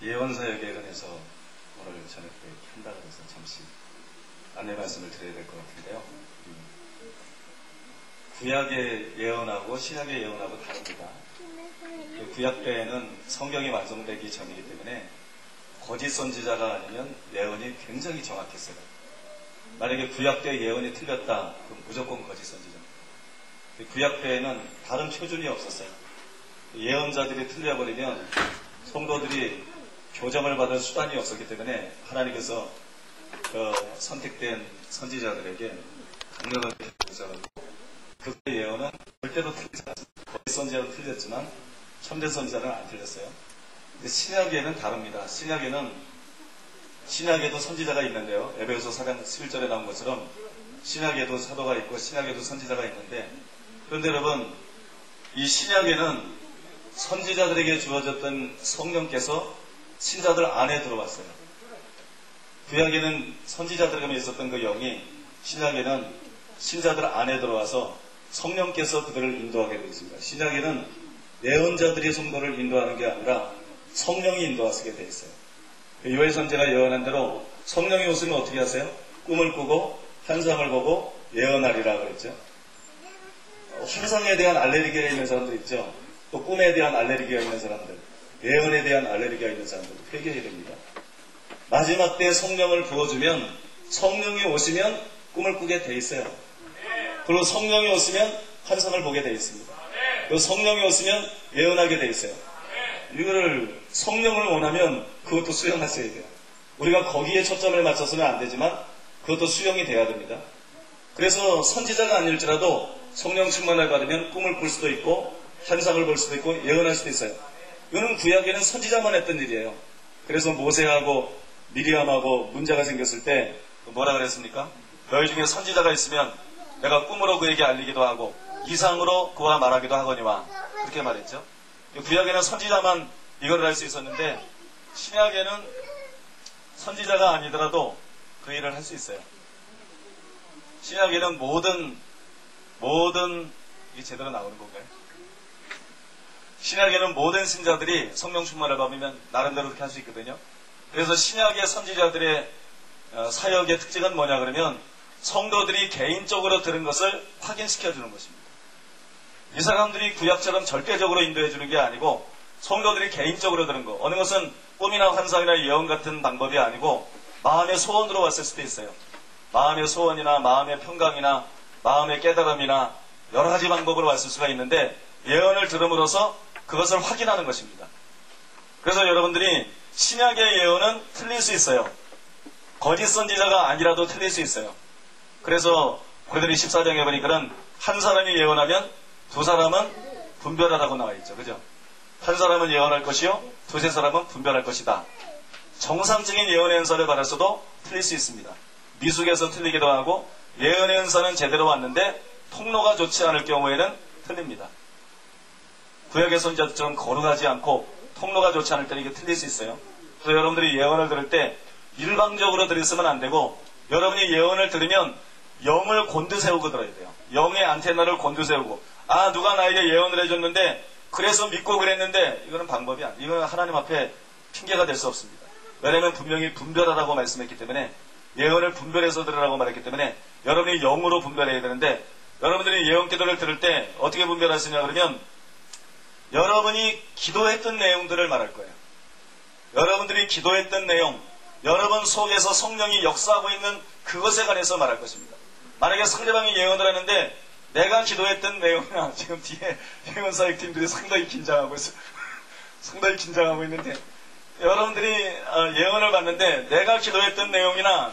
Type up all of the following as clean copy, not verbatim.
예언사역에 관해서 오늘 저녁에 한다고 해서 잠시 안내 말씀을 드려야 될 것 같은데요. 구약의 예언하고 신약의 예언하고 다릅니다. 구약 때에는 성경이 완성되기 전이기 때문에 거짓 선지자가 아니면 예언이 굉장히 정확했어요. 만약에 구약 때 예언이 틀렸다, 그럼 무조건 거짓 선지자. 구약 때에는 다른 표준이 없었어요. 예언자들이 틀려버리면 성도들이 교정을 받을 수단이 없었기 때문에 하나님께서 선택된 선지자들에게 강력하게 교정하고 그 예언은 절대로 틀리지 않습니다. 거짓 선지자도 틀렸지만 참된 선지자는 안 틀렸어요. 근데 신약에는 다릅니다. 신약에도 선지자가 있는데요. 에베소서 4장 11절에 나온 것처럼 신약에도 사도가 있고 신약에도 선지자가 있는데, 그런데 여러분, 이 신약에는 선지자들에게 주어졌던 성령께서 신자들 안에 들어왔어요. 구약에는 선지자들에게 있었던 그 영이 신약에는 신자들 안에 들어와서 성령께서 그들을 인도하게 되어 있습니다. 신약에는 예언자들이 성도를 인도하는 게 아니라 성령이 인도하게 되어 있어요. 요엘 선지자가 예언한 대로 성령이 오시면 어떻게 하세요? 꿈을 꾸고 환상을 보고 예언하리라 그랬죠. 환상에 대한 알레르기가 있는 사람들 있죠. 또 꿈에 대한 알레르기가 있는 사람들, 예언에 대한 알레르기가 있는 사람들 회개해야 됩니다. 마지막 때 성령을 부어주면 성령이 오시면 꿈을 꾸게 돼 있어요. 그리고 성령이 오시면 환상을 보게 돼 있습니다. 그리고 성령이 오시면 예언하게 돼 있어요. 이거를 성령을 원하면 그것도 수용하셔야 돼요. 우리가 거기에 초점을 맞춰서는 안 되지만 그것도 수용이 돼야 됩니다. 그래서 선지자가 아닐지라도 성령 충만을 받으면 꿈을 꿀 수도 있고 환상을 볼 수도 있고 예언할 수도 있어요. 이거는 구약에는 선지자만 했던 일이에요. 그래서 모세하고 미리암하고 문제가 생겼을 때 뭐라 그랬습니까? 너희 중에 선지자가 있으면 내가 꿈으로 그에게 알리기도 하고 이상으로 그와 말하기도 하거니와, 그렇게 말했죠. 구약에는 선지자만 이걸 할 수 있었는데 신약에는 선지자가 아니더라도 그 일을 할 수 있어요. 신약에는 모든 이게 제대로 나오는 건가요? 신약에는 모든 신자들이 성령 충만을 받으면 나름대로 그렇게 할 수 있거든요. 그래서 신약의 선지자들의 사역의 특징은 뭐냐 그러면 성도들이 개인적으로 들은 것을 확인시켜 주는 것입니다. 이 사람들이 구약처럼 절대적으로 인도해 주는 게 아니고 성도들이 개인적으로 들은 거, 어느 것은 꿈이나 환상이나 예언 같은 방법이 아니고 마음의 소원으로 왔을 수도 있어요. 마음의 소원이나 마음의 평강이나 마음의 깨달음이나 여러 가지 방법으로 왔을 수가 있는데 예언을 들음으로써 그것을 확인하는 것입니다. 그래서 여러분들이 신약의 예언은 틀릴 수 있어요. 거짓 선지자가 아니라도 틀릴 수 있어요. 그래서 고린도서 14장에 보니까는 한 사람이 예언하면 두 사람은 분별하라고 나와 있죠. 그죠? 한 사람은 예언할 것이요 두세 사람은 분별할 것이다. 정상적인 예언의 은사를 받았어도 틀릴 수 있습니다. 미숙에서 틀리기도 하고 예언의 은사는 제대로 왔는데 통로가 좋지 않을 경우에는 틀립니다. 구약의 선지자들처럼 거룩하지 않고 통로가 좋지 않을 때는 이게 틀릴 수 있어요. 그래서 여러분들이 예언을 들을 때 일방적으로 들으시면 안 되고, 여러분이 예언을 들으면 영을 곤두세우고 들어야 돼요. 영의 안테나를 곤두세우고, 아, 누가 나에게 예언을 해줬는데 그래서 믿고 그랬는데, 이거는 방법이 아니에요. 이거는 하나님 앞에 핑계가 될 수 없습니다. 왜냐하면 분명히 분별하라고 말씀했기 때문에, 예언을 분별해서 들으라고 말했기 때문에 여러분이 영으로 분별해야 되는데, 여러분들이 예언 기도를 들을 때 어떻게 분별하시냐 그러면 여러분이 기도했던 내용들을 말할 거예요. 여러분들이 기도했던 내용, 여러분 속에서 성령이 역사하고 있는 그것에 관해서 말할 것입니다. 만약에 상대방이 예언을 하는데 내가 기도했던 내용이나, 지금 뒤에 예언사역 팀들이 상당히 긴장하고 있어요. 상당히 긴장하고 있는데, 여러분들이 예언을 받는데 내가 기도했던 내용이나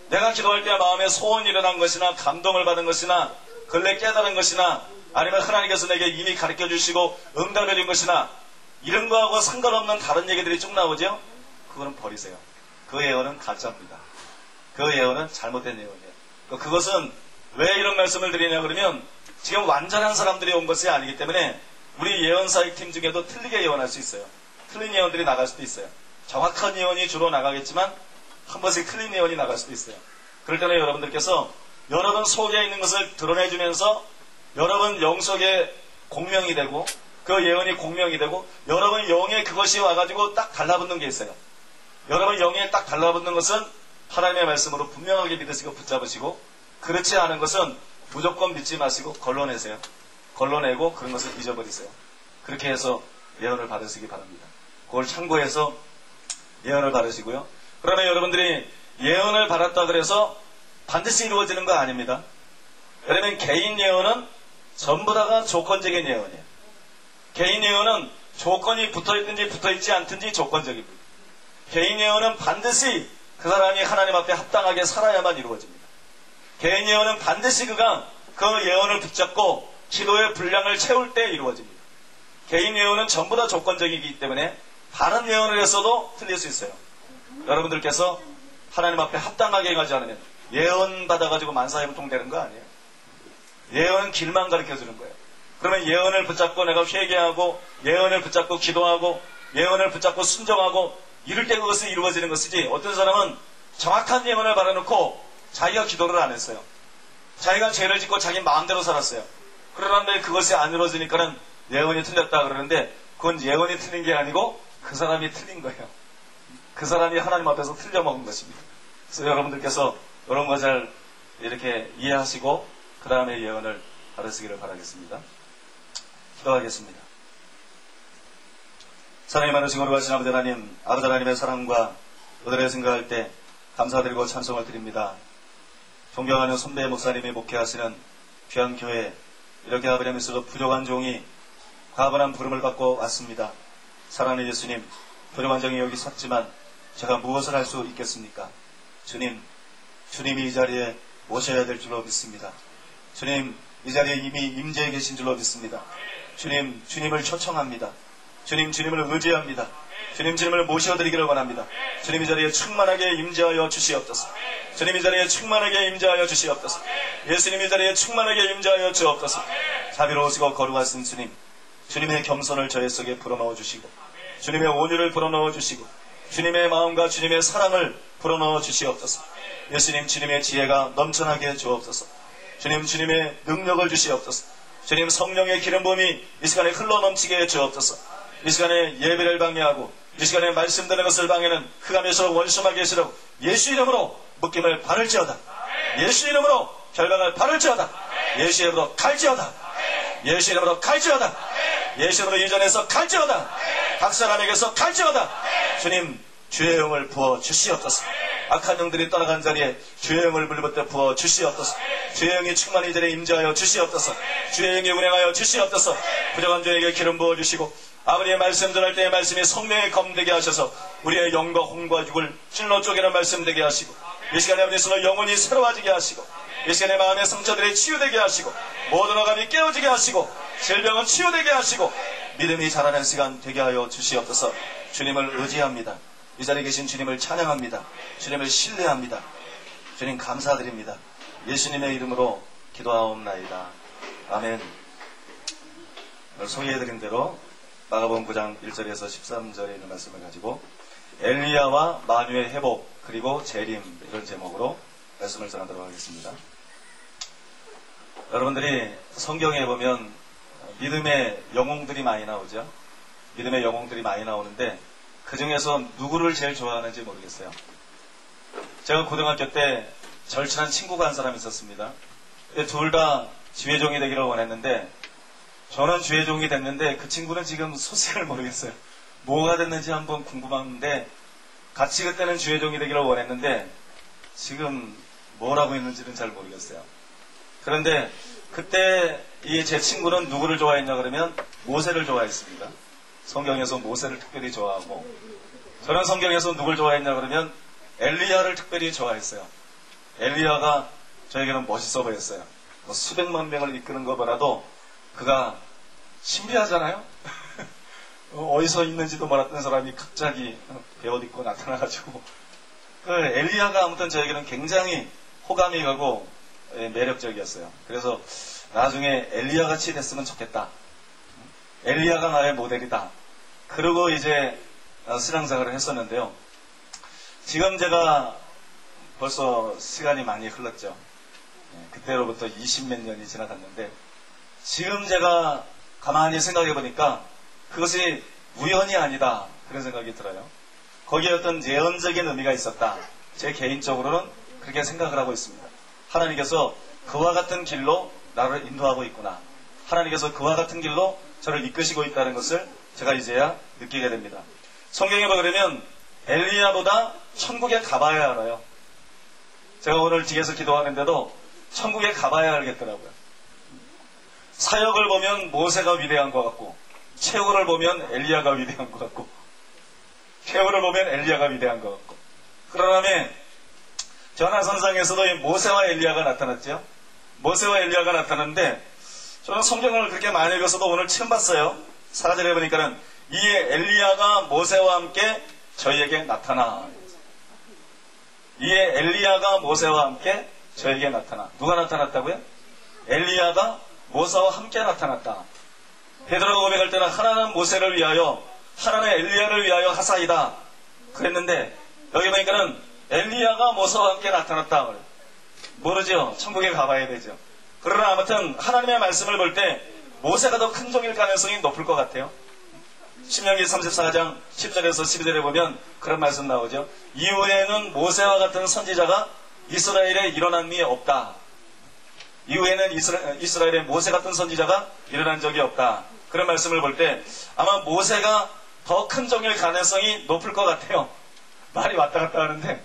내가 기도할 때 마음에 소원이 일어난 것이나 감동을 받은 것이나 근래 깨달은 것이나 아니면 하나님께서 내게 이미 가르쳐 주시고 응답해 준 것이나 이런 거하고 상관없는 다른 얘기들이 쭉 나오죠? 그거는 버리세요. 그 예언은 가짜입니다. 그 예언은 잘못된 예언이에요. 그것은 왜 이런 말씀을 드리냐 그러면 지금 완전한 사람들이 온 것이 아니기 때문에 우리 예언사역 팀 중에도 틀리게 예언할 수 있어요. 틀린 예언들이 나갈 수도 있어요. 정확한 예언이 주로 나가겠지만 한 번씩 틀린 예언이 나갈 수도 있어요. 그럴 때는 여러분들께서 여러분 속에 있는 것을 드러내주면서 여러분 영속에 공명이 되고 그 예언이 공명이 되고 여러분 영에 그것이 와가지고 딱 달라붙는 게 있어요. 여러분 영에 딱 달라붙는 것은 하나님의 말씀으로 분명하게 믿으시고 붙잡으시고, 그렇지 않은 것은 무조건 믿지 마시고 걸러내세요. 걸러내고 그런 것을 잊어버리세요. 그렇게 해서 예언을 받으시기 바랍니다. 그걸 참고해서 예언을 받으시고요. 그러나 여러분들이 예언을 받았다 그래서 반드시 이루어지는 거 아닙니다. 왜냐면 개인 예언은 전부 다가 조건적인 예언이에요. 개인 예언은 조건이 붙어있든지 붙어있지 않든지 조건적입니다. 개인 예언은 반드시 그 사람이 하나님 앞에 합당하게 살아야만 이루어집니다. 개인 예언은 반드시 그가 그 예언을 붙잡고 기도의 분량을 채울 때 이루어집니다. 개인 예언은 전부 다 조건적이기 때문에 다른 예언을 했어도 틀릴 수 있어요. 여러분들께서 하나님 앞에 합당하게 가지 않으면 예언 받아가지고 만사형통 되는 거 아니에요. 예언은 길만 가르쳐주는 거예요. 그러면 예언을 붙잡고 내가 회개하고 예언을 붙잡고 기도하고 예언을 붙잡고 순종하고 이럴 때 그것이 이루어지는 것이지, 어떤 사람은 정확한 예언을 받아놓고 자기가 기도를 안 했어요. 자기가 죄를 짓고 자기 마음대로 살았어요. 그러는데 그것이 안 이루어지니까는 예언이 틀렸다 그러는데, 그건 예언이 틀린 게 아니고 그 사람이 틀린 거예요. 그 사람이 하나님 앞에서 틀려먹은 것입니다. 그래서 여러분들께서 이런 거 잘 이렇게 이해하시고 그 다음에 예언을 받으시기를 바라겠습니다. 기도하겠습니다. 사랑이 많으신 우리 하신 아버지 하나님, 아버지 하나님의 사랑과 은혜를 생각할 때 감사드리고 찬송을 드립니다. 존경하는 선배 목사님이 목회하시는 귀한 교회, 이렇게 아버지께서 부족한 종이 과분한 부름을 받고 왔습니다. 사랑하는 예수님, 부족한 종이 여기 섰지만 제가 무엇을 할 수 있겠습니까? 주님, 주님이 이 자리에 오셔야 될 줄로 믿습니다. 주님, 이 자리에 이미 임재해 계신 줄로 믿습니다. 주님, 주님을 초청합니다. 주님, 주님을 의지합니다. 주님, 주님을 모셔드리기를 원합니다. 주님, 이 자리에 충만하게 임재하여 주시옵소서. 주님, 이 자리에 충만하게 임재하여 주시옵소서. 예수님, 이 자리에 충만하게 임재하여 주옵소서. 자비로우시고 거룩하신 주님, 주님의 겸손을 저의 속에 불어넣어 주시고, 주님의 온유를 불어넣어 주시고, 주님의 마음과 주님의 사랑을 불어넣어 주시옵소서. 예수님, 주님의 지혜가 넘쳐나게 주옵소서. 주님, 주님의 능력을 주시옵소서. 주님, 성령의 기름 부음이 이 시간에 흘러넘치게 주옵소서. 이 시간에 예배를 방해하고 이 시간에 말씀드리는 것을 방해는 흑암에서 원수마게 하시라고 예수 이름으로 묶임을 바를지어다. 예수 이름으로 결박을 바를지어다. 예수 이름으로 갈지어다. 예수 이름으로 갈지어다. 예수 이름으로 이전에서 갈지어다. 각 사람에게서 갈지어다. 주님, 주의 영을 부어 주시옵소서. 악한 영들이 떠나간 자리에 주의 영을 물부터 부어 주시옵소서. 주의 영이 충만히 이 자리에 임재하여 주시옵소서. 주의 영이 운행하여 주시옵소서. 부족한 자에게 기름 부어 주시고, 아버지의 말씀 전할 때의 말씀이 성령에 검되게 하셔서 우리의 영과 혼과 육을 찔러 쪼개는 말씀 되게 하시고, 이 시간에 아버지께서 영혼이 새로워지게 하시고, 이 시간에 마음의 상처들이 치유되게 하시고, 모든 어감이 깨어지게 하시고, 질병은 치유되게 하시고, 믿음이 자라는 시간 되게 하여 주시옵소서. 주님을 의지합니다. 이 자리에 계신 주님을 찬양합니다. 주님을 신뢰합니다. 주님 감사드립니다. 예수님의 이름으로 기도하옵나이다. 아멘. 소개해드린 대로 마가복음 9장 1절에서 13절에 있는 말씀을 가지고 엘리야와 만유의 회복 그리고 재림, 이런 제목으로 말씀을 전하도록 하겠습니다. 여러분들이 성경에 보면 믿음의 영웅들이 많이 나오죠. 믿음의 영웅들이 많이 나오는데 그 중에서 누구를 제일 좋아하는지 모르겠어요. 제가 고등학교 때 절친한 친구가 한 사람이 있었습니다. 둘 다 주의종이 되기를 원했는데 저는 주의종이 됐는데 그 친구는 지금 소식을 모르겠어요. 뭐가 됐는지 한번 궁금한데 같이 그때는 주의종이 되기를 원했는데 지금 뭐라고 했는지는 잘 모르겠어요. 그런데 그때 이 제 친구는 누구를 좋아했냐 그러면 모세를 좋아했습니다. 성경에서 모세를 특별히 좋아하고, 저는 성경에서 누굴 좋아했냐 그러면 엘리야를 특별히 좋아했어요. 엘리야가 저에게는 멋있어 보였어요. 뭐 수백만 명을 이끄는 거 보라도 그가 신비하잖아요. 어디서 있는지도 몰랐던 사람이 갑자기 베옷 입고 나타나가지고, 그 엘리야가 아무튼 저에게는 굉장히 호감이 가고 매력적이었어요. 그래서 나중에 엘리야 같이 됐으면 좋겠다. 엘리야가 나의 모델이다. 그러고 이제 신앙생활을 했었는데요. 지금 제가 벌써 시간이 많이 흘렀죠. 그때로부터 20몇 년이 지나갔는데 지금 제가 가만히 생각해 보니까 그것이 우연이 아니다. 그런 생각이 들어요. 거기에 어떤 예언적인 의미가 있었다. 제 개인적으로는 그렇게 생각을 하고 있습니다. 하나님께서 그와 같은 길로 나를 인도하고 있구나. 하나님께서 그와 같은 길로 저를 이끄시고 있다는 것을 제가 이제야 느끼게 됩니다. 성경에 보면 엘리야보다 천국에 가봐야 알아요. 제가 오늘 뒤에서 기도하는데도 천국에 가봐야 알겠더라고요. 사역을 보면 모세가 위대한 것 같고, 최후를 보면 엘리야가 위대한 것 같고, 최후를 보면 엘리야가 위대한 것 같고. 그러면 전하선상에서도 이 모세와 엘리야가 나타났죠. 모세와 엘리야가 나타났는데 저는 성경을 그렇게 많이 읽어서도 오늘 처음 봤어요. 4절에 보니까는 이에 엘리야가 모세와 함께 저희에게 나타나. 이에 엘리야가 모세와 함께 저에게 나타나. 누가 나타났다고요? 엘리야가 모세와 함께 나타났다. 베드로가 고백할 때는 하나는 모세를 위하여 하나는 엘리야를 위하여 하사이다 그랬는데 여기 보니까는 엘리야가 모세와 함께 나타났다. 모르죠. 천국에 가봐야 되죠. 그러나 아무튼 하나님의 말씀을 볼 때 모세가 더 큰 종일 가능성이 높을 것 같아요. 신명기 34장 10절에서 12절에 보면 그런 말씀 나오죠. 이후에는 모세와 같은 선지자가 이스라엘에 일어남이 없다. 이후에는 이스라엘에 모세 같은 선지자가 일어난 적이 없다. 그런 말씀을 볼 때 아마 모세가 더 큰 종일 가능성이 높을 것 같아요. 말이 왔다 갔다 하는데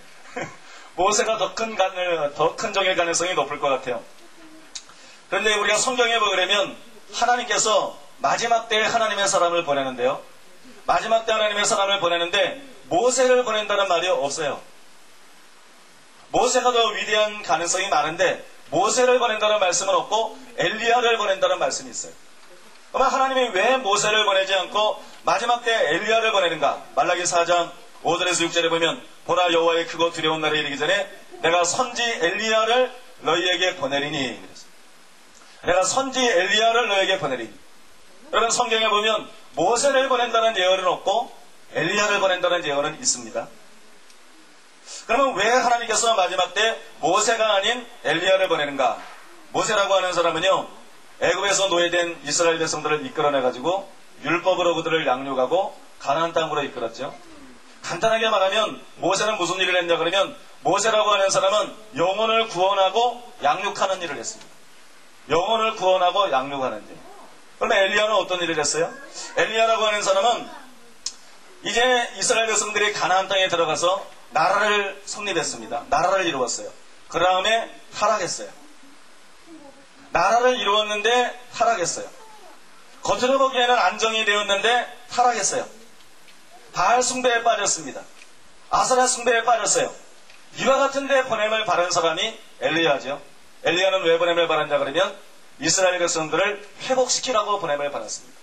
모세가 더 큰 종일 가능성이 높을 것 같아요. 그런데 우리가 성경에 보면 하나님께서 마지막 때에 하나님의 사람을 보내는데요. 마지막 때 하나님의 사람을 보내는데 모세를 보낸다는 말이 없어요. 모세가 더 위대한 가능성이 많은데 모세를 보낸다는 말씀은 없고 엘리야를 보낸다는 말씀이 있어요. 그러면 하나님이 왜 모세를 보내지 않고 마지막 때 엘리야를 보내는가? 말라기 4장 5절에서 6절에 보면 보라 여호와의 크고 두려운 날에 이르기 전에 내가 선지 엘리야를 너희에게 보내리니. 내가 선지 엘리야를 너희에게 보내리니. 여러분 성경에 보면 모세를 보낸다는 예언은 없고 엘리야를 보낸다는 예언은 있습니다. 그러면 왜 하나님께서 마지막 때 모세가 아닌 엘리야를 보내는가? 모세라고 하는 사람은요, 애굽에서 노예된 이스라엘 백성들을 이끌어내가지고 율법으로 그들을 양육하고 가나안 땅으로 이끌었죠. 간단하게 말하면 모세는 무슨 일을 했냐 그러면 모세라고 하는 사람은 영혼을 구원하고 양육하는 일을 했습니다. 영혼을 구원하고 양육하는 일. 그러면 엘리야는 어떤 일을 했어요? 엘리야라고 하는 사람은 이제 이스라엘 백성들이 가나안 땅에 들어가서 나라를 성립했습니다. 나라를 이루었어요. 그 다음에 타락했어요. 나라를 이루었는데 타락했어요. 겉으로 보기에는 안정이 되었는데 타락했어요. 바알 숭배에 빠졌습니다. 아세라 숭배에 빠졌어요. 이와 같은 데 보냄을 바른 사람이 엘리야죠. 엘리야는 왜 보냄을 받았냐 그러면 이스라엘 백성들을 회복시키라고 보냄을 받았습니다.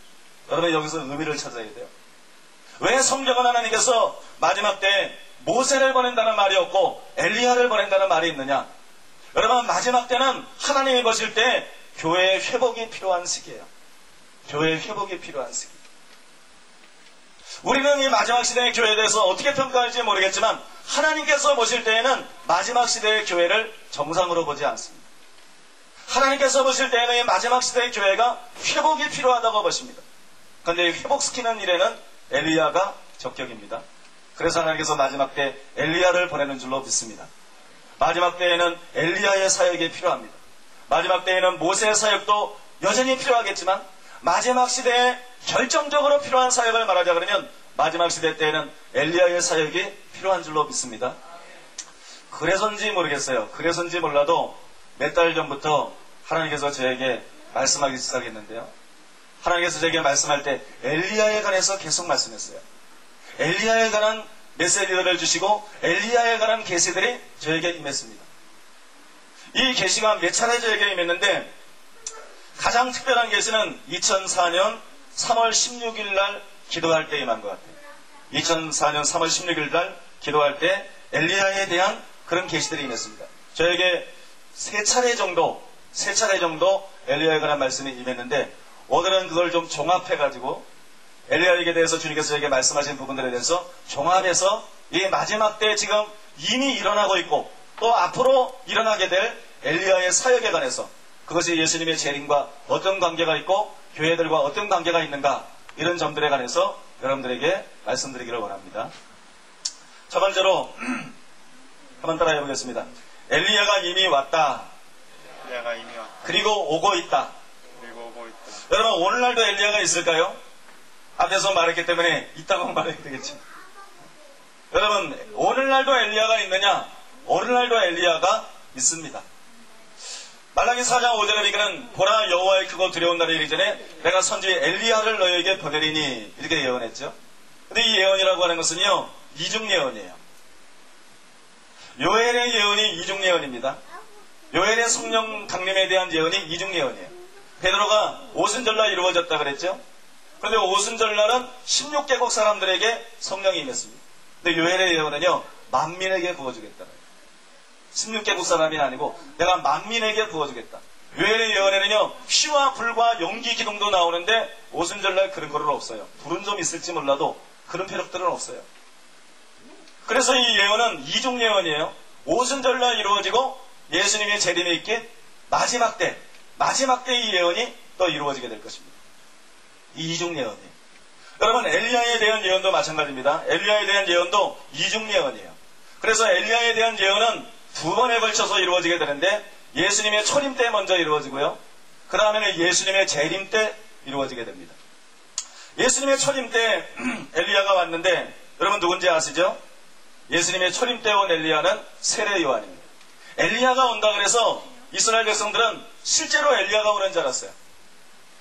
여러분 여기서 의미를 찾아야 돼요. 왜 성경은 하나님께서 마지막 때 모세를 보낸다는 말이 없고 엘리야를 보낸다는 말이 있느냐? 여러분 마지막 때는 하나님이 보실 때 교회의 회복이 필요한 시기예요. 교회의 회복이 필요한 시기. 우리는 이 마지막 시대의 교회에 대해서 어떻게 평가할지 모르겠지만 하나님께서 보실 때에는 마지막 시대의 교회를 정상으로 보지 않습니다. 하나님께서 보실 때에는 이 마지막 시대의 교회가 회복이 필요하다고 보십니다. 그런데 회복시키는 일에는 엘리야가 적격입니다. 그래서 하나님께서 마지막 때 엘리야를 보내는 줄로 믿습니다. 마지막 때에는 엘리야의 사역이 필요합니다. 마지막 때에는 모세의 사역도 여전히 필요하겠지만 마지막 시대에 결정적으로 필요한 사역을 말하자 그러면 마지막 시대 때에는 엘리야의 사역이 필요한 줄로 믿습니다. 그래서인지 모르겠어요. 그래서인지 몰라도 몇 달 전부터 하나님께서 저에게 말씀하기 시작했는데요. 하나님께서 저에게 말씀할 때 엘리야에 관해서 계속 말씀했어요. 엘리야에 관한 메시지를 주시고 엘리야에 관한 계시들이 저에게 임했습니다. 이 계시가 몇 차례 저에게 임했는데 가장 특별한 계시는 2004년 3월 16일 날 기도할 때 임한 것 같아요. 2004년 3월 16일 날 기도할 때 엘리야에 대한 그런 계시들이 임했습니다. 저에게 세 차례 정도 엘리야에 관한 말씀이 임했는데 오늘은 그걸 좀 종합해가지고 엘리야에게 대해서 주님께서 저에게 말씀하신 부분들에 대해서 종합해서 이 마지막 때 지금 이미 일어나고 있고 또 앞으로 일어나게 될 엘리야의 사역에 관해서 그것이 예수님의 재림과 어떤 관계가 있고 교회들과 어떤 관계가 있는가, 이런 점들에 관해서 여러분들에게 말씀드리기를 원합니다. 첫 번째로 한번 따라해 보겠습니다. 엘리야가 이미 왔다. 그리고 오고 있다. 여러분, 오늘날도 엘리야가 있을까요? 앞에서 말했기 때문에 있다고 말해야 되겠죠. 여러분, 오늘날도 엘리야가 있느냐? 오늘날도 엘리야가 있습니다. 말라기 4장 5절에 보니까는 보라, 여호와의 크고 두려운 날이 이르기 전에 내가 선지 엘리야를 너에게 보내리니, 이렇게 예언했죠. 근데 이 예언이라고 하는 것은요, 이중 예언이에요. 요엘의 예언이 이중 예언입니다. 요엘의 성령 강림에 대한 예언이 이중 예언이에요. 베드로가 오순절날 이루어졌다 그랬죠. 그런데 오순절날은 16개국 사람들에게 성령이 임했습니다. 근데 요엘의 예언은요, 만민에게 부어주겠다. 16개국 사람이 아니고 내가 만민에게 부어주겠다. 요엘의 예언에는요, 피와 불과 용기 기둥도 나오는데 오순절날 그런 거는 없어요. 불은 좀 있을지 몰라도 그런 표적들은 없어요. 그래서 이 예언은 이중 예언이에요. 오순절날 이루어지고 예수님의 재림에 있기 마지막 때 이 예언이 또 이루어지게 될 것입니다. 이 이중 예언이에요. 여러분, 엘리야에 대한 예언도 마찬가지입니다. 엘리야에 대한 예언도 이중 예언이에요. 그래서 엘리야에 대한 예언은 두 번에 걸쳐서 이루어지게 되는데 예수님의 초림 때 먼저 이루어지고요. 그 다음에는 예수님의 재림 때 이루어지게 됩니다. 예수님의 초림 때 엘리야가 왔는데 여러분 누군지 아시죠? 예수님의 초림 때 온 엘리야는 세례 요한입니다. 엘리야가 온다 그래서 이스라엘 백성들은 실제로 엘리야가 오는 줄 알았어요.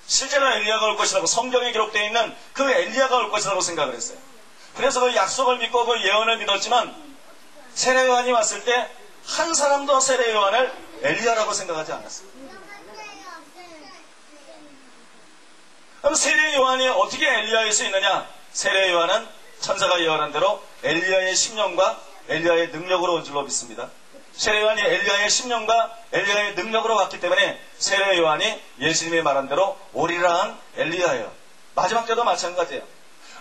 실제로 엘리야가 올 것이라고, 성경에 기록되어 있는 그 엘리야가 올 것이라고 생각을 했어요. 그래서 그 약속을 믿고 그 예언을 믿었지만 세례 요한이 왔을 때 한 사람도 세례 요한을 엘리야라고 생각하지 않았어요. 그럼 세례 요한이 어떻게 엘리야일 수 있느냐? 세례 요한은 천사가 예언한 대로 엘리야의 심령과 엘리야의 능력으로 온 줄로 믿습니다. 세례 요한이 엘리야의 심령과 엘리야의 능력으로 왔기 때문에 세례 요한이 예수님이 말한 대로 오리라 한 엘리야예요. 마지막 때도 마찬가지예요.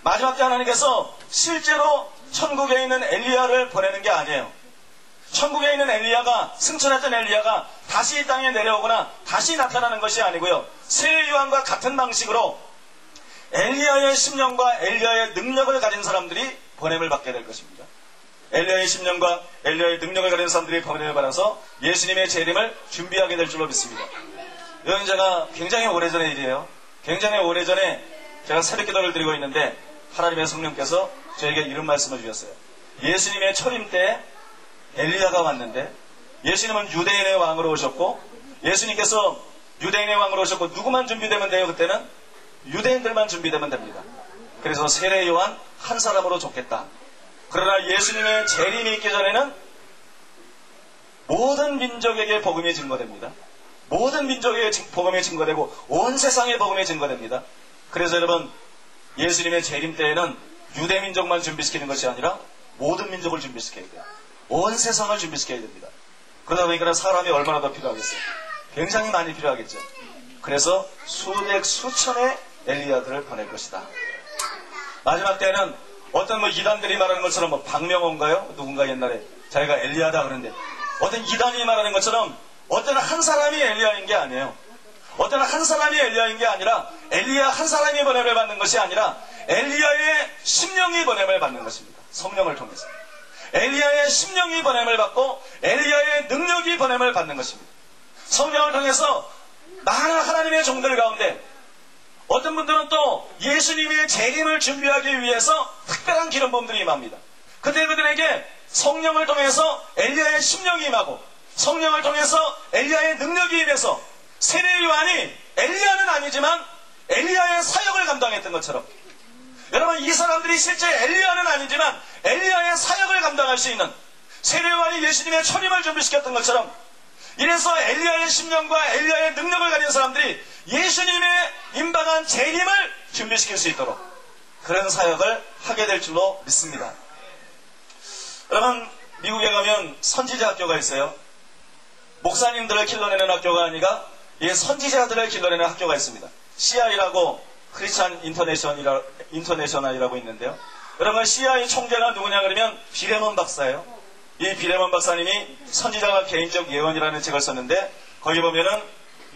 마지막 때 하나님께서 실제로 천국에 있는 엘리야를 보내는 게 아니에요. 천국에 있는 엘리야가, 승천했던 엘리야가 다시 이 땅에 내려오거나 다시 나타나는 것이 아니고요, 세례 요한과 같은 방식으로 엘리야의 심령과 엘리야의 능력을 가진 사람들이 보냄을 받게 될 것입니다. 엘리야의 심령과 엘리야의 능력을 가진 사람들이 보냄을 받아서 예수님의 재림을 준비하게 될 줄로 믿습니다. 이건 제가 굉장히 오래전의 일이에요. 굉장히 오래전에 제가 새벽 기도를 드리고 있는데 하나님의 성령께서 저에게 이런 말씀을 주셨어요. 예수님의 초림 때 엘리야가 왔는데 예수님은 유대인의 왕으로 오셨고, 예수님께서 유대인의 왕으로 오셨고 누구만 준비되면 돼요? 그때는 유대인들만 준비되면 됩니다. 그래서 세례 요한 한 사람으로 좋겠다. 그러나 예수님의 재림이 있기 전에는 모든 민족에게 복음이 증거됩니다. 모든 민족에게 복음이 증거되고 온 세상에 복음이 증거됩니다. 그래서 여러분, 예수님의 재림 때에는 유대 민족만 준비시키는 것이 아니라 모든 민족을 준비시켜야 돼요. 온 세상을 준비시켜야 됩니다. 그러다 보니까 사람이 얼마나 더 필요하겠어요? 굉장히 많이 필요하겠죠. 그래서 수백 수천의 엘리야들을 보낼 것이다. 마지막 때는 어떤 이단들이 말하는 것처럼 박명호인가요? 누군가 옛날에 자기가 엘리야다 그러는데 어떤 이단이 말하는 것처럼 어떤 한 사람이 엘리야인 게 아니에요. 어떤 한 사람이 엘리야인 게 아니라 엘리야 한 사람이 보냄을 받는 것이 아니라 엘리야의 심령이 보냄을 받는 것입니다. 성령을 통해서. 엘리야의 심령이 보냄을 받고 엘리야의 능력이 보냄을 받는 것입니다. 성령을 통해서 많은 하나님의 종들 가운데 어떤 분들은 또 예수님의 재림을 준비하기 위해서 특별한 기름 부음들이 임합니다. 그때 그들에게 성령을 통해서 엘리야의 심령이 임하고 성령을 통해서 엘리야의 능력이 임해서 세례 요한이 엘리야는 아니지만 엘리야의 사역을 감당했던 것처럼, 여러분, 이 사람들이 실제 엘리야는 아니지만 엘리야의 사역을 감당할 수 있는, 세례 요한이 예수님의 초림을 준비시켰던 것처럼, 이래서 엘리야의 심령과 엘리야의 능력을 가진 사람들이 예수님의 임박한 재림을 준비시킬 수 있도록 그런 사역을 하게 될 줄로 믿습니다. 여러분, 미국에 가면 선지자 학교가 있어요. 목사님들을 길러내는 학교가 아니라 선지자들을 길러내는 학교가 있습니다. CI라고 크리스찬 인터내셔널이라고 있는데요. 여러분, CI 총재가 누구냐 그러면 비레몬 박사예요. 이 비레몬 박사님이 선지자가 개인적 예언이라는 책을 썼는데 거기 보면은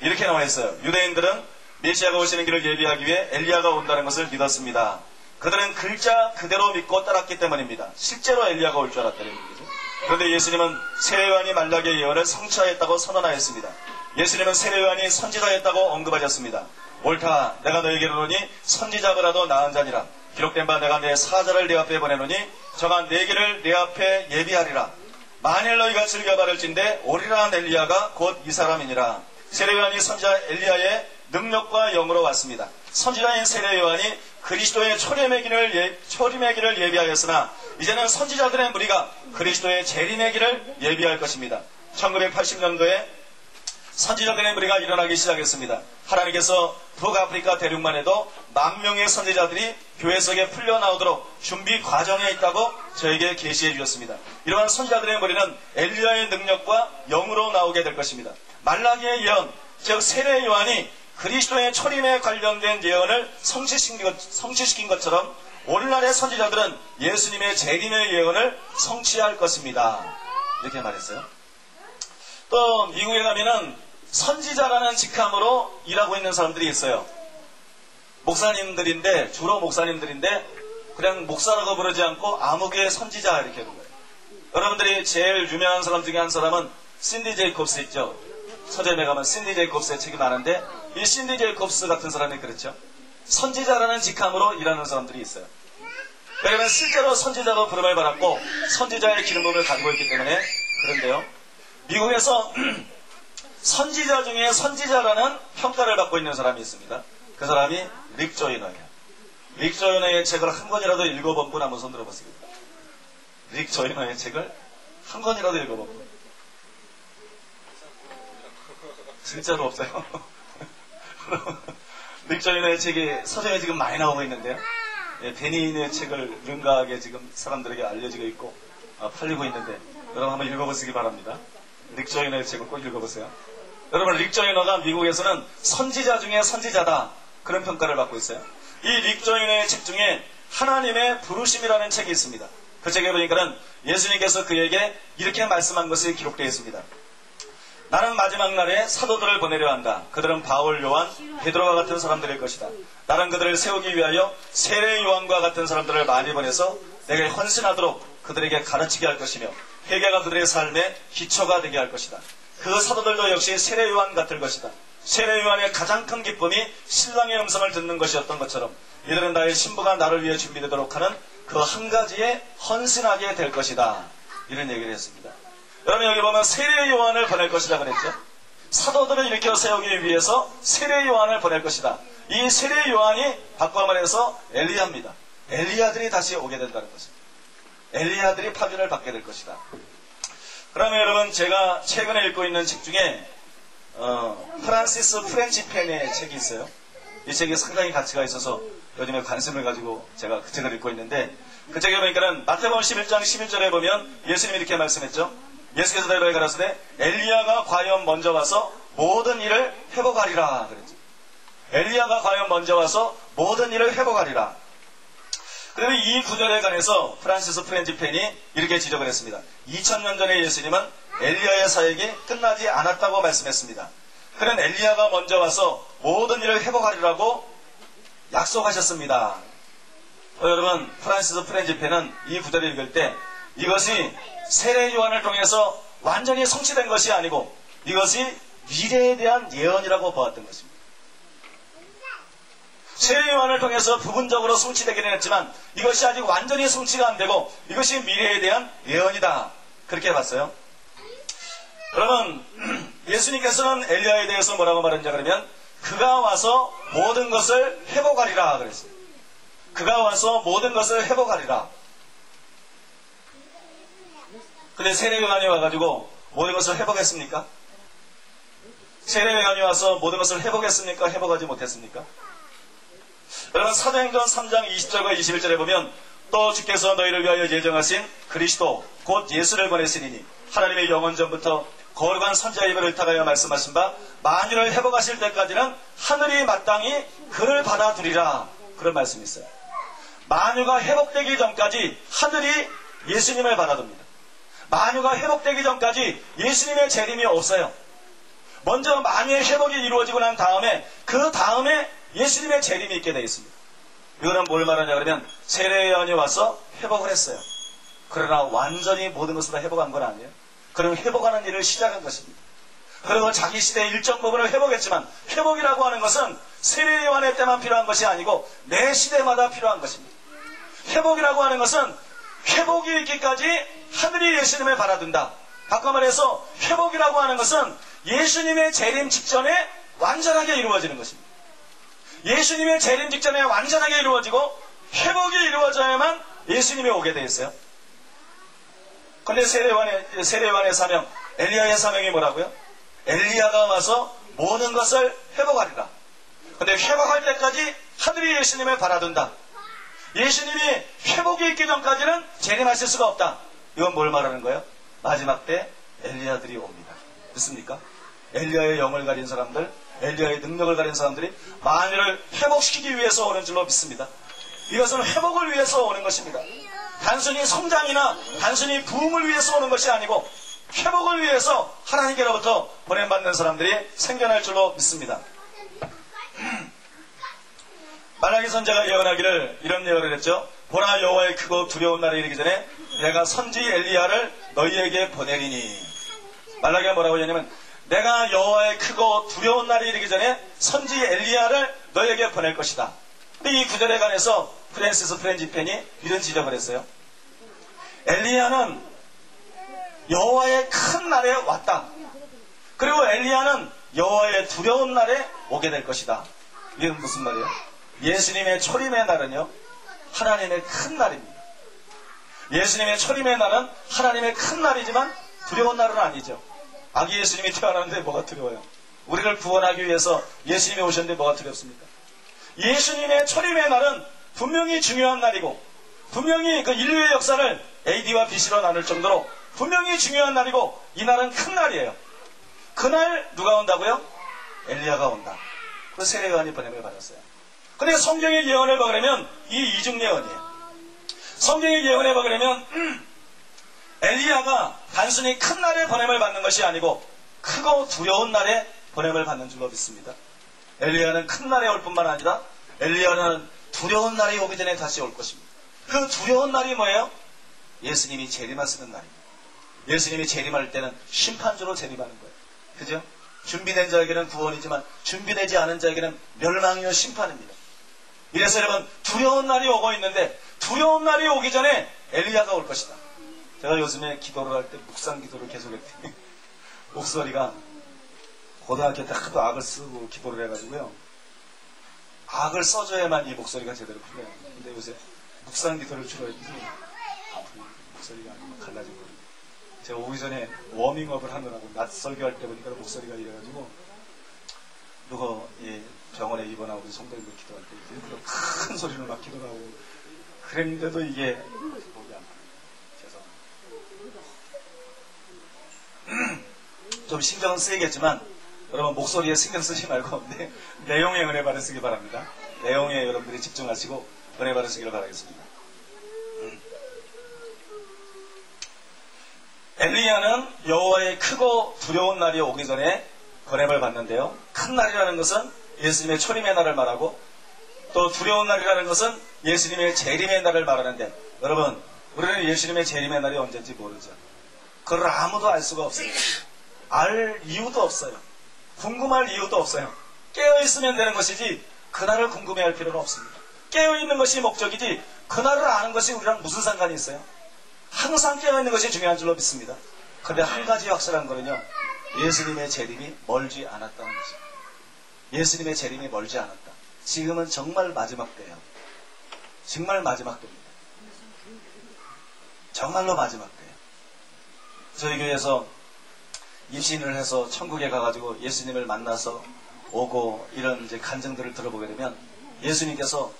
이렇게 나와 있어요. 유대인들은 메시아가 오시는 길을 예비하기 위해 엘리야가 온다는 것을 믿었습니다. 그들은 글자 그대로 믿고 따랐기 때문입니다. 실제로 엘리야가 올 줄 알았다는 얘기죠. 그런데 예수님은 세례요한이 말라기의 예언을 성취하였다고 선언하였습니다. 예수님은 세례요한이 선지자였다고 언급하셨습니다. 옳다, 내가 너에게 이르노니 선지자보다도 나은 자니라. 기록된 바 내가 내 사자를 네 앞에 보내노니 저가 네 길을 네 앞에 예비하리라. 만일 너희가 즐겨 바를진대 오리라 한 엘리야가 곧 이 사람이니라. 세례요한이 선지자 엘리야의 능력과 영으로 왔습니다. 선지자인 세례요한이 그리스도의 초림의 길을 예비하였으나 이제는 선지자들의 무리가 그리스도의 재림의 길을 예비할 것입니다. 1980년도에 선지자들의 무리가 일어나기 시작했습니다. 하나님께서 북아프리카 대륙만 해도 10,000명의 선지자들이 교회 속에 풀려나오도록 준비 과정에 있다고 저에게 계시해 주셨습니다. 이러한 선지자들의 무리는 엘리야의 능력과 영으로 나오게 될 것입니다. 말라기의 예언, 즉 세례 요한이 그리스도의 초림에 관련된 예언을 성취시킨 것처럼 오늘날의 선지자들은 예수님의 재림의 예언을 성취할 것입니다. 이렇게 말했어요. 또 미국에 가면은 선지자라는 직함으로 일하고 있는 사람들이 있어요. 목사님들인데, 주로 목사님들인데 그냥 목사라고 부르지 않고 아무개 선지자 이렇게 하는 거예요. 여러분들이 제일 유명한 사람 중에 한 사람은 신디 제이콥스 있죠. 서점에 가면 신디 제이콥스의 책이 많은데 이 신디 제이콥스 같은 사람이 그렇죠. 선지자라는 직함으로 일하는 사람들이 있어요. 왜냐하면 실제로 선지자로 부름을 받았고 선지자의 기름부음을 가지고 있기 때문에 그런데요. 미국에서 선지자 중에 선지자라는 평가를 받고 있는 사람이 있습니다. 그 사람이 릭 조이너예요. 릭 조이너의 책을 한 권이라도 읽어본 분 한번 손 들어보세요. 릭 조이너의 책을 한 권이라도 읽어본 분. 진짜로 없어요. 릭 조이너의 책이 서점에 지금 많이 나오고 있는데요. 베니인의 책을 윤가하게 지금 사람들에게 알려지고 있고 팔리고 있는데 여러분 한번 읽어보시기 바랍니다. 릭 조이너의 책을 꼭 읽어보세요. 여러분 릭 조이너가 미국에서는 선지자 중에 선지자다 그런 평가를 받고 있어요. 이 릭 조이너의 책 중에 하나님의 부르심이라는 책이 있습니다. 그 책에 보니까는 예수님께서 그에게 이렇게 말씀한 것이 기록되어 있습니다. 나는 마지막 날에 사도들을 보내려 한다. 그들은 바울, 요한, 베드로와 같은 사람들일 것이다. 나는 그들을 세우기 위하여 세례 요한과 같은 사람들을 많이 보내서 내게 헌신하도록 그들에게 가르치게 할 것이며 회개가 그들의 삶의 기초가 되게 할 것이다. 그 사도들도 역시 세례 요한 같을 것이다. 세례 요한의 가장 큰 기쁨이 신랑의 음성을 듣는 것이었던 것처럼 이들은 나의 신부가 나를 위해 준비되도록 하는 그 한 가지에 헌신하게 될 것이다. 이런 얘기를 했습니다. 여러분 여기 보면 세례 요한을 보낼 것이다 그랬죠. 사도들을 일으켜 세우기 위해서 세례 요한을 보낼 것이다. 이 세례 요한이 바꿔 말해서 엘리야입니다. 엘리야들이 다시 오게 된다는 것입니다. 엘리야들이 파견을 받게 될 것이다. 그러면 여러분 제가 최근에 읽고 있는 책 중에 프란시스 프렌치펜의 책이 있어요. 이 책이 상당히 가치가 있어서 요즘에 관심을 가지고 제가 그 책을 읽고 있는데 그 책에 보니까는 마태복음 11장 11절에 보면 예수님이 이렇게 말씀했죠. 예수께서 너희에게 가라사대 엘리야가 과연 먼저 와서 모든 일을 회복하리라 그랬죠. 엘리야가 과연 먼저 와서 모든 일을 회복하리라. 그러면 이 구절에 관해서 프란시스 프렌치펜이 이렇게 지적을 했습니다. 2000년 전에 예수님은 엘리야의 사역이 끝나지 않았다고 말씀했습니다. 그는 엘리야가 먼저 와서 모든 일을 회복하리라고 약속하셨습니다. 여러분 프란시스 프렌치펜은 이 구절을 읽을 때 이것이 세례 요한을 통해서 완전히 성취된 것이 아니고 이것이 미래에 대한 예언이라고 보았던 것입니다. 세례 요한을 통해서 부분적으로 성취되기는 했지만 이것이 아직 완전히 성취가 안 되고 이것이 미래에 대한 예언이다. 그렇게 봤어요. 여러분 예수님께서는 엘리야에 대해서 뭐라고 말했냐 그러면 그가 와서 모든 것을 회복하리라 그랬어요. 그가 와서 모든 것을 회복하리라. 근데 세례 요한이 와가지고 모든 것을 회복했습니까? 세례 요한이 와서 모든 것을 회복했습니까? 회복하지 못했습니까? 여러분 사도행전 3장 20절과 21절에 보면 또 주께서 너희를 위하여 예정하신 그리스도 곧 예수를 보내시리니 하나님의 영원 전부터 거룩한 선지자 입을 읊타가여 말씀하신 바 만유를 회복하실 때까지는 하늘이 마땅히 그를 받아두리라. 그런 말씀이 있어요. 만유가 회복되기 전까지 하늘이 예수님을 받아둡니다. 만유가 회복되기 전까지 예수님의 재림이 없어요. 먼저 만유의 회복이 이루어지고 난 다음에 그 다음에 예수님의 재림이 있게 되어 있습니다. 이거는 뭘 말하냐 그러면 세례요한이 와서 회복을 했어요. 그러나 완전히 모든 것을 다 회복한 건 아니에요. 그럼 회복하는 일을 시작한 것입니다. 그리고 자기 시대의 일정 부분을 회복했지만 회복이라고 하는 것은 세례요한의 때만 필요한 것이 아니고 매 시대마다 필요한 것입니다. 회복이라고 하는 것은 회복이 있기까지 하늘이 예수님을 바라든다. 바꿔 말해서 회복이라고 하는 것은 예수님의 재림 직전에 완전하게 이루어지는 것입니다. 예수님의 재림 직전에 완전하게 이루어지고 회복이 이루어져야만 예수님이 오게 되어 있어요. 그런데 세례요한의 사명, 엘리야의 사명이 뭐라고요? 엘리야가 와서 모든 것을 회복하리라. 그런데 회복할 때까지 하늘이 예수님을 바라든다. 예수님이 회복이 있기 전까지는 재림하실 수가 없다. 이건 뭘 말하는 거예요? 마지막 때 엘리야들이 옵니다. 믿습니까? 엘리야의 영을 가진 사람들, 엘리야의 능력을 가진 사람들이 만유를 회복시키기 위해서 오는 줄로 믿습니다. 이것은 회복을 위해서 오는 것입니다. 단순히 성장이나 단순히 부흥을 위해서 오는 것이 아니고 회복을 위해서 하나님께로부터 보냄받는 사람들이 생겨날 줄로 믿습니다. 말라기 선지자가 예언하기를 이런 예언을 했죠. 보라, 여호와의 크고 두려운 날이 이르기 전에 내가 선지 엘리야를 너희에게 보내리니. 말라기가 뭐라고 하냐면 내가 여호와의 크고 두려운 날이 이르기 전에 선지 엘리야를 너희에게 보낼 것이다. 근데 이 구절에 관해서 프랜시스 프렌지펜이 이런 지적을 했어요. 엘리야는 여호와의 큰 날에 왔다. 그리고 엘리야는 여호와의 두려운 날에 오게 될 것이다. 이게 무슨 말이에요? 예수님의 초림의 날은요, 하나님의 큰 날입니다. 예수님의 초림의 날은 하나님의 큰 날이지만 두려운 날은 아니죠. 아기 예수님이 태어나는데 뭐가 두려워요? 우리를 구원하기 위해서 예수님이 오셨는데 뭐가 두렵습니까? 예수님의 초림의 날은 분명히 중요한 날이고 분명히 그 인류의 역사를 AD와 BC로 나눌 정도로 분명히 중요한 날이고 이 날은 큰 날이에요. 그날 누가 온다고요? 엘리야가 온다. 그 세례요한이 보냄을 받았어요. 그런데 성경의 예언을 보려면 이 이중 예언이에요. 성경의 예언을 보려면 엘리야가 단순히 큰 날에 보냄을 받는 것이 아니고 크고 두려운 날에 보냄을 받는 줄로 믿습니다. 엘리야는 큰 날에 올 뿐만 아니라 엘리야는 두려운 날이 오기 전에 다시 올 것입니다. 그 두려운 날이 뭐예요? 예수님이 재림하시는 날입니다. 예수님이 재림할 때는 심판주로 재림하는 거예요. 그죠? 준비된 자에게는 구원이지만 준비되지 않은 자에게는 멸망이요 심판입니다. 이래서 여러분 두려운 날이 오고 있는데 두려운 날이 오기 전에 엘리야가 올 것이다. 제가 요즘에 기도를 할 때 묵상 기도를 계속했더니 목소리가 고등학교 때 하도 악을 쓰고 기도를 해가지고요. 악을 써줘야만 이 목소리가 제대로 풀려요. 근데 요새 묵상 기도를 주로 했더니 목소리가 갈라지고 제가 오기 전에 워밍업을 하느라고 낮 설교할 때 보니까 목소리가 이래가지고 누가 병원에 입원하고 성도님들 기도할 때 일부러 큰 소리로 막 기도를 하고 그랬는데도 이게 목이 안 죄송합니다. 좀 신경은 쓰이겠지만 여러분 목소리에 신경 쓰지 말고 내용에 은혜 받으시기 바랍니다. 내용에 여러분들이 집중하시고 은혜 받으시기를 바라겠습니다. 엘리야는 여호와의 크고 두려운 날이 오기 전에 권함을 받는데요. 큰 날이라는 것은 예수님의 초림의 날을 말하고 또 두려운 날이라는 것은 예수님의 재림의 날을 말하는데 여러분 우리는 예수님의 재림의 날이 언제인지 모르죠. 그걸 아무도 알 수가 없어요. 알 이유도 없어요. 궁금할 이유도 없어요. 깨어있으면 되는 것이지 그날을 궁금해할 필요는 없습니다. 깨어있는 것이 목적이지 그날을 아는 것이 우리랑 무슨 상관이 있어요? 항상 깨어있는 것이 중요한 줄로 믿습니다. 그런데 한 가지 확실한 거는요. 예수님의 재림이 멀지 않았다는 것입니다. 예수님의 재림이 멀지 않았다. 지금은 정말 마지막 때예요. 정말 마지막 때입니다. 정말로 마지막 때예요. 저희 교회에서 입신을 해서 천국에 가가지고 예수님을 만나서 오고 이런 이제 간증들을 들어보게 되면 예수님께서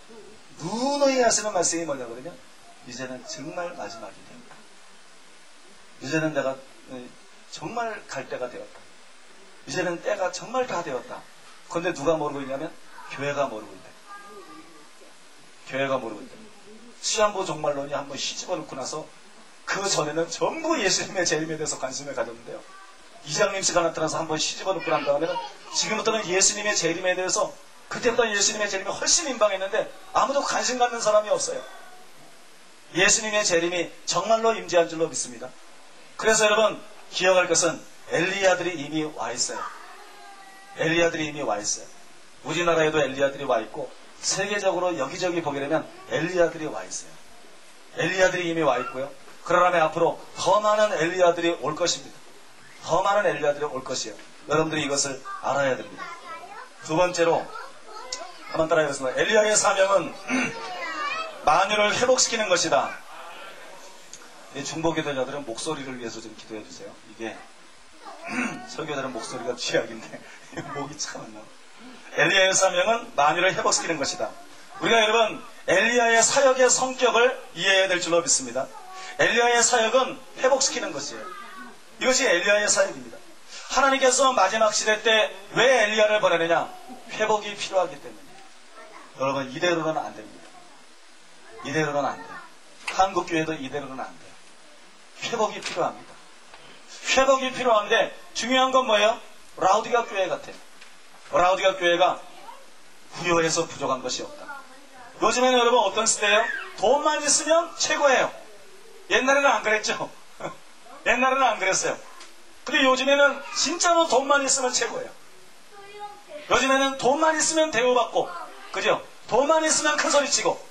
누누이 하시는 말씀이 뭐냐거든요. 이제는 정말 마지막이 된다. 이제는 내가 정말 갈 때가 되었다. 이제는 때가 정말 다 되었다. 그런데 누가 모르고 있냐면 교회가 모르고 있다. 교회가 모르고 있다. 시한부 종말론이 한번 시집어 놓고 나서 그 전에는 전부 예수님의 재림에 대해서 관심을 가졌는데요. 이장님씨가 나타나서 한번 시집어 놓고 난 다음에는 지금부터는 예수님의 재림에 대해서 그때보다 예수님의 재림이 훨씬 임방했는데 아무도 관심 갖는 사람이 없어요. 예수님의 재림이 정말로 임재한 줄로 믿습니다. 그래서 여러분 기억할 것은 엘리야들이 이미 와 있어요. 엘리야들이 이미 와 있어요. 우리나라에도 엘리야들이 와 있고 세계적으로 여기저기 보게 되면 엘리야들이 와 있어요. 엘리야들이 이미 와 있고요. 그러라면 앞으로 더 많은 엘리야들이 올 것입니다. 더 많은 엘리야들이 올 것이에요. 여러분들이 이것을 알아야 됩니다. 두 번째로 한번 따라해보겠습니다. 엘리야의 사명은 만유를 회복시키는 것이다. 중보기도자들은 목소리를 위해서 좀 기도해 주세요. 이게 설교자는 목소리가 취약인데 목이 참 안 나와. 엘리야의 사명은 만유를 회복시키는 것이다. 우리가 여러분 엘리야의 사역의 성격을 이해해야 될 줄로 믿습니다. 엘리야의 사역은 회복시키는 것이에요. 이것이 엘리야의 사역입니다. 하나님께서 마지막 시대 때 왜 엘리야를 보내느냐? 회복이 필요하기 때문이에요. 여러분 이대로는 안 됩니다. 이대로는 안 돼요. 한국교회도 이대로는 안 돼요. 회복이 필요합니다. 회복이 필요한데 중요한 건 뭐예요? 라우디가 교회 같아요. 라우디가 교회가 부여해서 부족한 것이 없다. 요즘에는 여러분 어떤 시대예요? 돈만 있으면 최고예요. 옛날에는 안 그랬죠. 옛날에는 안 그랬어요. 근데 요즘에는 진짜로 돈만 있으면 최고예요. 요즘에는 돈만 있으면 대우받고, 그죠? 돈만 있으면 큰 소리 치고.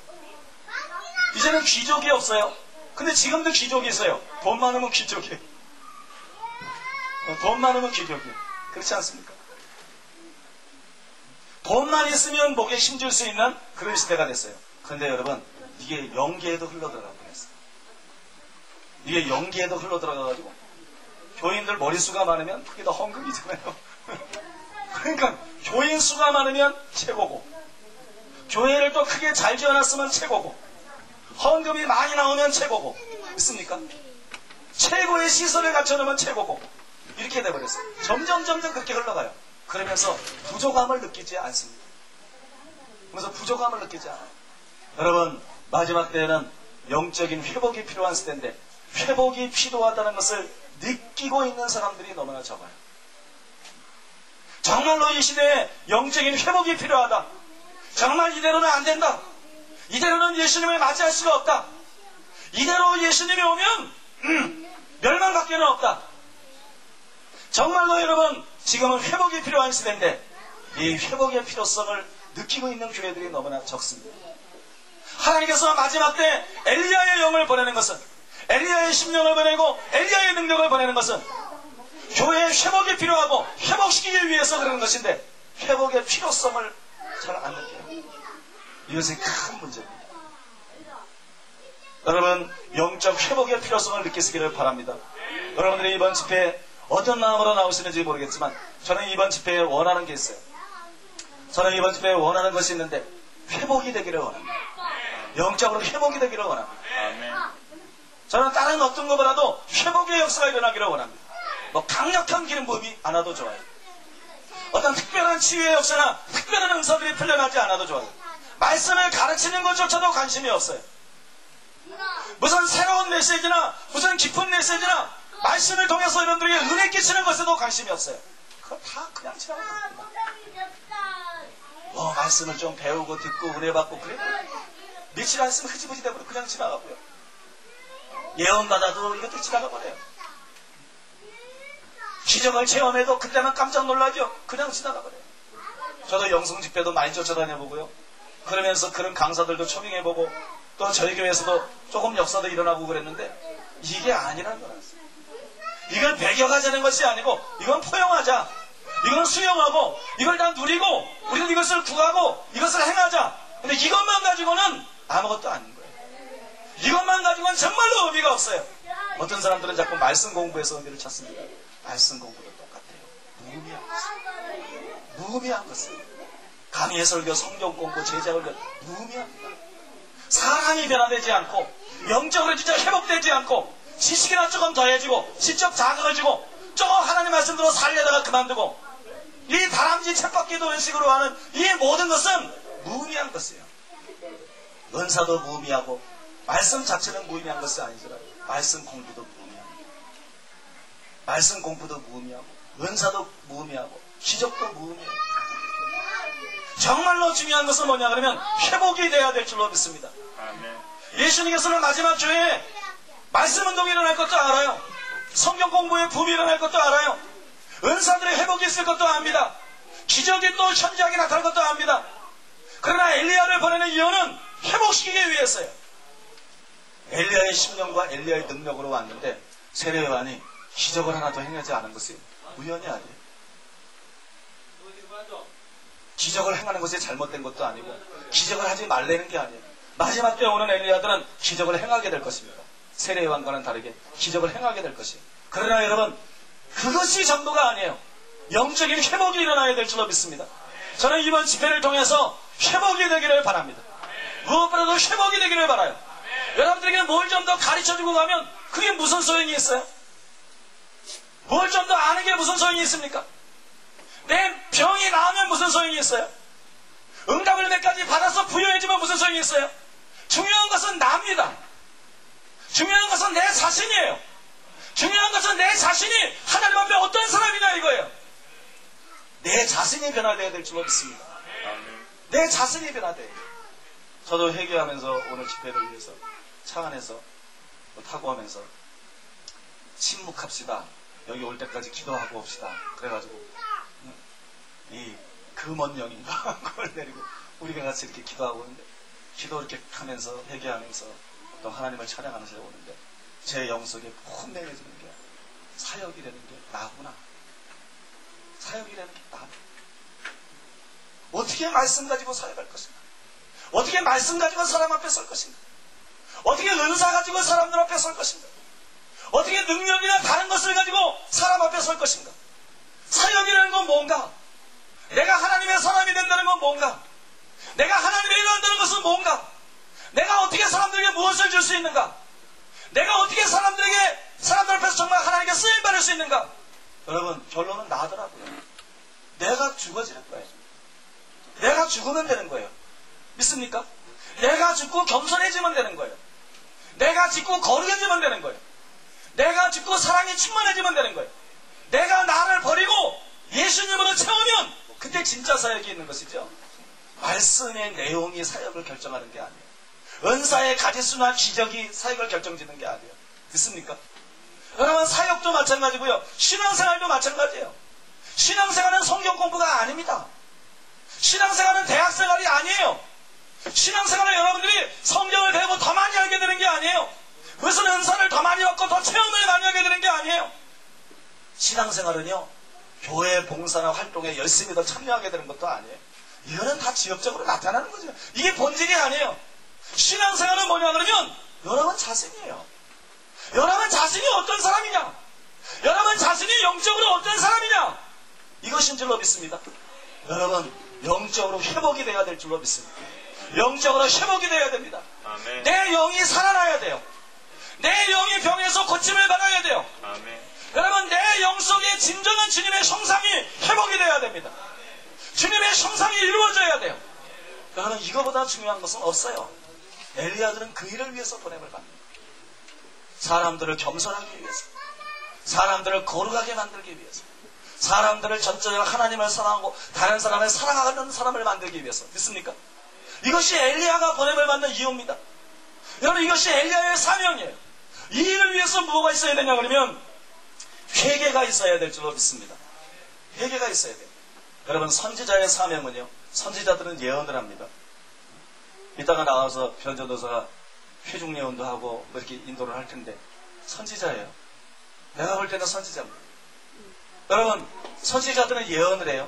이제는 귀족이 없어요. 근데 지금도 귀족이 있어요. 돈 많으면 귀족이에요. 돈 많으면 귀족이에요. 그렇지 않습니까? 돈만 있으면 목에 힘줄 수 있는 그런 시대가 됐어요. 근데 여러분 이게 영계에도 흘러들어가고 그랬어요. 이게 영계에도 흘러들어가가지고 교인들 머리수가 많으면 그게 더 헌금이잖아요. 그러니까 교인 수가 많으면 최고고 교회를 또 크게 잘 지어놨으면 최고고 헌금이 많이 나오면 최고고 있습니까? 최고의 시설을 갖춰놓으면 최고고 이렇게 돼버렸어요. 점점 그렇게 흘러가요. 그러면서 부족함을 느끼지 않습니다. 그래서 부족함을 느끼지 않아요. 여러분 마지막 때에는 영적인 회복이 필요한 시대인데 회복이 필요하다는 것을 느끼고 있는 사람들이 너무나 적어요. 정말로 이 시대에 영적인 회복이 필요하다. 정말 이대로는 안 된다. 이대로는 예수님을 맞이할 수가 없다. 이대로 예수님이 오면 멸망밖에는 없다. 정말로 여러분 지금은 회복이 필요한 시대인데 이 회복의 필요성을 느끼고 있는 교회들이 너무나 적습니다. 하나님께서 마지막 때 엘리야의 영을 보내는 것은 엘리야의 심령을 보내고 엘리야의 능력을 보내는 것은 교회의 회복이 필요하고 회복시키기 위해서 그러는 것인데 회복의 필요성을 잘 안 느껴요. 이것이 큰 문제입니다. 여러분 영적 회복의 필요성을 느끼시기를 바랍니다. 여러분들이 이번 집회에 어떤 마음으로 나오시는지 모르겠지만 저는 이번 집회에 원하는 게 있어요. 저는 이번 집회에 원하는 것이 있는데 회복이 되기를 원합니다. 영적으로 회복이 되기를 원합니다. 저는 다른 어떤 것보다도 회복의 역사가 일어나기를 원합니다. 뭐 강력한 기름 부음이 안 와도 좋아요. 어떤 특별한 치유의 역사나 특별한 은사들이 풀려나지 않아도 좋아요. 말씀을 가르치는 것조차도 관심이 없어요. 무슨 새로운 메시지나 무슨 깊은 메시지나 말씀을 통해서 여러분들에게 은혜 끼치는 것에도 관심이 없어요. 그거 다 그냥 지나가요. 말씀을 좀 배우고 듣고 은혜 받고 그래 며칠 안 있으면 흐지부지 되버려 그냥 지나가고요. 예언 받아도 이것도 지나가 버려요. 기적을 체험해도 그때만 깜짝 놀라죠. 그냥 지나가 버려요. 저도 영성 집회도 많이 쫓아다녀보고요. 그러면서 그런 강사들도 초빙해보고 또 저희 교회에서도 조금 역사도 일어나고 그랬는데 이게 아니라는 거였어요. 이걸 배격하자는 것이 아니고 이건 포용하자. 이건 수용하고 이걸 다 누리고 우리는 이것을 구하고 이것을 행하자. 근데 이것만 가지고는 아무것도 아닌 거예요. 이것만 가지고는 정말로 의미가 없어요. 어떤 사람들은 자꾸 말씀 공부에서 의미를 찾습니다. 말씀 공부도 똑같아요. 무의미한 것은 강의 설교, 성경 공부, 제자 훈련 무의미합니다. 사람이 변화되지 않고 영적으로 진짜 회복되지 않고 지식이나 조금 더해지고 지적 자극을 주고 조금 하나님 말씀대로 살려다가 그만두고 이 다람쥐 쳇바퀴 도는 식으로 하는 이 모든 것은 무의미한 것이에요. 은사도 무의미하고 말씀 자체는 무의미한 것이 아니더라. 말씀 공부도 무의미합니다. 말씀 공부도 무의미하고 은사도 무의미하고 기적도 무의미해요. 정말로 중요한 것은 뭐냐 그러면 회복이 돼야 될 줄로 믿습니다. 예수님께서는 마지막 주에 말씀 운동이 일어날 것도 알아요. 성경 공부에 붐이 일어날 것도 알아요. 은사들의 회복이 있을 것도 압니다. 기적이 또 현저하게 나타날 것도 압니다. 그러나 엘리야를 보내는 이유는 회복시키기 위해서요. 엘리야의 심령과 엘리야의 능력으로 왔는데 세례 요한이 기적을 하나도 행하지 않은 것이 우연이 아니에요. 기적을 행하는 것이 잘못된 것도 아니고 기적을 하지 말라는 게 아니에요. 마지막 때 오는 엘리야들은 기적을 행하게 될 것입니다. 세례 요한과는 다르게 기적을 행하게 될 것이에요. 그러나 여러분, 그것이 전부가 아니에요. 영적인 회복이 일어나야 될 줄로 믿습니다. 저는 이번 집회를 통해서 회복이 되기를 바랍니다. 무엇보다도 회복이 되기를 바라요. 여러분들에게 뭘 좀 더 가르쳐주고 가면 그게 무슨 소용이 있어요? 뭘 좀 더 아는 게 무슨 소용이 있습니까? 내 병이 나으면 무슨 소용이 있어요? 응답을 몇 가지 받아서 부여해주면 무슨 소용이 있어요? 중요한 것은 나입니다. 중요한 것은 내 자신이에요. 중요한 것은 내 자신이 하나님 앞에 어떤 사람이냐 이거예요. 내 자신이 변화되어야 될 줄로 믿습니다. 내 자신이 변화돼야 돼요. 저도 회개하면서 오늘 집회를 위해서 차 안에서 타고 오면서 침묵합시다. 여기 올 때까지 기도하고 옵시다. 그래가지고 이 금원 영인가 그걸 내리고 우리가 같이 이렇게 기도하고 오는데 기도 이렇게 하면서 회개하면서 또 하나님을 찬양하면서 오는데 제 영속에 혼내어지는 게 사역이라는 게 나구나. 사역이라는 게 나. 어떻게 말씀 가지고 사역할 것인가? 어떻게 말씀 가지고 사람 앞에 설 것인가? 어떻게 은사 가지고 사람들 앞에 설 것인가? 어떻게 능력이나 다른 것을 가지고 사람 앞에 설 것인가? 사역이라는 건 뭔가? 내가 하나님의 사람이 된다는 건 뭔가? 내가 하나님의 일을 한다는 것은 뭔가? 내가 어떻게 사람들에게 무엇을 줄 수 있는가? 내가 어떻게 사람들 앞에서 정말 하나님께 쓰임받을 수 있는가? 여러분, 결론은 나더라고요. 내가 죽어지는 거예요. 내가 죽으면 되는 거예요. 믿습니까? 내가 죽고 겸손해지면 되는 거예요. 내가 죽고 거룩해지면 되는 거예요. 내가 죽고 사랑이 충만해지면 되는 거예요. 내가 나를 버리고 예수님으로 채우면 그때 진짜 사역이 있는 것이죠. 말씀의 내용이 사역을 결정하는 게 아니에요. 은사의 가지수나 기적이 사역을 결정짓는 게 아니에요. 믿습니까? 여러분, 사역도 마찬가지고요. 신앙생활도 마찬가지예요. 신앙생활은 성경 공부가 아닙니다. 신앙생활은 대학생활이 아니에요. 신앙생활은 여러분들이 성경을 배우고 더 많이 알게 되는 게 아니에요. 무슨 은사를 더 많이 얻고 더 체험을 많이 하게 되는 게 아니에요. 신앙생활은요, 교회 봉사나 활동에 열심히 더 참여하게 되는 것도 아니에요. 이거는 다 지역적으로 나타나는 거죠. 이게 본질이 아니에요. 신앙생활은 뭐냐 그러면 여러분 자신이에요. 여러분 자신이 어떤 사람이냐, 여러분 자신이 영적으로 어떤 사람이냐, 이것인 줄로 믿습니다. 여러분, 영적으로 회복이 돼야 될 줄로 믿습니다. 영적으로 회복이 돼야 됩니다. 아멘. 내 영이 살아나야 돼요. 내 영이 병에서 고침을 받아야 돼요. 아멘. 여러분, 내 영 속에 진정한 주님의 형상이 회복이 돼야 됩니다. 주님의 형상이 이루어져야 돼요. 여러분, 이거보다 중요한 것은 없어요. 엘리야들은 그 일을 위해서 보냄을 받습니다. 사람들을 겸손하기 위해서, 사람들을 거룩하게 만들기 위해서, 사람들을 전적으로 하나님을 사랑하고 다른 사람을 사랑하는 사람을 만들기 위해서. 믿습니까? 이것이 엘리야가 보냄을 받는 이유입니다. 여러분, 이것이 엘리야의 사명이에요. 이 일을 위해서 뭐가 있어야 되냐 그러면 회개가 있어야 될 줄로 믿습니다. 회개가 있어야 돼요. 여러분, 선지자의 사명은요, 선지자들은 예언을 합니다. 이따가 나와서 변전도사가 회중 예언도 하고 뭐 이렇게 인도를 할 텐데 선지자예요. 내가 볼 때는 선지자입니다. 여러분, 선지자들은 예언을 해요.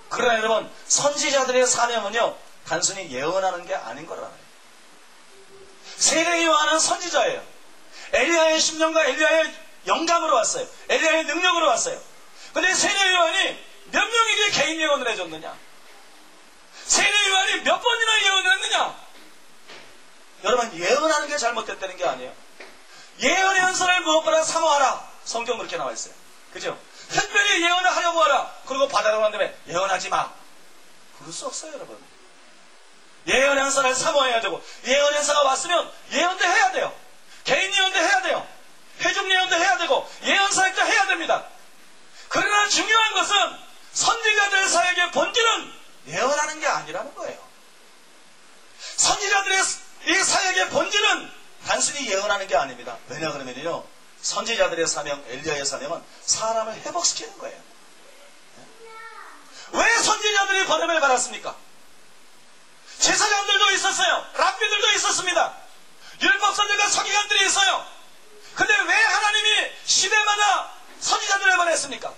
그러나 여러분, 선지자들의 사명은요, 단순히 예언하는 게 아닌 거라고요. 세례 요한은 선지자예요. 엘리야의 심령과 엘리야의 영감으로 왔어요. 엘리야의 능력으로 왔어요. 그런데 세례 요한이 몇 명에게 개인 예언을 해줬느냐? 세례 요한이 몇 번이나 예언을 했느냐? 여러분, 예언하는 게 잘못됐다는 게 아니에요. 예언의 은사를 무엇보다 사모하라. 성경 그렇게 나와 있어요. 그죠? 특별히 예언을 하려고 하라. 그리고 받아라고 한 다음에 예언하지 마. 그럴 수 없어요, 여러분. 예언의 은사를 사모해야 되고, 예언의 은사가 왔으면 예언도 해야 돼요. 개인 예언도 해야 돼요. 회중 예언도 해야 되고 예언 사역도 해야 됩니다. 그러나 중요한 것은 선지자들의 사역의 본질은 예언하는 게 아니라는 거예요. 선지자들의 이 사역의 본질은 단순히 예언하는 게 아닙니다. 왜냐 그러면요, 선지자들의 사명, 엘리야의 사명은 사람을 회복시키는 거예요. 왜 선지자들이 버림을 받았습니까? 제사장들도 있었어요. 랍비들도 있었습니다. 율법선지자 서기관들이 있어요. 근데 왜 하나님이 시대마다 선지자들을 보냈습니까?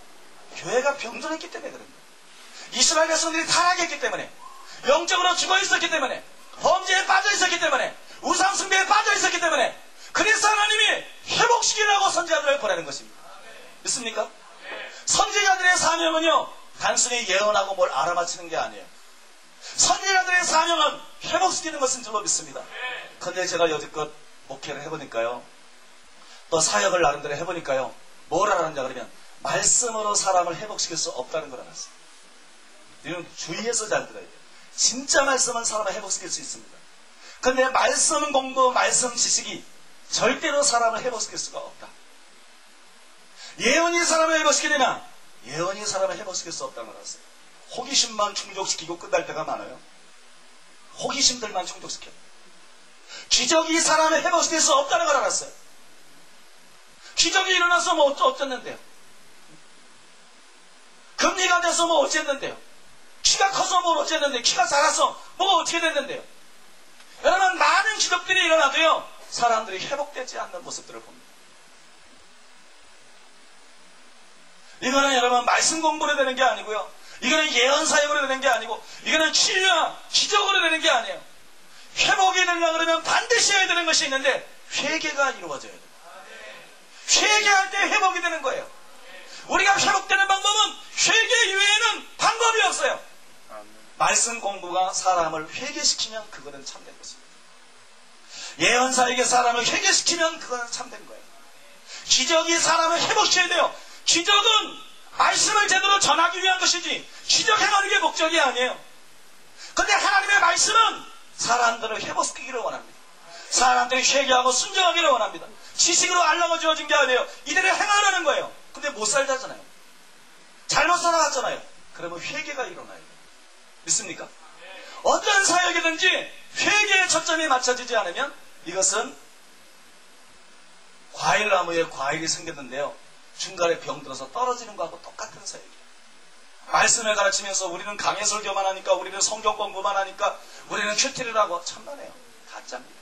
교회가 병들었기 때문에 그런 거예요. 이스라엘 백성들이 타락했기 때문에, 영적으로 죽어 있었기 때문에, 범죄에 빠져 있었기 때문에, 우상 숭배에 빠져 있었기 때문에, 그래서 하나님이 회복시키라고 선지자들을 보내는 것입니다. 믿습니까? 선지자들의 사명은요, 단순히 예언하고 뭘 알아맞히는 게 아니에요. 선지자들의 사명은 회복시키는 것인 줄로 믿습니다. 그런데 제가 여지껏 목회를 해보니까요, 또 사역을 나름대로 해보니까요, 뭘 알았냐 그러면 말씀으로 사람을 회복시킬 수 없다는 걸 알았어요. 이건 주의해서 잘 들어야 돼요. 진짜 말씀은 사람을 회복시킬 수 있습니다. 그런데 말씀 공부, 말씀 지식이 절대로 사람을 회복시킬 수가 없다. 예언이 사람을 회복시키느냐? 예언이 사람을 회복시킬 수 없다는 걸 알았어요. 호기심만 충족시키고 끝날 때가 많아요. 호기심들만 충족시켜요. 기적이 사람을 회복시킬 수 없다는 걸 알았어요. 기적이 일어나서 뭐 어쩌는데요? 금리가 돼서 뭐 어쨌는데요? 키가 커서 뭐 어쨌는데, 키가 작아서 뭐 어떻게 됐는데요? 여러분, 많은 기적들이 일어나도요, 사람들이 회복되지 않는 모습들을 봅니다. 이거는 여러분 말씀 공부로 되는 게 아니고요, 이거는 예언 사역으로 되는 게 아니고, 이거는 치유와 기적으로 되는 게 아니에요. 회복이 되려고 그러면 반드시 해야 되는 것이 있는데, 회개가 이루어져야 돼요. 회개할 때 회복이 되는 거예요. 우리가 회복되는 방법은 회개 이외에는 방법이 없어요. 말씀 공부가 사람을 회개시키면 그거는 참된 것입니다. 예언 사역에 사람을 회개시키면 그거는 참된 거예요. 기적이 사람을 회복시켜야 돼요. 기적은 말씀을 제대로 전하기 위한 것이지 기적 행하는 게 목적이 아니에요. 그런데 하나님의 말씀은 사람들을 회복시키기를 원합니다. 사람들이 회개하고 순종하기를 원합니다. 지식으로 알라고 주어진 게 아니에요. 이대로 행하라는 거예요. 근데 못 살잖아요. 잘못 살아갔잖아요. 그러면 회개가 일어나요. 믿습니까? 어떤 사역이든지 회개의 초점이 맞춰지지 않으면 이것은 과일나무에 과일이 생겼는데요, 중간에 병들어서 떨어지는 거하고 똑같은 사역이에요. 말씀을 가르치면서 우리는 강해설교만 하니까, 우리는 성경 공부만 하니까, 우리는 큐티를 하고, 참만해요. 가짜입니다.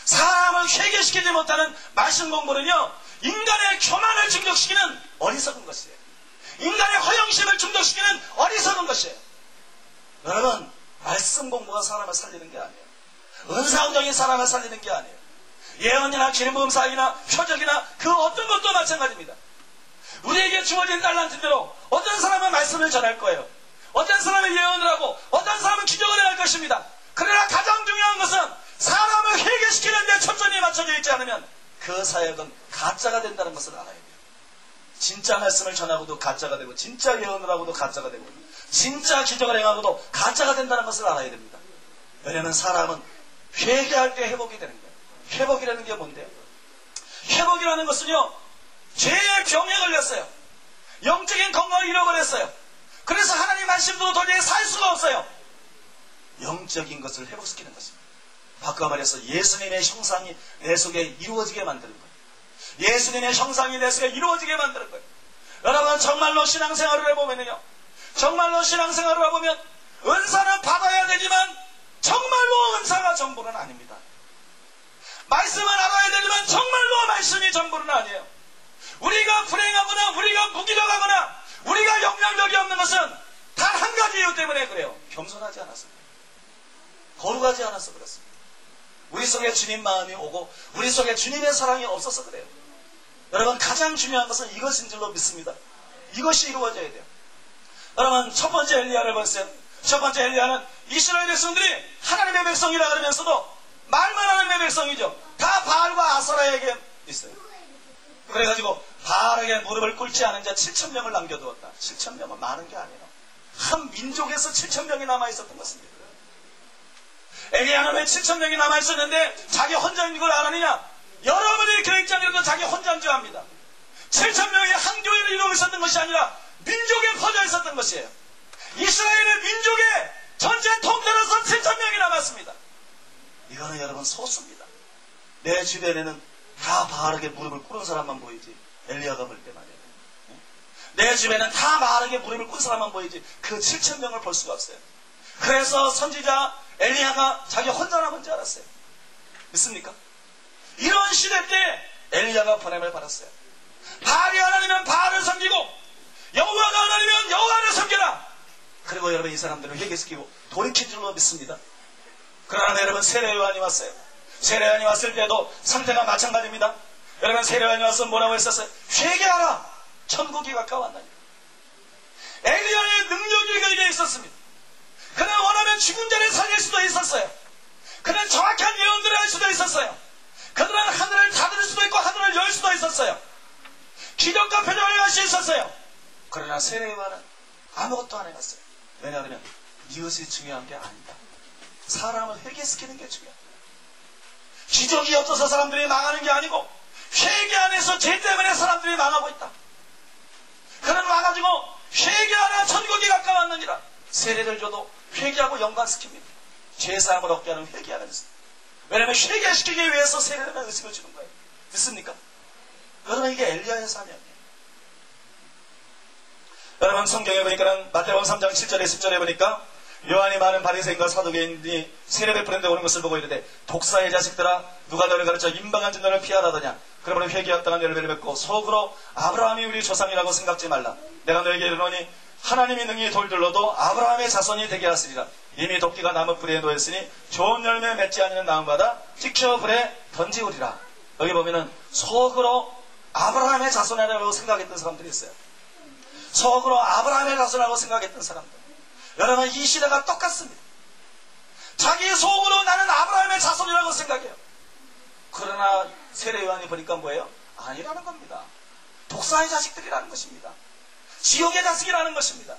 사람을 회개시키지 못하는 말씀 공부는요, 인간의 교만을 충족시키는 어리석은 것이에요. 인간의 허영심을 충족시키는 어리석은 것이에요. 여러분, 말씀 공부가 사람을 살리는 게 아니에요. 은사운동이 사람을 살리는 게 아니에요. 예언이나 기름부음 사역이나 표적이나 그 어떤 것도 마찬가지입니다. 우리에게 주어진 달란트대로 어떤 사람은 말씀을 전할 거예요. 어떤 사람은 예언을 하고, 어떤 사람은 기적을 할 것입니다. 그러나 가장 중요한 것은 사람을 회개시키는 데 초점이 맞춰져 있지 않으면 그 사역은 가짜가 된다는 것을 알아야 돼요. 진짜 말씀을 전하고도 가짜가 되고, 진짜 예언을 하고도 가짜가 되고, 진짜 기적을 행하고도 가짜가 된다는 것을 알아야 됩니다. 왜냐하면 사람은 회개할 때 회복이 되는 거예요. 회복이라는 게 뭔데요? 회복이라는 것은요, 죄의 병에 걸렸어요. 영적인 건강을 잃어버렸어요. 그래서 하나님 말씀으로 도저히 살 수가 없어요. 영적인 것을 회복시키는 것입니다. 바꿔 말해서 예수님의 형상이 내 속에 이루어지게 만드는 거예요. 예수님의 형상이 내 속에 이루어지게 만드는 거예요. 여러분, 정말로 신앙생활을 해보면요, 정말로 신앙생활을 해보면 은사는 받아야 되지만 정말로 은사가 전부는 아닙니다. 말씀은 알아야 되지만 정말로 말씀이 전부는 아니에요. 우리가 불행하거나 우리가 무기력하거나 우리가 영향력이 없는 것은 단 한 가지 이유 때문에 그래요. 겸손하지 않았습니다. 거룩하지 않아서 그렇습니다. 우리 속에 주님 마음이 오고 우리 속에 주님의 사랑이 없어서 그래요. 여러분, 가장 중요한 것은 이것인 줄로 믿습니다. 이것이 이루어져야 돼요. 여러분, 첫 번째 엘리야를 보세요. 첫 번째 엘리야는 이스라엘 백성들이 하나님의 백성이라 그러면서도 말만 하는 백성이죠. 다 바알과 아세라에게 있어요. 그래가지고 바알에게 무릎을 꿇지 않은 자 7,000명을 남겨두었다. 7,000명은 많은 게 아니에요. 한 민족에서 7,000명이 남아있었던 것입니다. 엘리야는 왜 7,000명이 남아있었는데 자기 혼자 있는 걸 안 하느냐? 여러분의 교육자들도 자기 혼자인 줄 압니다. 7,000명이 한 교회를 이루고 있었던 것이 아니라 민족에 퍼져 있었던 것이에요. 이스라엘의 민족의 전체 통틀어서 7,000명이 남았습니다. 이거는 여러분 소수입니다. 내 주변에는 다 바르게 무릎을 꿇은 사람만 보이지, 엘리야가 볼 때 말이에요. 내 주변에는 다 바르게 무릎을 꿇은 사람만 보이지 그 7,000명을 볼 수가 없어요. 그래서 선지자 엘리야가 자기 혼자 남은 줄 알았어요. 믿습니까? 이런 시대 때 엘리야가 보냄을 받았어요. 바알이 하나님은 바알을 섬기고 여호와가 하나님은 여호와를 섬겨라. 그리고 여러분 이 사람들을 회개시키고 돌이킨 줄로 믿습니다. 그러나 여러분 세례요한이 왔어요. 세례요한이 왔을 때도 상태가 마찬가지입니다. 여러분 세례요한이 와서 뭐라고 했었어요? 회개하라. 천국이 가까웠나니. 엘리야의 능력이 그에게 있었습니다. 그는 원하면 죽은 자를 살릴 수도 있었어요. 그는 정확한 예언들을 할 수도 있었어요. 그들은 하늘을 닫을 수도 있고 하늘을 열 수도 있었어요. 기적과 표적을 할 수 있었어요. 그러나 세례요한은 아무것도 안 해봤어요. 왜냐하면 이것이 중요한 게 아니다. 사람을 회개시키는 게 중요하다. 기적이 없어서 사람들이 망하는 게 아니고 회개 안에서 죄 때문에 사람들이 망하고 있다. 그는 와가지고 회개하라 천국이 가까웠느니라. 세례를 줘도 회개하고 연관시킵니다. 죄사함을 얻게 하는 회개하는 것입니다. 왜냐하면 회개시키기 위해서 세례를 의식을 주는 거예요. 믿습니까? 여러분 이게 엘리야의 사명이에요. 여러분 성경에 보니까 마태복음 3장 7절에 10절에 보니까 요한이 많은 바리새인과 사두개인이 세례 베푸는데 오는 것을 보고 이르되 독사의 자식들아 누가 너를 가르쳐 임방한 진노를 피하라더냐. 그러므로 회개였다가 열매를 맺고 속으로 아브라함이 우리 조상이라고 생각지 말라. 내가 너에게 이르노니 하나님이 능히 돌들러도 아브라함의 자손이 되게 하시리라. 이미 도끼가 나무 뿌리에 놓였으니 좋은 열매 맺지 않는 나무마다 찍혀 불에 던지우리라. 여기 보면은 속으로 아브라함의 자손이라고 생각했던 사람들이 있어요. 속으로 아브라함의 자손이라고 생각했던 사람들. 여러분 이 시대가 똑같습니다. 자기 속으로 나는 아브라함의 자손이라고 생각해요. 그러나 세례요한이 보니까 뭐예요? 아니라는 겁니다. 독사의 자식들이라는 것입니다. 지옥의 자식이라는 것입니다.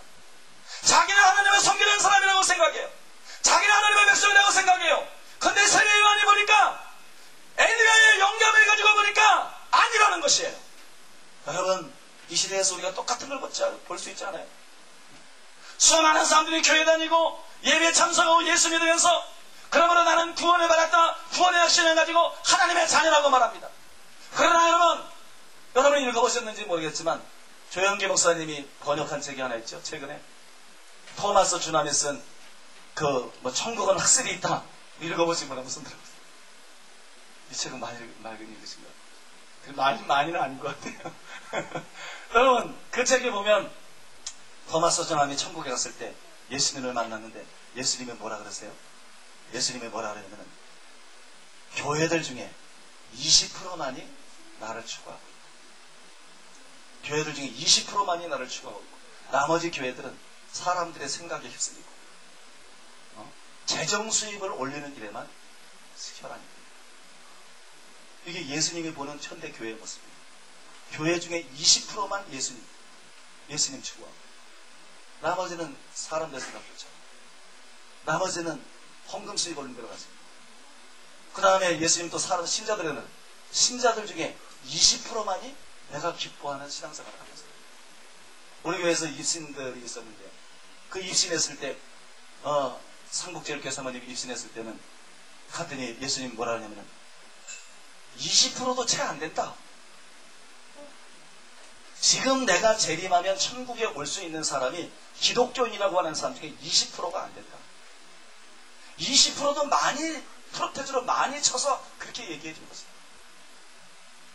자기는 하나님을 섬기는 사람이라고 생각해요. 자기는 하나님의 백성이라고 생각해요. 근데 세례요한이 보니까 엘리야의 영감을 가지고 보니까 아니라는 것이에요. 여러분 이 시대에서 우리가 똑같은 걸 볼 수 있지 않아요? 수많은 사람들이 교회 다니고 예배 참석하고 예수 믿으면서 그러므로 나는 구원을 받았다. 구원의 확신을 가지고 하나님의 자녀라고 말합니다. 그러나 여러분이 읽어보셨는지 모르겠지만 조영기 목사님이 번역한 책이 하나 있죠. 최근에 토마스 주남이 쓴 천국은 확실히 있다. 읽어보신 분은 무슨 들어보세요? 이 책은 많이 읽으신 것 같아요. 많이는 아닌 것 같아요. 여러분 그 책에 보면 토마스 주남이 천국에 갔을 때 예수님을 만났는데 예수님이 뭐라 그러세요? 예수님이 뭐라 그러냐면 교회들 중에 20%만이 나를 추구하고 교회들 중에 20%만이 나를 추구하고 있고 나머지 교회들은 사람들의 생각에 휩쓸리고 재정 수입을 올리는 일에만 혈안이 이게 예수님이 보는 현대 교회의 모습입니다. 교회 중에 20%만 예수님 추구하고 나머지는 사람들 생각조차 나머지는 헌금 수입 올린 데로 갔습니다. 그 다음에 예수님 또 신자들에는 신자들 중에 20%만이 내가 기뻐하는 신앙생활을 하면서 우리 교회에서 입신들이 있었는데 그 입신했을 때 상복제일교회 사모님이 입신했을 때는 갔더니 예수님 뭐라 하냐면 20%도 채 안 된다. 지금 내가 재림하면 천국에 올 수 있는 사람이 기독교인이라고 하는 사람 중에 20%가 안 된다. 20%도 많이 프로테즈로 많이 쳐서 그렇게 얘기해 준 것입니다.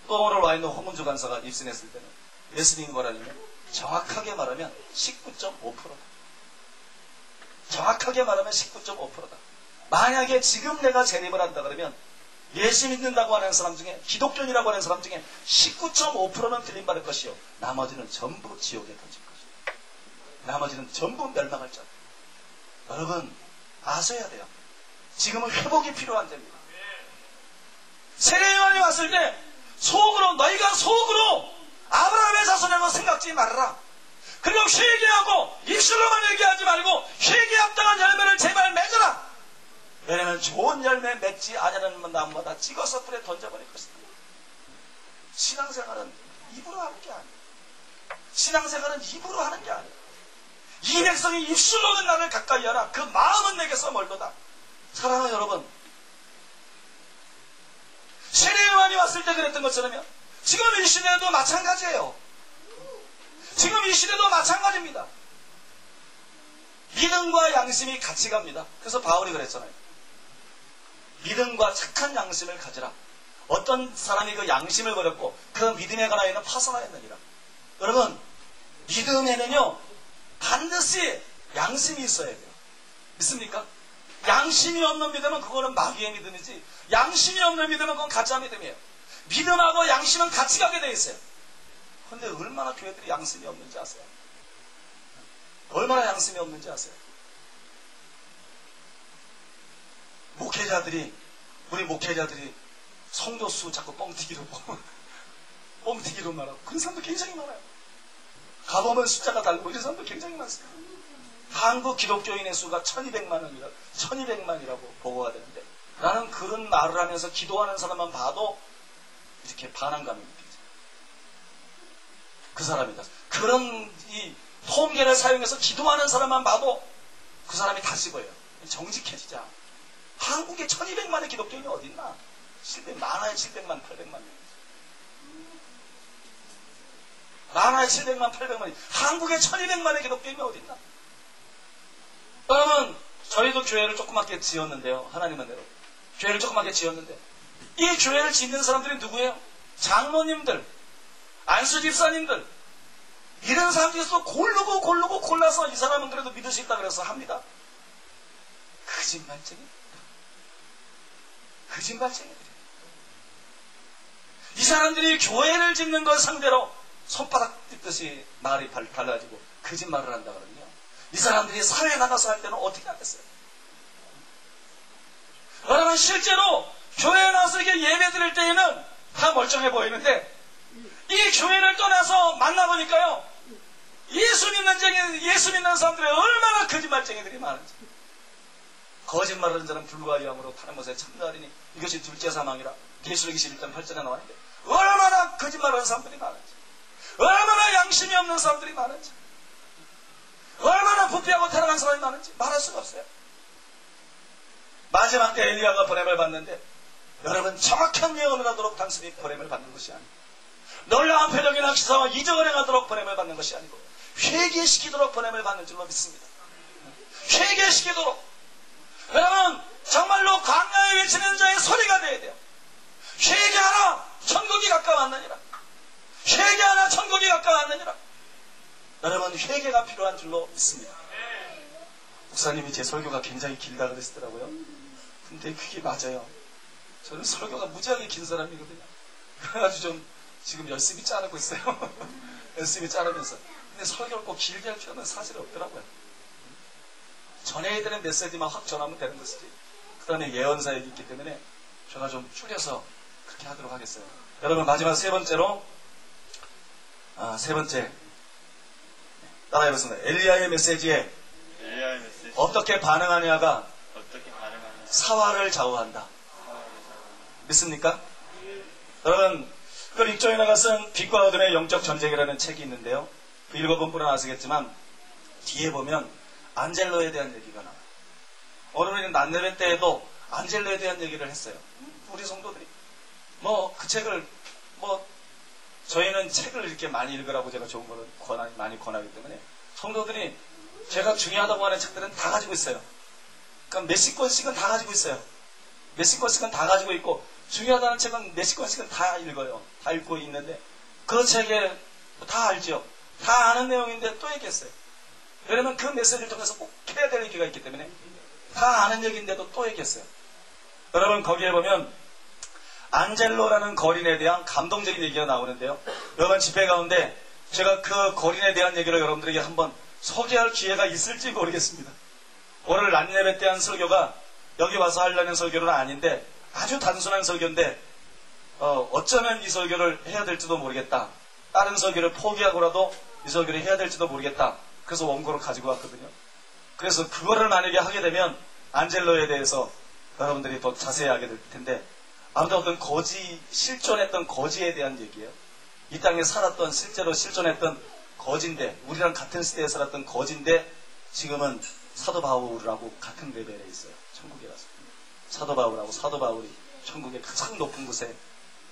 또 오늘 와 있는 홍문주 간사가 입신했을 때는 예수님이 뭐라냐면 정확하게 말하면 19.5%다. 정확하게 말하면 19.5%다. 만약에 지금 내가 재림을 한다 그러면 예수 믿는다고 하는 사람 중에 기독교인이라고 하는 사람 중에 19.5%는 들림받을 것이요 나머지는 전부 지옥에 던질 것이요 나머지는 전부 멸망할 자. 여러분 아셔야 돼요. 지금은 회복이 필요한 때입니다. 세례요한이 왔을 때 너희가 속으로 아브라함의 자손이라고 생각지 말아라. 그리고 회개하고 입술로만 얘기하지 말고 회개에 합당한 열매를 제발 맺어라. 왜냐하면 좋은 열매 맺지 않으면 나무마다 찍어서 불에 던져버릴 것이다. 신앙생활은 입으로 하는 게 아니에요. 신앙생활은 입으로 하는 게 아니에요. 이 백성이 입술로는 나를 가까이 하라. 그 마음은 내게서 멀도다. 사랑하는 여러분, 세례 요한이 왔을 때 그랬던 것처럼요. 지금 이 시대도 마찬가지예요. 지금 이 시대도 마찬가지입니다. 믿음과 양심이 같이 갑니다. 그래서 바울이 그랬잖아요. 믿음과 착한 양심을 가지라. 어떤 사람이 그 양심을 버렸고 그 믿음에 관하여 있는 파선하였느니라. 여러분, 믿음에는요 반드시 양심이 있어야 돼요. 믿습니까? 양심이 없는 믿음은 그거는 마귀의 믿음이지, 양심이 없는 믿음은 그건 가짜 믿음이에요. 믿음하고 양심은 같이 가게 돼 있어요. 그런데 얼마나 교회들이 양심이 없는지 아세요? 얼마나 양심이 없는지 아세요? 우리 목회자들이 성도 수 자꾸 뻥튀기로 말하고 그런 사람도 굉장히 많아요. 가보면 숫자가 달고 이런 사람도 굉장히 많습니다. 한국 기독교인의 수가 1200만이라고 보고가 되는데, 나는 그런 말을 하면서 기도하는 사람만 봐도 이렇게 반항감이 느껴져요. 그 사람이다. 그런 이 통계를 사용해서 기도하는 사람만 봐도 그 사람이 다시 보여요. 정직해지자. 한국에 1200만의 기독교인이 어딨나? 많아야 700만, 800만. 많아야 700만, 800만이. 한국에 1200만의 기독교인이 어딨나? 여러분, 저희도 교회를 조그맣게 지었는데요. 하나님은 대로. 교회를 조그맣게 지었는데, 이 교회를 짓는 사람들이 누구예요? 장로님들, 안수 집사님들, 이런 사람들에서 골라서 이 사람은 그래도 믿을 수 있다 그래서 합니다. 거짓말쟁이들이에요. 이 사람들이 교회를 짓는 걸 상대로 손바닥 뜯듯이 말이 달라지고 거짓말을 한다 그러면요, 이 사람들이 사회에 나가서 할 때는 어떻게 하겠어요? 여러분, 실제로 교회에 나와서 이렇게 예배 드릴 때에는 다 멀쩡해 보이는데, 이 교회를 떠나서 만나보니까요, 예수 믿는 사람들이 얼마나 거짓말쟁이들이 많은지. 거짓말을 하는 자는 불과 영으로 타는 것에 참나리니 이것이 둘째 사망이라. 계시록 21장 8절에 나왔는데, 얼마나 거짓말을 하는 사람들이 많은지, 얼마나 양심이 없는 사람들이 많은지, 얼마나 부패하고 타락한 사람이 많은지 말할 수가 없어요. 마지막 때 엘리야가 보냄을 받는데, 여러분, 정확한 예언을 하도록 단순히 보냄을 받는 것이 아니고, 놀라운 표적이나 기사와 이적을 행하도록 보냄을 받는 것이 아니고, 회개시키도록 보냄을 받는 줄로 믿습니다. 회개시키도록. 여러분, 정말로 광야에 외치는 자의 소리가 되어야 돼요. 회개하라, 천국이 가까웠느니라. 회개하라, 천국이 가까웠느니라. 여러분, 회개가 필요한 줄로 믿습니다. 목사님이 제 설교가 굉장히 길다 그러시더라고요. 근데 그게 맞아요. 저는 설교가 무지하게 긴 사람이거든요. 그래가지고 좀 지금 열심히 자르고 있어요. 열심히 자르면서. 근데 설교를 꼭 길게 할 필요는 사실 없더라고요. 전해야 되는 메시지만 확 전하면 되는 것이지. 그 다음에 예언사역이 있기 때문에 제가 좀 줄여서 그렇게 하도록 하겠어요. 여러분, 마지막 세 번째 따라해보겠습니다. 엘리야의 메시지에 어떻게 반응하냐가 사화를 좌우한다. 믿습니까? 여러분, 그 릭조이너가 쓴 빛과 어둠의 영적 전쟁이라는 책이 있는데요. 그 읽어본 분은 아시겠지만 뒤에 보면 안젤로에 대한 얘기가 나와요. 오늘은 난네베 때에도 안젤로에 대한 얘기를 했어요. 우리 성도들이 그 책을 저희는 책을 이렇게 많이 읽으라고 제가 좋은 거를 많이 권하기 때문에 성도들이 제가 중요하다고 하는 책들은 다 가지고 있어요. 그러니까 몇십 권씩은 다 가지고 있어요. 몇십 권씩은 다 가지고 있고, 중요하다는 책은 몇십 권씩은 다 읽어요. 다 읽고 있는데, 그 책에 다 알죠. 다 아는 내용인데 또 얘기했어요. 왜냐면 그 메시지를 통해서 꼭 해야 될 얘기가 있기 때문에 다 아는 얘기인데도 또 얘기했어요. 여러분, 거기에 보면 안젤로라는 거린에 대한 감동적인 얘기가 나오는데요. 여러분, 집회 가운데 제가 그 거린에 대한 얘기를 여러분들에게 한번 소개할 기회가 있을지 모르겠습니다. 오늘 난네베 때 한 설교가 여기 와서 하려는 설교는 아닌데 아주 단순한 설교인데 어쩌면 이 설교를 해야 될지도 모르겠다. 다른 설교를 포기하고라도 이 설교를 해야 될지도 모르겠다. 그래서 원고를 가지고 왔거든요. 그래서 그거를 만약에 하게 되면 안젤로에 대해서 여러분들이 더 자세히 알게 될 텐데, 아무튼 어떤 실존했던 거지에 대한 얘기예요. 이 땅에 살았던, 실제로 실존했던 거지인데, 우리랑 같은 시대에 살았던 거지인데, 지금은 사도 바울하고 같은 레벨에 있어요. 천국에 가서. 사도 바울하고 사도 바울이 천국의 가장 높은 곳에,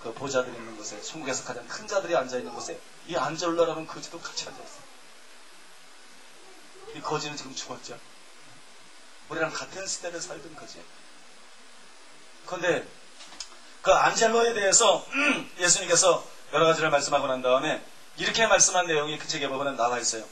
그 보좌들이 있는 곳에, 천국에서 가장 큰 자들이 앉아있는 곳에, 이 안젤로라는 거지도 같이 앉아있어요. 이 거지는 지금 죽었죠. 우리랑 같은 시대를 살던 거지예요. 그런데 그 안젤로에 대해서 예수님께서 여러 가지를 말씀하고 난 다음에 이렇게 말씀한 내용이 그 책에 보면 나와 있어요.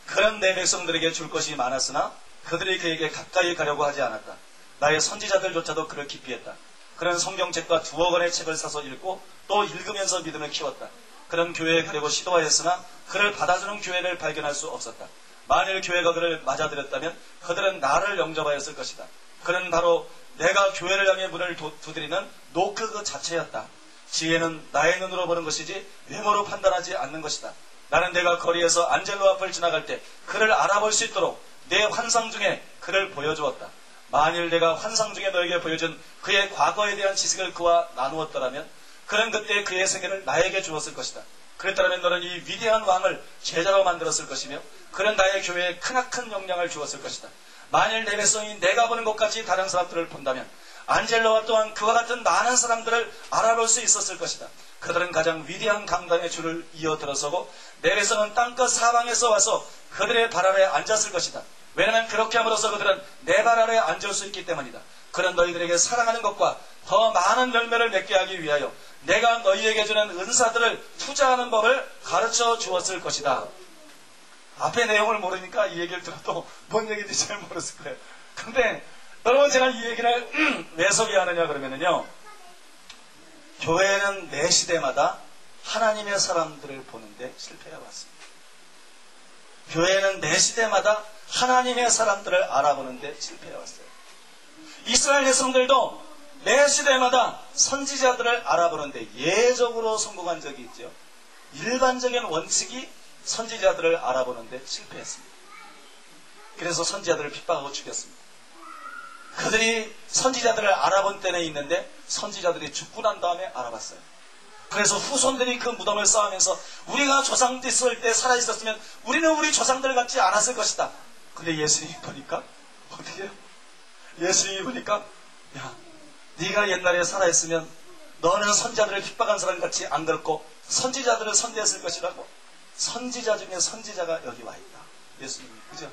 그런 내 백성들에게 줄 것이 많았으나 그들이 그에게 가까이 가려고 하지 않았다. 나의 선지자들조차도 그를 기피했다. 그런 성경책과 2억 원의 책을 사서 읽고 또 읽으면서 믿음을 키웠다. 그런 교회에 가려고 시도하였으나 그를 받아주는 교회를 발견할 수 없었다. 만일 교회가 그를 맞아들였다면 그들은 나를 영접하였을 것이다. 그는 바로 내가 교회를 향해 문을 두드리는 노크 그 자체였다. 지혜는 나의 눈으로 보는 것이지 외모로 판단하지 않는 것이다. 나는 내가 거리에서 안젤로 앞을 지나갈 때 그를 알아볼 수 있도록 내 환상 중에 그를 보여주었다. 만일 내가 환상 중에 너에게 보여준 그의 과거에 대한 지식을 그와 나누었더라면 그는 그때 그의 세계를 나에게 주었을 것이다. 그랬더라면 너는 이 위대한 왕을 제자로 만들었을 것이며 그는 나의 교회에 크나큰 영향을 주었을 것이다. 만일 내 백성이 내가 보는 것 같이 다른 사람들을 본다면 안젤로와 또한 그와 같은 많은 사람들을 알아볼 수 있었을 것이다. 그들은 가장 위대한 강단의 줄을 이어 들어서고 내 백성은 땅끝 사방에서 와서 그들의 발 아래 앉았을 것이다. 왜냐하면 그렇게 함으로써 그들은 내 발 아래 앉을 수 있기 때문이다. 그는 너희들에게 사랑하는 것과 더 많은 열매를 맺게 하기 위하여 내가 너희에게 주는 은사들을 투자하는 법을 가르쳐 주었을 것이다. 앞에 내용을 모르니까 이 얘기를 들어도 뭔 얘기인지 잘 모르실 거예요. 근데 여러분 제가 이 얘기를 왜 소개하느냐 그러면요, 교회는 매 시대마다 하나님의 사람들을 보는데 실패해왔습니다. 교회는 매 시대마다 하나님의 사람들을 알아보는데 실패해왔어요. 이스라엘 백성들도 매 시대마다 선지자들을 알아보는데 예적으로 성공한 적이 있죠. 일반적인 원칙이 선지자들을 알아보는데 실패했습니다. 그래서 선지자들을 핍박하고 죽였습니다. 그들이 선지자들을 알아본 때는 있는데 선지자들이 죽고 난 다음에 알아봤어요. 그래서 후손들이 그 무덤을 쌓으면서 우리가 조상 있을 때 살아있었으면 우리는 우리 조상들 같지 않았을 것이다. 근데 예수님이 보니까 어떻게 해요? 예수님이 보니까 야, 네가 옛날에 살아있으면 너는 선지자들을 핍박한 사람 같이 안 그렇고 선지자들을 선대했을 것이라고. 선지자 중에 선지자가 여기 와 있다. 예수님이. 그죠?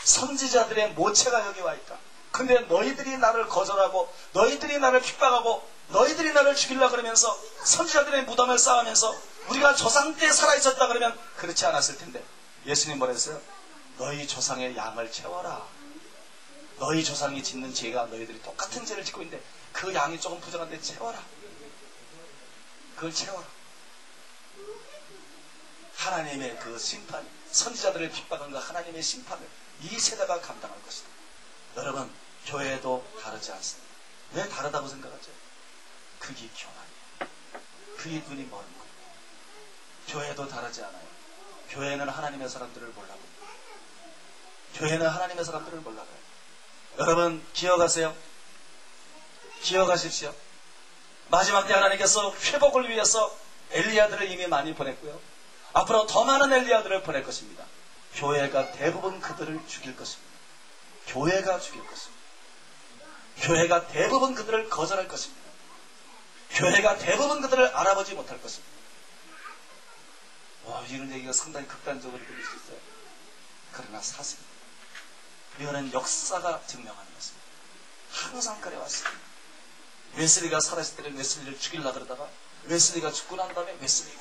선지자들의 모체가 여기 와 있다. 근데 너희들이 나를 거절하고 너희들이 나를 핍박하고 너희들이 나를 죽이려고 그러면서 선지자들의 무덤을 쌓으면서 우리가 조상 때 살아있었다 그러면 그렇지 않았을 텐데 예수님 뭐라 했어요? 너희 조상의 양을 채워라. 너희 조상이 짓는 죄가 너희들이 똑같은 죄를 짓고 있는데 그 양이 조금 부족한데 채워라. 그걸 채워라. 하나님의 그 심판, 선지자들을 핍박한 그 하나님의 심판을 이 세대가 감당할 것이다. 여러분, 교회도 다르지 않습니다. 왜 다르다고 생각하죠? 그게 교만이에요. 그게 눈이 먼 거예요. 교회도 다르지 않아요. 교회는 하나님의 사람들을 몰라요. 교회는 하나님의 사람들을 몰라요. 여러분 기억하세요. 기억하십시오. 마지막 때 하나님께서 회복을 위해서 엘리야들을 이미 많이 보냈고요. 앞으로 더 많은 엘리야들을 보낼 것입니다. 교회가 대부분 그들을 죽일 것입니다. 교회가 죽일 것입니다. 교회가 대부분 그들을 거절할 것입니다. 교회가 대부분 그들을 알아보지 못할 것입니다. 이런 얘기가 상당히 극단적으로 들릴 수 있어요. 그러나 사실입니다. 이거는 역사가 증명하는 것입니다. 항상 그래왔습니다. 웨슬리가 살아있을 때는 웨슬리를 죽이려고 그러다가 웨슬리가 죽고 난 다음에 웨슬리.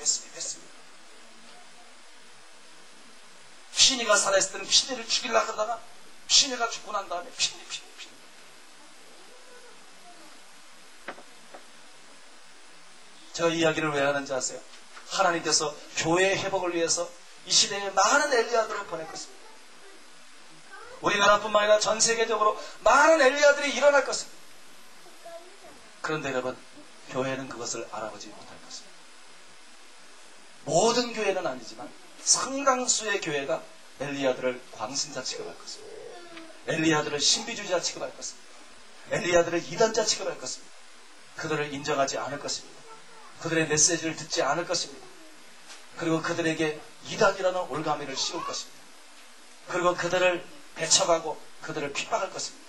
피니가 살아있을 때는 피니를 죽이려고 그러다가 피니가 죽고 난 다음에 피니. 제가 이 이야기를 왜 하는지 아세요? 하나님께서 교회의 회복을 위해서 이 시대에 많은 엘리야들을 보낼 것입니다. 우리나라뿐만 아니라 전 세계적으로 많은 엘리야들이 일어날 것입니다. 그런데 여러분, 교회는 그것을 알아보지 못할 것입니다. 모든 교회는 아니지만 상당수의 교회가 엘리야들을 광신자 취급할 것입니다. 엘리야들을 신비주의자 취급할 것입니다. 엘리야들을 이단자 취급할 것입니다. 그들을 인정하지 않을 것입니다. 그들의 메시지를 듣지 않을 것입니다. 그리고 그들에게 이단이라는 올가미를 씌울 것입니다. 그리고 그들을 배척하고 그들을 핍박할 것입니다.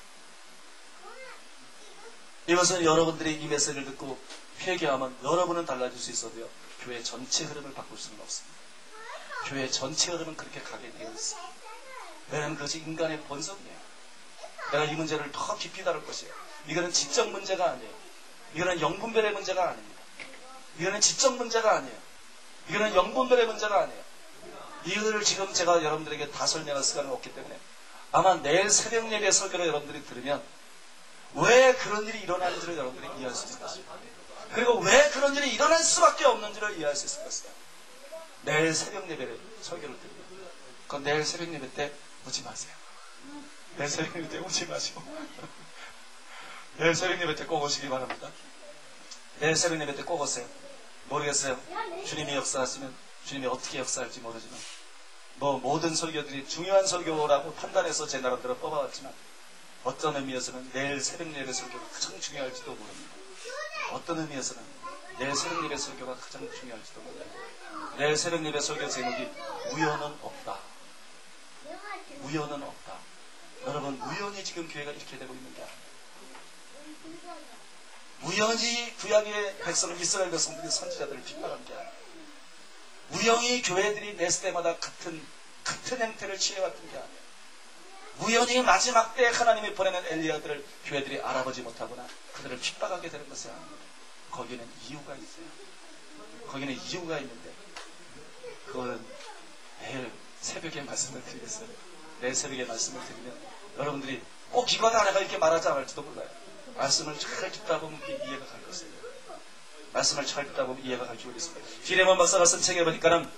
이것은 여러분들이 이 메시지를 듣고 회개하면 여러분은 달라질 수 있어도요, 교회 전체 흐름을 바꿀 수는 없습니다. 교회 전체 흐름은 그렇게 가게 되어 있습니다. 왜냐하면 그것이 인간의 본성이에요. 내가 이 문제를 더 깊이 다룰 것이에요. 이거는 지적 문제가 아니에요. 이거는 영분별의 문제가 아닙니다. 이거는 지적 문제가 아니에요. 이거는 영분별의 문제가 아니에요. 이거를 지금 제가 여러분들에게 다 설명할 시간은 없기 때문에 아마 내일 새벽 예배 설교를 여러분들이 들으면 왜 그런 일이 일어나는지를 여러분들이 이해할 수 있을 것입니다. 그리고 왜 그런 일이 일어날 수밖에 없는지를 이해할 수 있을 것입니다. 내일 새벽 예배를 설교를 드립니다. 그건 내일 새벽 예배 때 오지 마세요. 내일 새벽 예배 때 오지 마시고 내일 새벽 예배 때 꼭 오시기 바랍니다. 내일 새벽 예배 때 꼭 오세요. 모르겠어요. 주님이 역사하시면 주님이 어떻게 역사할지 모르지만 모든 설교들이 중요한 설교라고 판단해서 제 나름대로 뽑아왔지만 어떤 의미에서는 내일 새벽 예배 설교가 가장 중요할지도 모릅니다. 어떤 의미에서는 내일 새벽 예배 설교가 가장 중요할지도 모릅니다. 내일 새벽 예배 설교 제목이 우연은 없다. 우연은 없다. 여러분, 우연히 지금 교회가 이렇게 되고 있는 게 아니에요. 우연히 구약의 백성, 이스라엘 백성들이 선지자들을 핍박한 게 아니에요. 우연히 교회들이 냈을 때마다 같은 행태를 취해왔던 게 아니에요. 우연히 마지막 때 하나님이 보내는 엘리야들을 교회들이 알아보지 못하거나 그들을 핍박하게 되는 것이 아닙니다. 거기는 이유가 있어요. 거기는 이유가 있는데 그거는 내일 새벽에 말씀을 드리겠어요. 내일 새벽에 말씀을 드리면 여러분들이 꼭 이거다 내가 이렇게 말하지 않을지도 몰라요. 말씀을 잘 듣다 보면 이해가 갈 것입니다. 말씀을 잘 듣다 보면 이해가 갈 줄 있습니다. 디레몬 박사가 쓴 책에 보니까는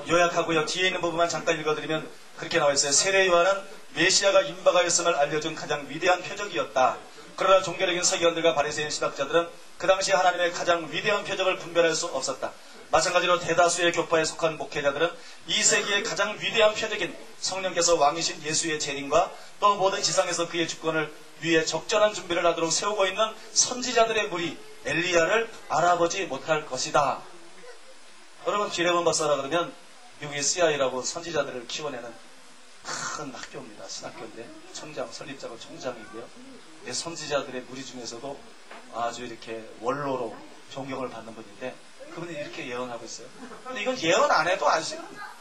요약하고요. 뒤에 있는 부분만 잠깐 읽어드리면 그렇게 나와 있어요. 세례 요한은 메시아가 임박하였음을 알려준 가장 위대한 표적이었다. 그러나 종교적인 서기관들과 바리새인 신학자들은 그 당시 하나님의 가장 위대한 표적을 분별할 수 없었다. 마찬가지로 대다수의 교파에 속한 목회자들은 이 세기의 가장 위대한 표적인 성령께서 왕이신 예수의 재림과 또 모든 지상에서 그의 주권을 위해 적절한 준비를 하도록 세우고 있는 선지자들의 무리 엘리야를 알아보지 못할 것이다. 여러분, 디레몬 박사라 그러면 미국의 CIA라고 선지자들을 키워내는 큰 학교입니다. 신학교인데 청장, 설립자가 총장이고요. 선지자들의 무리 중에서도 아주 이렇게 원로로 존경을 받는 분인데 그분이 이렇게 예언하고 있어요. 근데 이건 예언 안 해도 알 수 있습니다.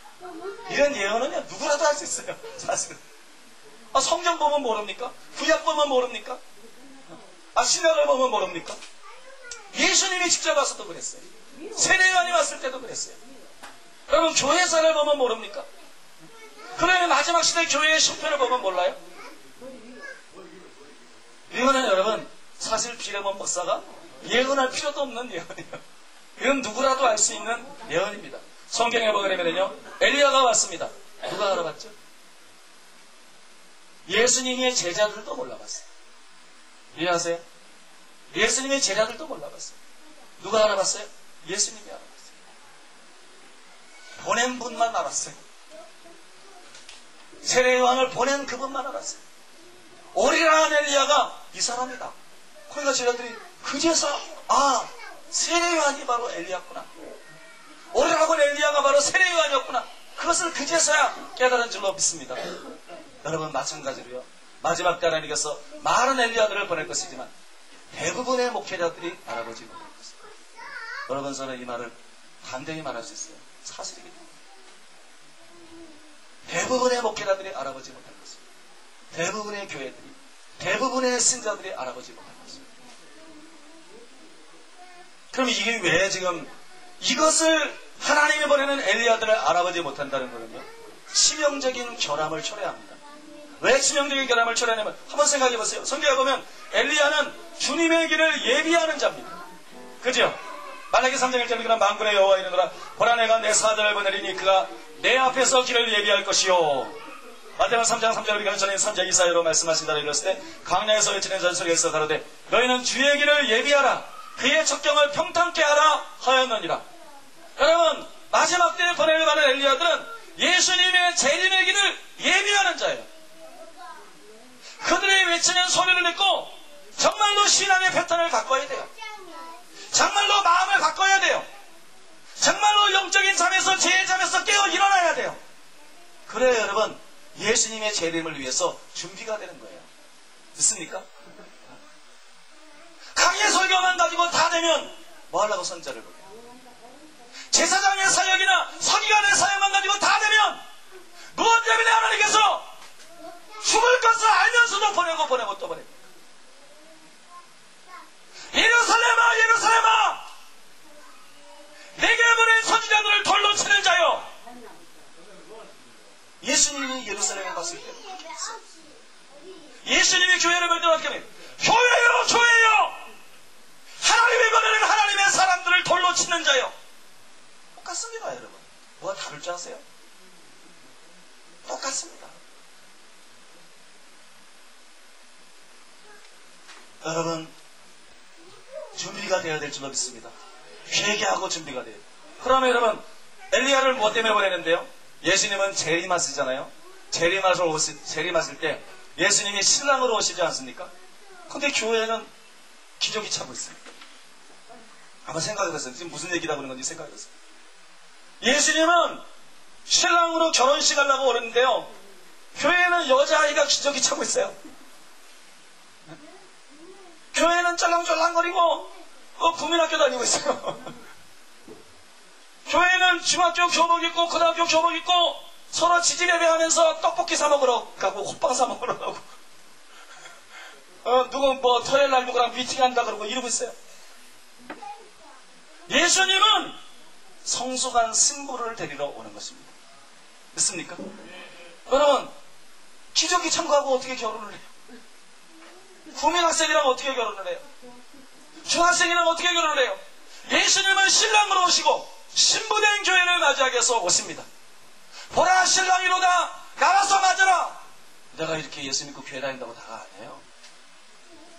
이런 예언은 누구라도 할 수 있어요. 사실. 성경 보면 모릅니까? 구약 보면 모릅니까? 신약을 보면 모릅니까? 예수님이 직접 와서도 그랬어요. 세례요한이 왔을 때도 그랬어요. 여러분, 교회사를 보면 모릅니까? 그러면 마지막 시대 교회의 형편을 보면 몰라요? 이거는 여러분, 사실 디레몬 박사가 예언할 필요도 없는 예언이에요. 이건 누구라도 알 수 있는 예언입니다. 성경에 보게 되면요, 엘리야가 왔습니다. 누가 알아봤죠? 예수님의 제자들도 몰라봤어요. 이해하세요? 예수님의 제자들도 몰라봤어요. 누가 알아봤어요? 예수님이 알아봤어요. 보낸 분만 알았어요. 세례요한을 보낸 그분만 알았어요. 오리라는 엘리야가 이 사람이다. 그러니까 제자들이 그제서 세례요한이 바로 엘리야구나. 오리라고 엘리야가 바로 세례요한이었구나. 그것을 그제서야 깨달은 줄로 믿습니다. 여러분, 마찬가지로요. 마지막 때 하나님께서 많은 엘리야들을 보낼 것이지만 대부분의 목회자들이 알아보지 못할 것입니다. 여러분, 저는 이 말을 단단히 말할 수 있어요. 사실이기 때문에. 대부분의 목회자들이 알아보지 못할 것입니다. 대부분의 교회들이, 대부분의 신자들이 알아보지 못할 것입니다. 그럼 이게 왜 지금 이것을 하나님이 보내는 엘리야들을 알아보지 못한다는 거는요, 치명적인 결함을 초래합니다. 왜 치명적인 결함을 초래하냐면 한번 생각해 보세요. 성경에 보면 엘리야는 주님의 길을 예비하는 자입니다. 그죠? 말라기 3장 1절에 그런 만군의 여호와 이르노라 보라 내가 내 사자를 보내리니 그가 내 앞에서 길을 예비할 것이요. 마태복음 3장 3절에 우리가 전에 선지자 이사야로 말씀하신다고 이랬을 때 강야에서 외치는 잔소리에서 가로되 너희는 주의 길을 예비하라 그의 척경을 평탄케 하라 하였느니라. 여러분, 마지막 때에 보내려 가는 엘리야들은 예수님의 재림의 길을 예비하는 자예요. 그들이 외치는 소리를 듣고 정말로 신앙의 패턴을 바꿔야 돼요. 정말로 마음을 바꿔야 돼요. 정말로 영적인 잠에서 죄의 잠에서 깨어 일어나야 돼요. 그래야 여러분 예수님의 재림을 위해서 준비가 되는 거예요. 믿습니까? 강의 설교만 가지고 다 되면 뭐 하려고 선자를 보게? 제사장의 사역이나 서기관의 사역만 가지고 다 되면 무엇 때문에 하나님께서 죽을 것을 알면서도 보내고 또 보내고. 예루살렘아 예루살렘아 내게 보낸 선지자들을 돌로 치는 자요. 예수님이 예루살렘에 갔을 때 예수님이 교회를 발전하게 하면 교회요 하나님이 보내는 하나님의 사람들을 돌로 치는 자요. 똑같습니다 여러분. 뭐가 다를 줄 아세요? 똑같습니다. 여러분 준비가 되어야 될 줄 믿습니다. 회개하고 준비가 돼요. 그러면 여러분 엘리야를 뭐 때문에 보내는데요? 예수님은 재림하시잖아요. 재림하실 때 예수님이 신랑으로 오시지 않습니까? 근데 교회는 기적이 차고 있어요. 아마 생각해봤어요. 지금 무슨 얘기를 하고 있는 건지 생각해봤어요. 예수님은 신랑으로 결혼식 하려고 오는데요. 교회는 여자아이가 기적이 차고 있어요. 교회는 쩔랑쩔랑거리고 국민학교 다니고 있어요. 교회는 중학교 교복 입고 고등학교 교복 입고 서로 지지배배하면서 떡볶이 사 먹으러 가고 호빵 사 먹으러 가고 누구 뭐 토요일 날 누구랑 미팅한다 그러고 이러고 있어요. 예수님은 성숙한 신부를 데리러 오는 것입니다. 믿습니까? 여러분 기적이 참가하고 어떻게 결혼을 해요? 국민학생이랑 어떻게 결혼을 해요? 중학생이랑 어떻게 결혼을 해요? 예수님은 신랑으로 오시고 신부된 교회를 맞이하기 위해서 오십니다. 보라 신랑이로다 나와서 맞으라. 내가 이렇게 예수 믿고 교회 다닌다고 다가 아니에요.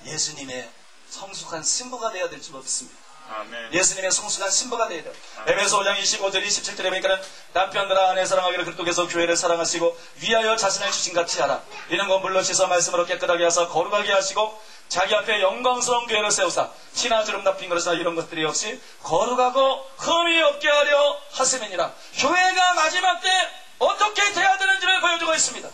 예수님의 성숙한 신부가 되어야 될 줄 믿습니다. 아멘. 예수님의 성숙한 신부가 되어야 돼요. 에베소 5장 25절 27절에 보니까 남편들아 아내 사랑하기를 그리스도께서 교회를 사랑하시고 위하여 자신을 주신같이 하라. 이는 것 물로 씻어 말씀으로 깨끗하게 하사 거룩하게 하시고 자기 앞에 영광스러운 교회를 세우사 티나 주름 잡힌 것이나 이런 것들이 없이 거룩하고 흠이 없게 하려 하심이니라. 교회가 마지막 때 어떻게 돼야 되는지를 보여주고 있습니다.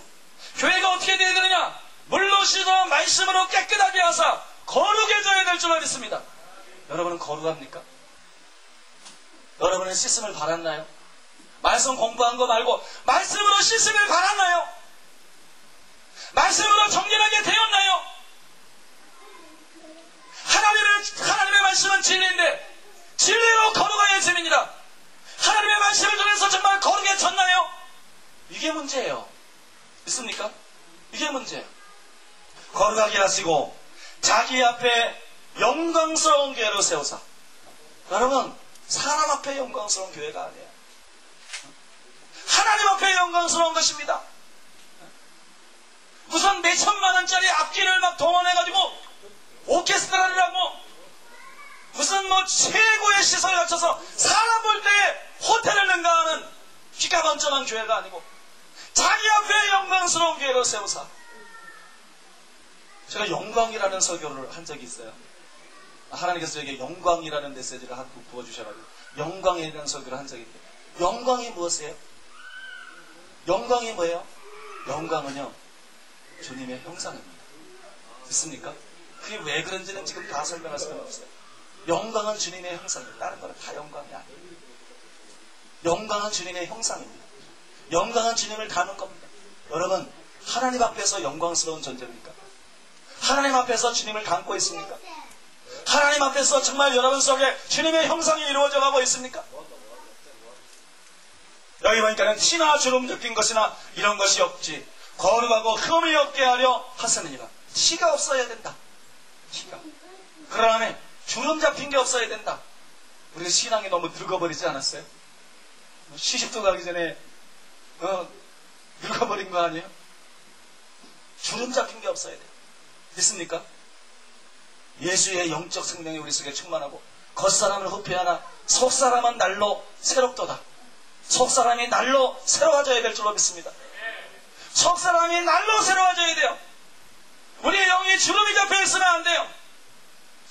교회가 어떻게 돼야 되느냐? 물로 씻어 말씀으로 깨끗하게 하사 거룩해져야 될 줄로 믿습니다. 여러분은 거룩합니까? 여러분은 씻음을 받았나요? 말씀 공부한 거 말고 말씀으로 씻음을 받았나요? 말씀으로 정결하게 되었나요? 하나님의 말씀은 진리인데 진리로 거룩하여짐이니라. 하나님의 말씀을 통해서 정말 거룩해졌나요? 이게 문제예요. 믿습니까? 이게 문제예요. 거룩하게 하시고 자기 앞에 영광스러운 교회로 세우사. 여러분 사람 앞에 영광스러운 교회가 아니에요. 하나님 앞에 영광스러운 것입니다. 무슨 몇천만 원짜리 악기를 막 동원해가지고 오케스트라를 하고 무슨 뭐 최고의 시설을 갖춰서 사람 볼 때 호텔을 능가하는 기가 번쩍한 교회가 아니고 자기 앞에 영광스러운 교회로 세우사. 제가 영광이라는 설교를 한 적이 있어요. 하나님께서 저에게 영광이라는 메시지를 한국 부어주셔가지고 영광에 대한 설교를 한 적이 있는데 영광이 무엇이에요? 영광이 뭐예요? 영광은요 주님의 형상입니다. 믿습니까? 그게 왜 그런지는 지금 다 설명할 수는 없어요. 영광은 주님의 형상입니다. 다른 거는 다 영광이 아니에요. 영광은 주님의 형상입니다. 영광은 주님을 닮은 겁니다. 여러분 하나님 앞에서 영광스러운 존재입니까? 하나님 앞에서 주님을 닮고 있습니까? 하나님 앞에서 정말 여러분 속에 주님의 형상이 이루어져 가고 있습니까? 여기 보니까는 티나 주름 잡힌 것이나 이런 것이 없지 거룩하고 흠이 없게 하려 하시느니라. 티가 없어야 된다. 티가. 그 다음에 주름 잡힌 게 없어야 된다. 우리 신앙이 너무 늙어버리지 않았어요? 시집도 가기 전에 늙어버린 거 아니에요? 주름 잡힌 게 없어야 돼요. 믿습니까? 예수의 영적 생명이 우리 속에 충만하고 겉사람을 흡폐하나 속사람은 날로 새롭도다. 속사람이 날로 새로워져야 될 줄로 믿습니다. 속사람이 날로 새로워져야 돼요. 우리의 영이 주름이 잡혀 있으면 안 돼요.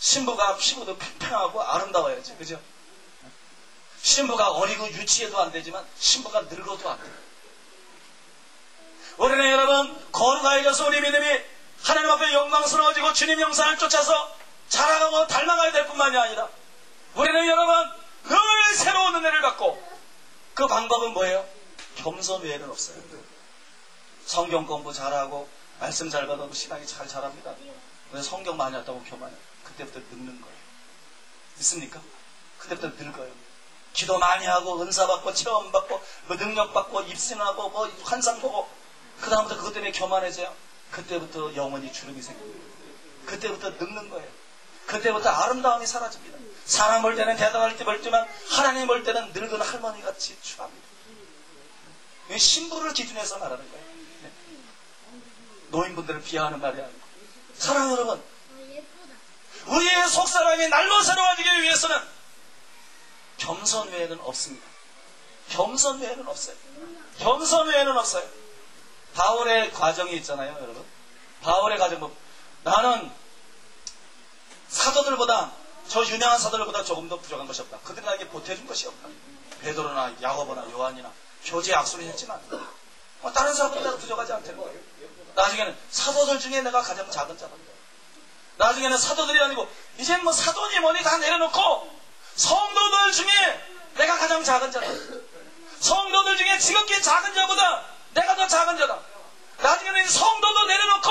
신부가 피부도 팽팽하고 아름다워야지. 그죠? 신부가 어리고 유치해도 안 되지만 신부가 늙어도 안 돼요. 우리는 여러분 거룩하여져서 우리 믿음이 하나님 앞에 영광스러워지고 주님 영상을 쫓아서 자라가고 닮아가야 될 뿐만이 아니라 우리는 여러분 늘 새로운 은혜를 받고 그 방법은 뭐예요? 겸손 외에는 없어요. 성경 공부 잘하고 말씀 잘 받아도 신앙이 잘 자랍니다. 왜 성경 많이 왔다고 교만해? 그때부터 늙는 거예요. 믿습니까? 그때부터 늙어요. 기도 많이 하고 은사 받고 체험 받고 뭐 능력 받고 입신하고 뭐 환상 보고 그 다음부터 그것 때문에 교만해져요. 그때부터 영원히 주름이 생깁니다. 그때부터 늙는 거예요. 그때부터 아름다움이 사라집니다. 사람 볼 때는 대단할 때 멀지만 하나님 볼 때는 늙은 할머니같이 추합니다. 신부를 기준해서 말하는 거예요. 노인분들을 비하하는 말이 아니고. 사랑하는 여러분, 우리의 속사람이 날로 새로워지기 위해서는 겸손 외에는 없습니다. 겸손 외에는 없어요. 겸손 외에는 없어요. 바울의 과정이 있잖아요, 여러분. 바울의 과정, 나는 사도들보다, 저 유명한 사도들보다 조금 더 부족한 것이 없다. 그들이 나에게 보태준 것이 없다. 베드로나 야고보나 요한이나 교제 약속을 했지만 다른 사람들보다 부족하지 않다는 거예요. 나중에는 사도들 중에 내가 가장 작은 자다. 나중에는 사도들이 아니고 이젠 뭐 사도니 뭐니 다 내려놓고 성도들 중에 내가 가장 작은 자다. 성도들 중에 지극히 작은 자보다 내가 더 작은 자다. 나중에는 성도도 내려놓고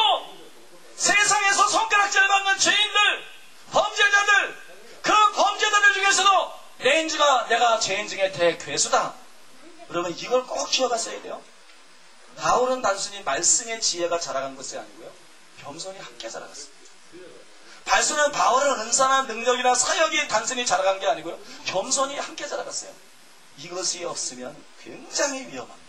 세상에서 손가락질을 받는 죄인들, 범죄자들, 그 범죄자들 중에서도 내가 죄인 중에 대괴수다. 여러분 이걸 꼭 기억하셔야 돼요. 바울은 단순히 말씀의 지혜가 자라간 것이 아니고요. 겸손이 함께 자라갔습니다. 발수는 바울은 은사나 능력이나 사역이 단순히 자라간 게 아니고요. 겸손이 함께 자라갔어요. 이것이 없으면 굉장히 위험합니다.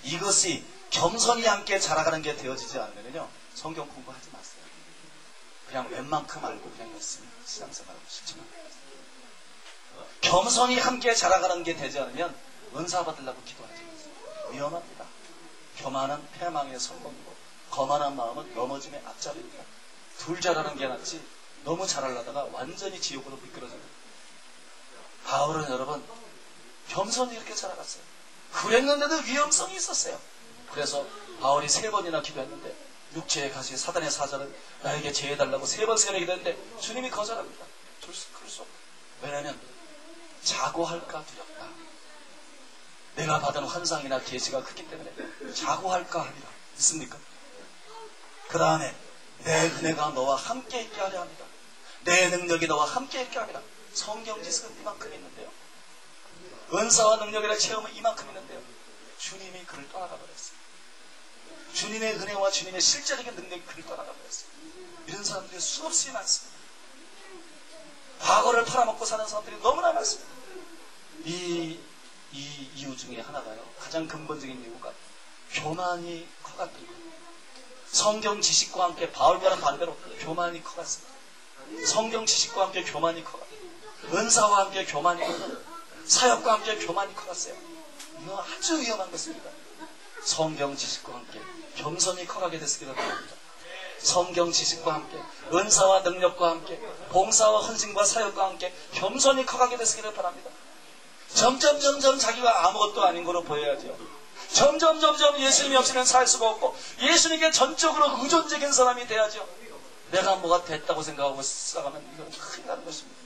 이것이 겸손이 함께 자라가는 게 되어지지 않으면요. 성경 공부하지 마세요. 그냥 웬만큼 알고 그냥 열심히 신앙생활하고 실천하는 거예요. 겸손이 함께 자라가는 게 되지 않으면 은사 받으려고 기도하지 마세요. 위험합니다. 교만은 패망의 성공이고 거만한 마음은 넘어짐의 앞자리입니다. 둘 잘하는 게 낫지 너무 잘하려다가 완전히 지옥으로 미끄러져요. 바울은 여러분 겸손히 이렇게 자라갔어요. 그랬는데도 위험성이 있었어요. 그래서 바울이 3번이나 기도했는데 육체의 가시 사단의 사자는 나에게 제해달라고 3번 세례 기도했는데 주님이 거절합니다. 그럴 수 없다. 왜냐하면 자고 할까 두렵다. 내가 받은 환상이나 계시가 크기 때문에 자고 할까 하리라. 있습니까? 그 다음에 내 은혜가 너와 함께 있게 하려 합니다. 내 능력이 너와 함께 있게 합니다. 성경 지식은 이만큼 있는데요. 은사와 능력이라 체험은 이만큼 있는데요. 주님이 그를 떠나가 버렸어요. 주님의 은혜와 주님의 실제적인 능력이 그를 떠나가 버렸어요. 이런 사람들이 수없이 많습니다. 과거를 팔아먹고 사는 사람들이 너무나 많습니다. 이 이유 중에 하나가요. 가장 근본적인 이유가 교만이 커갔던 거예요. 성경 지식과 함께 바울과는 반대로 교만이 커갔습니다. 성경 지식과 함께 교만이 커갔어요. 은사와 함께 교만이 커갔어요. 사역과 함께 교만이 커갔어요. 이거 아주 위험한 것입니다. 성경 지식과 함께 겸손히 커가게 됐으기를 바랍니다. 성경 지식과 함께 은사와 능력과 함께 봉사와 헌신과 사역과 함께 겸손히 커가게 됐으기를 바랍니다. 점점 자기가 아무것도 아닌 거로 보여야죠. 점점 예수님이 없이는 살 수가 없고 예수님께 전적으로 의존적인 사람이 돼야죠. 내가 뭐가 됐다고 생각하고 살아가면 이건 큰일 나는 것입니다.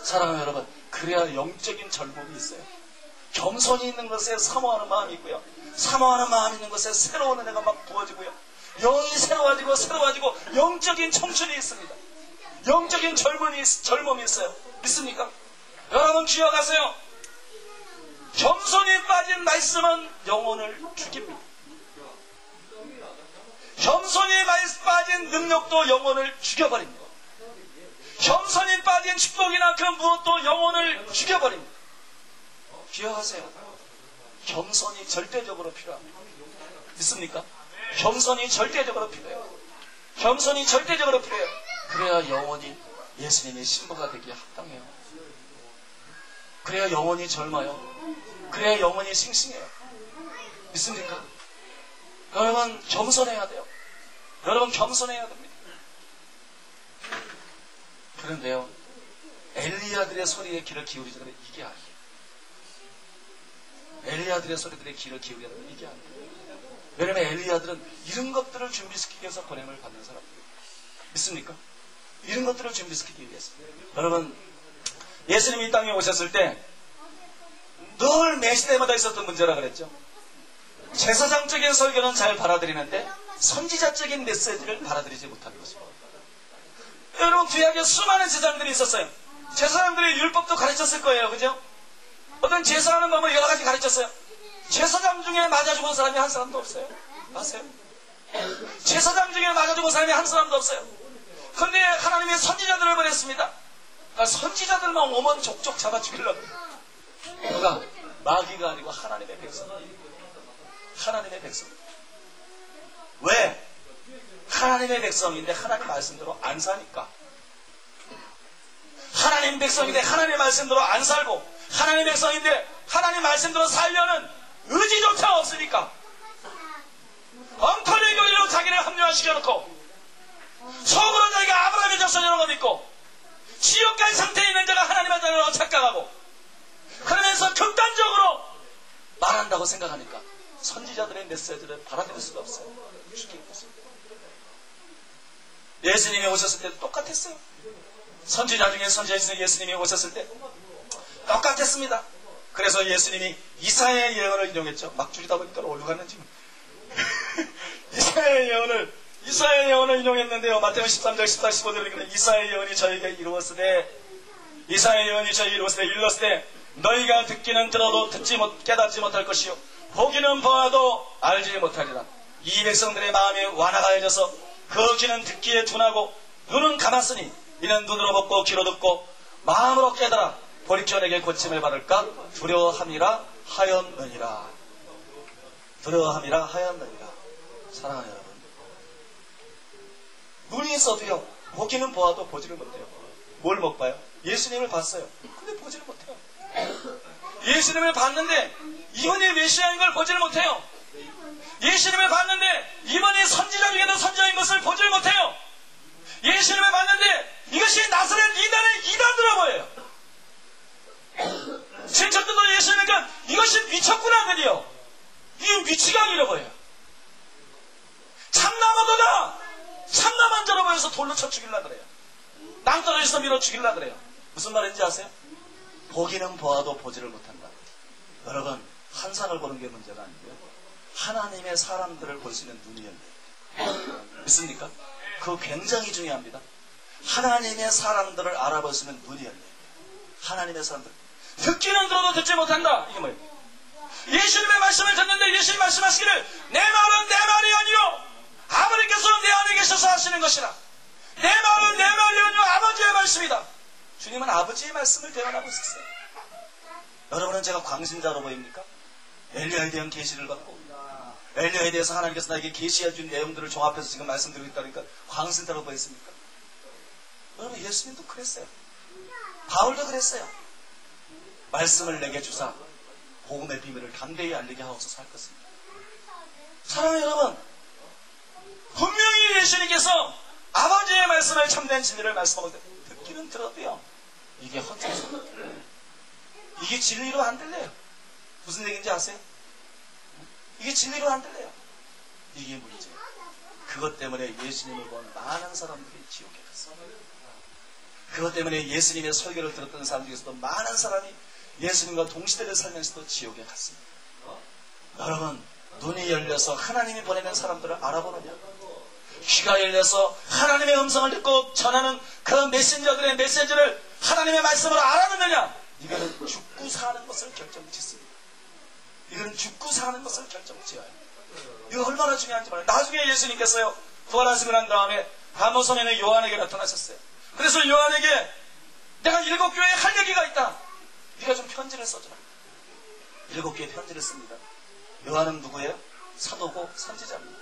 사랑하는 여러분, 그래야 영적인 젊음이 있어요. 겸손이 있는 것에 사모하는 마음이 있고요. 사모하는 마음이 있는 것에 새로운 은혜가 막 부어지고요. 영이 새로워지고 영적인 청춘이 있습니다. 영적인 젊음이 있어요. 믿습니까? 여러분 기억하세요. 겸손이 빠진 말씀은 영혼을 죽입니다. 겸손이 빠진 능력도 영혼을 죽여버립니다. 겸손이 빠진 축복이나 그 무엇도 영혼을 죽여버립니다. 기억하세요. 겸손이 절대적으로 필요합니다. 믿습니까? 겸손이 절대적으로 필요해요. 겸손이 절대적으로 필요해요. 그래야 영혼이 예수님의 신부가 되기에 합당해요. 그래야 영혼이 젊어요. 그래야 영혼이 싱싱해요. 믿습니까? 여러분 겸손해야 돼요. 여러분 겸손해야 됩니다. 그런데요, 엘리야들의 소리에 귀를 기울이지 않으면 이게 아니에요. 엘리야들의 소리들의 귀를 기울이지 않으면 이게 아니에요. 왜냐면 엘리야들은 이런 것들을 준비시키기 위해서 보냄을 받는 사람들이에요. 믿습니까? 이런 것들을 준비시키기 위해서. 여러분, 예수님이 이 땅에 오셨을 때 늘 매시대마다 있었던 문제라 그랬죠. 제사장적인 설교는 잘 받아들이는데 선지자적인 메시지를 받아들이지 못하는 것입니다. 여러분, 구약에 수많은 제사장들이 있었어요. 제사장들이 율법도 가르쳤을 거예요. 그죠? 어떤 제사하는 법을 여러 가지 가르쳤어요. 제사장 중에 맞아 죽은 사람이 한 사람도 없어요. 아세요? 제사장 중에 맞아 죽은 사람이 한 사람도 없어요. 그런데 하나님의 선지자들을 보냈습니다. 그러니까 선지자들만 오면 족족 잡아 죽이려고. 누가? 마귀가 아니고 하나님의 백성. 하나님의 백성. 왜? 하나님의 백성인데 하나님 말씀대로 안 사니까. 하나님 백성인데 하나님 말씀대로 안 살고, 하나님 백성인데 하나님 말씀대로 살려는 의지조차 없으니까 엉터리 교리로 자기를 합리화시켜놓고 속으로 자기가 아브라함의 자손이라는 거 믿고 지옥갈 상태에 있는 자가 하나님의 자녀라고 착각하고 그러면서 극단적으로 말한다고 생각하니까 선지자들의 메시지를 받아들일 수가 없어요. 죽이는 것입니다. 예수님이 오셨을 때도 똑같았어요. 선지자 중에 선지자 예수님이 오셨을 때 똑같았습니다. 그래서 예수님이 이사야의 예언을 인용했죠. 막 줄이다 보니까 어디로 갔는지. 이사야의 예언을 인용했는데요. 마태복음 13장 14, 15절에 보면 이사야의 예언이 저에게 이루었으되 일렀으되 너희가 듣기는 들어도 깨닫지 못할 것이요 보기는 보아도 알지 못하리라. 이 백성들의 마음이 완화가해져서 그 귀는 듣기에 둔하고 눈은 감았으니 이는 눈으로 보고 귀로 듣고 마음으로 깨달아 돌이켜 내게 고침을 받을까 두려워함이라 하였느니라. 두려워함이라 하였느니라. 사랑하는 여러분, 눈이 있어도요 보기는 보아도 보지를 못해요. 뭘 못 봐요? 예수님을 봤어요. 근데 보지를 못해요. 예수님을 봤는데 이분이 메시아인 걸 보지를 못해요. 예수님을 봤는데 이분이 선지자 중에도 선지자인 것을 보지를 못해요. 예수님을 봤는데 이것이 나사렛 이단의 이단으로 보여요. 실천들도 예수님이니까 이것이 미쳤구나 드디어. 이게 미치광이로 보여요. 참나무도다. 참나만 자로 보여서 돌로 쳐 죽이려고 그래요. 낭떠러지에서 밀어 죽이려고 그래요. 무슨 말인지 아세요? 보기는 보아도 보지를 못한다. 여러분, 환상을 보는 게 문제가 아니고요, 하나님의 사람들을 볼 수 있는 눈이 열려요. 믿습니까? 그거 굉장히 중요합니다. 하나님의 사람들을 알아볼 수 있는 눈이 열려요. 하나님의 사람들. 듣기는 들어도 듣지 못한다. 이게 뭐예요? 예수님의 말씀을 듣는데 예수님 말씀하시기를 내 말은 내 말이 아니요 아버지께서 내 안에 계셔서 하시는 것이라. 내 말은 내 말이 아니요 아버지의 말씀이다. 주님은 아버지의 말씀을 대언하고 있었어요. 여러분은 제가 광신자로 보입니까? 엘리야에 대한 계시를 받고 엘리야에 대해서 하나님께서 나에게 계시해 준 내용들을 종합해서 지금 말씀드리고 있다니까 광신자로 보였습니까? 여러분, 예수님도 그랬어요. 바울도 그랬어요. 말씀을 내게 주사 복음의 비밀을 담대히 알리게 하옵소서 할 것입니다. 사랑하는 여러분, 분명히 예수님께서 아버지의 말씀을 참된 진리를 말씀하고 듣기는 들어도요 이게 헛소리죠. 이게 진리로 안 들려요. 무슨 얘기인지 아세요? 이게 진리로 안 들려요. 이게 문제예요. 그것 때문에 예수님을 본 많은 사람들이 지옥에 갔습니다. 그것 때문에 예수님의 설교를 들었던 사람 중에서도 많은 사람이 예수님과 동시대를 살면서도 지옥에 갔습니다. 여러분, 눈이 열려서 하나님이 보내는 사람들을 알아보느냐, 귀가 열려서 하나님의 음성을 듣고 전하는 그 메신저들의 메시지를 하나님의 말씀으로 알아듣느냐, 이거는 죽고 사는 것을 결정짓습니다. 이거는 죽고 사는 것을 결정지어요. 이거 얼마나 중요한지 몰라요. 나중에 예수님께서요 부활하시고 난 다음에 감호성에는 요한에게 나타나셨어요. 그래서 요한에게 내가 7교회에 할 얘기가 있다. 네가 좀 편지를 써줘라. 7개의 편지를 씁니다. 요한은 누구예요? 사도고 선지자입니다.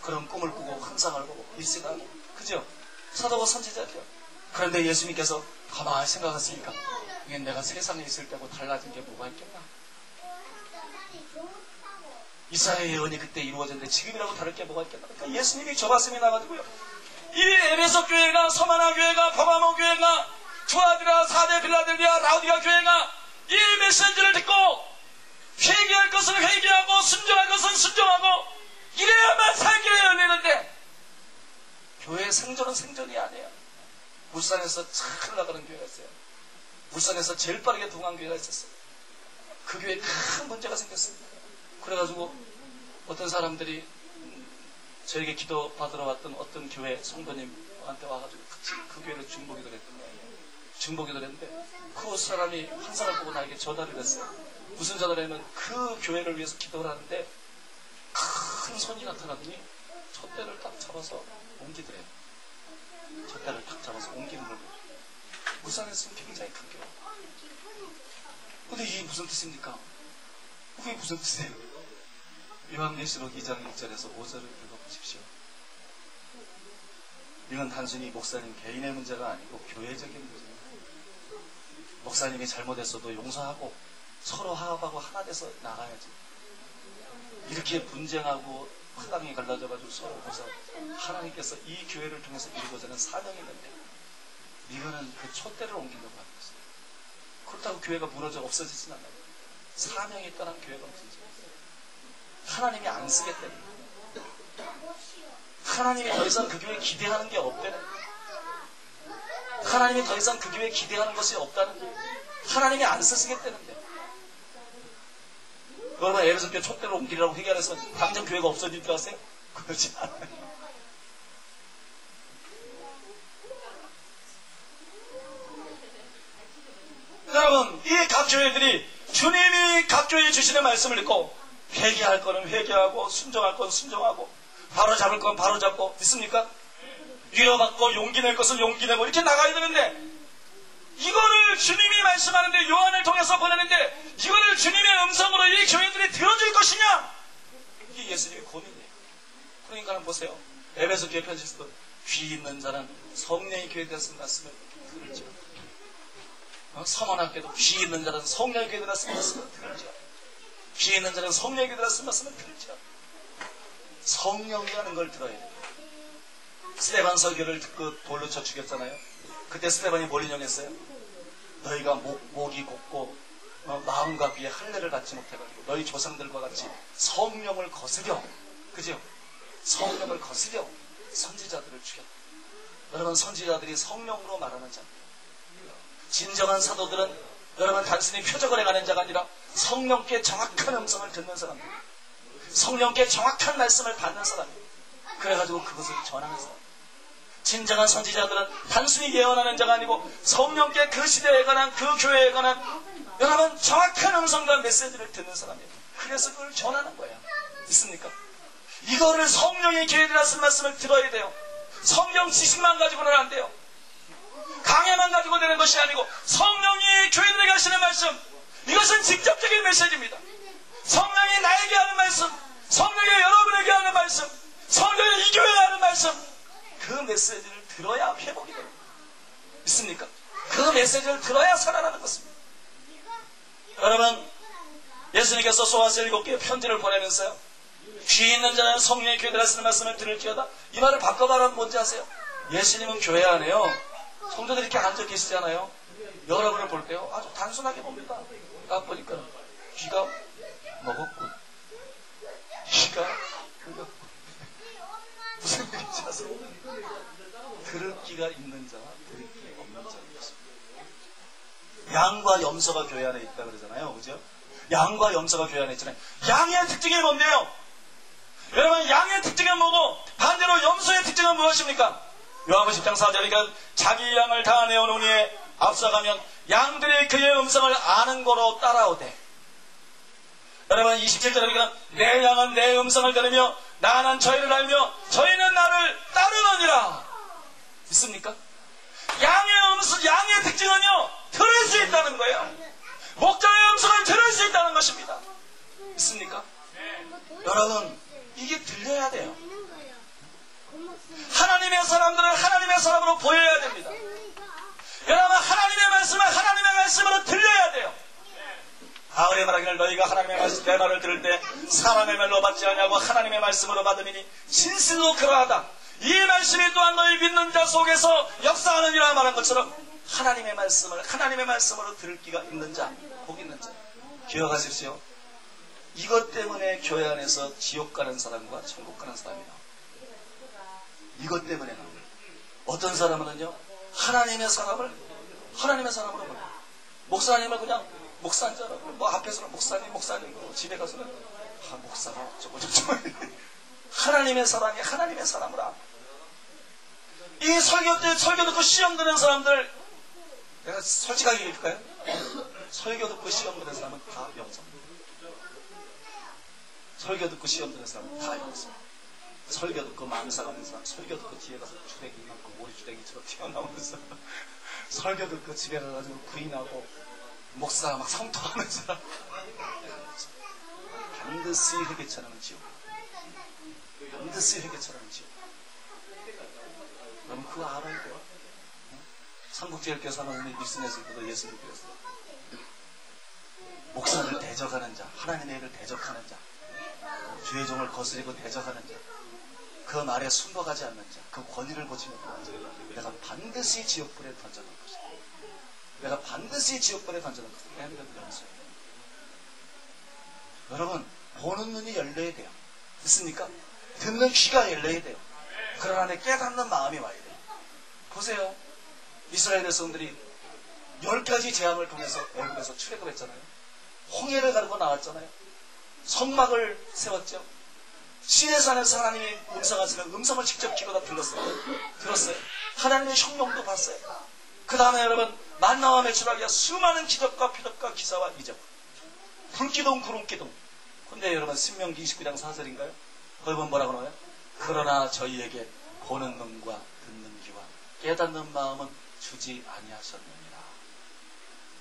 그런 꿈을 꾸고 환상을 보고 일생하고, 그죠? 사도고 선지자죠. 그런데 예수님께서 가만히 생각하셨으니까 이게 내가 세상에 있을 때고 달라진 게 뭐가 있겠나? 이사야의 예언이 그때 이루어졌는데 지금이라고 다를 게 뭐가 있겠나? 그러니까 예수님이 저 가슴에 나가지고요 이 에베소 교회가, 서마나 교회가, 버가모 교회가, 투아디라, 사대 빌라델비아, 라우디가 교회가 이 메시지를 듣고 회개할 것은 회개하고 순종할 것은 순종하고 이래야만 살 길이 열리는데, 교회 생존은 생존이 아니에요. 울산에서 잘 나가는 교회가 있어요. 울산에서 제일 빠르게 동한 교회가 있었어요. 그 교회에 큰 문제가 생겼어요. 그래가지고 어떤 사람들이 저에게 기도 받으러 왔던 어떤 교회 성도님한테 와가지고 그 교회를 중보기도를 했던 거예요. 중보기도를 했는데 그 사람이 환상을 보고 나에게 전화를 했어요. 무슨 전화를 하면 그 교회를 위해서 기도를 하는데 큰 손이 나타나더니 촛대를 딱 잡아서 옮기더래요. 촛대를 딱 잡아서 옮기는 걸 보고, 울산에서 굉장히 큰 교회. 근데 이게 무슨 뜻입니까? 그게 무슨 뜻이에요? 요한계시록 2장 1절에서 5절을 읽어보십시오. 이건 단순히 목사님 개인의 문제가 아니고 교회적인 문제입니다. 목사님이 잘못했어도 용서하고 서로 화합하고 하나 돼서 나가야지. 이렇게 분쟁하고 화당이 갈라져가지고 서로 보서 하나님께서 이 교회를 통해서 이루고자 하는 사명이 있는데 이거는 그 촛대를 옮기려고 하는 것입니다. 그렇다고 교회가 무너져 없어지진 않아요. 사명이 떠난 교회가 없어지죠. 하나님이 안 쓰겠다는 거예요. 하나님이 더 이상 그 교회에 기대하는 게 없다는 거예요. 하나님이 더 이상 그 교회에 기대하는 것이 없다는 거예요. 하나님이 안 쓰시겠다는데. 여러분, 에베소 교회 촛대를 옮기라고 회개해서 당장 교회가 없어질 줄 아세요? 그렇지 않아요. 여러분, 이 각 교회들이 주님이 각 교회에 주시는 말씀을 듣고 회개할 거는 회개하고 순종할 건 순종하고 바로 잡을 건 바로 잡고, 믿습니까? 위로받고 용기 낼 것은 용기 내고 이렇게 나가야 되는데, 이거를 주님이 말씀하는데 요한을 통해서 보내는데 이거를 주님의 음성으로 이 교회들이 들어줄 것이냐? 이게 예수님의 고민이에요. 그러니까 보세요. 에베소 교회 편지에서도 귀 있는 자는 성령의 교회에 대해서 말씀을 들을지어. 서머나께도 귀 있는 자는 성령의 교회에 대해서 말씀을 들을지어. 귀 있는 자는 성령의 교회에 대해서 말씀을 들을지어. 성령이라는 걸 들어야 돼요. 스데반 설교를 듣고 돌로 쳐 죽였잖아요. 그때 스데반이 뭘 인용했어요? 너희가 목이 곱고 마음과 귀에 할례를 받지 못해가지고 너희 조상들과 같이 성령을 거스려, 그죠? 성령을 거스려 선지자들을 죽였다. 여러분, 선지자들이 성령으로 말하는 자입니다. 진정한 사도들은 여러분 단순히 표적을 행하는 자가 아니라 성령께 정확한 음성을 듣는 사람입니다. 성령께 정확한 말씀을 받는 사람입니다. 그래가지고 그것을 전하는 사람. 진정한 선지자들은 단순히 예언하는 자가 아니고 성령께 그 시대에 관한, 그 교회에 관한 여러분 정확한 음성과 메시지를 듣는 사람이에요. 그래서 그걸 전하는 거예요. 있습니까? 이거를 성령의 교회들이라 쓴 말씀을 들어야 돼요. 성령 지식만 가지고는 안 돼요. 강해만 가지고 되는 것이 아니고 성령이 교회들에게 하시는 말씀, 이것은 직접적인 메시지입니다. 성령이 나에게 하는 말씀, 성령이 여러분에게 하는 말씀, 성령이 이 교회에 하는 말씀, 그 메시지를 들어야 회복이 됩니다. 믿습니까? 그 메시지를 들어야 살아나는 것입니다. 여러분, 예수님께서 소아서 7개의 편지를 보내면서요, 귀 있는 자는 성령의 교회들아 쓰는 말씀을 들을지어다, 이 말을 바꿔 말하면 뭔지 아세요? 예수님은 교회 안에요, 성도들이 이렇게 앉아 계시잖아요. 여러분을 볼 때요, 아주 단순하게 봅니다. 딱 보니까 귀가 먹었군, 귀가 긁었군. 무슨 얘기인지 아세요? 들을 귀가 있는 자와 들을 귀가 없는 자가 있습니다. 양과 염소가 교회 안에 있다 그러잖아요. 그죠? 양과 염소가 교회 안에 있잖아요. 양의 특징이 뭔데요? 여러분, 양의 특징은 뭐고 반대로 염소의 특징은 무엇입니까? 요한복음 10장 4절이니까 자기 양을 다 내어놓으니 앞서가면 양들이 그의 음성을 아는 거로 따라오되. 여러분, 27절이니까 내 양은 내 음성을 들으며 나는 저희를 알며 저희는 나를 따르느니라. 있습니까? 양의 특징은요, 들을 수 있다는 거예요. 목자의 음성을 들을 수 있다는 것입니다. 있습니까? 여러분, 이게 들려야 돼요. 하나님의 사람들은 하나님의 사람으로 보여야 됩니다. 여러분, 하나님의 말씀은 하나님의 말씀으로 들려야 돼요. 아우리 말하기를 너희가 하나님의 말씀 내 말을 들을 때 사람의 말로 받지 않냐고 하나님의 말씀으로 받으니 진실로 그러하다. 이 말씀이 또한 너희 믿는 자 속에서 역사하느니라 말한 것처럼 하나님의 말씀으로 들을 기가 있는 자, 복 있는 자. 기억하십시오. 이것 때문에 교회 안에서 지옥 가는 사람과 천국 가는 사람이요. 이것 때문에 어떤 사람은요, 하나님의 사람으로 봐요. 목사님을 그냥 목사인 줄 알아요. 뭐 앞에서는 목사님, 집에 가서는 목사가 어쩌고 하나님의 사람이라. 이 설교 듣고 시험 드는 사람들, 내가 솔직하게 얘기할까요? 설교 듣고 시험 드는 사람은 다 영성입니다. 설교 듣고 시험 드는 사람은 다 영성. 설교 듣고 망상하는 사람, 설교 듣고 뒤에 가서 주댕이 맞고 모리 주댕이처럼 튀어나오는 사람, 설교 듣고 집에 가가지고 부인하고 목사 막 성토하는 사람, 반드시 회개처럼 지옥. 반드시 회개처럼 지옥. 여러분 그거 알아야 돼요. 삼국제일교회 사모님이 밀신했을 때도 예수 믿으셨어요. 목사를 대적하는 자, 하나님의 일을 대적하는 자, 주의 종을 거스리고 대적하는 자, 그 말에 순복하지 않는 자, 그 권위를 보지 못하는 자, 내가 반드시 지옥불에 던져놓을 것이다. 내가 반드시 지옥불에 던져놓을 것이다. 하나님은 연수예요. 여러분, 보는 눈이 열려야 돼요. 있습니까? 듣는 귀가 열려야 돼요. 그러나 깨닫는 마음이 와야 돼요. 보세요. 이스라엘 백성들이 10가지 재앙을 통해서 애굽에서 출애굽했잖아요. 홍해를 가르고 나왔잖아요. 성막을 세웠죠. 시내산에서 하나님이 음성하시는 음성을 직접 귀가 들었어요. 하나님의 형용도 봤어요. 그 다음에 여러분 만나와 메추라기와 수많은 기적과 표적과 기사와 이적, 불기둥 구름기둥. 근데 여러분 신명기 29장 4절인가요? 거기 보면 뭐라고 나와요? 그러나 저희에게 보는 눈과 듣는 귀와 깨닫는 마음은 주지 아니하셨느니라.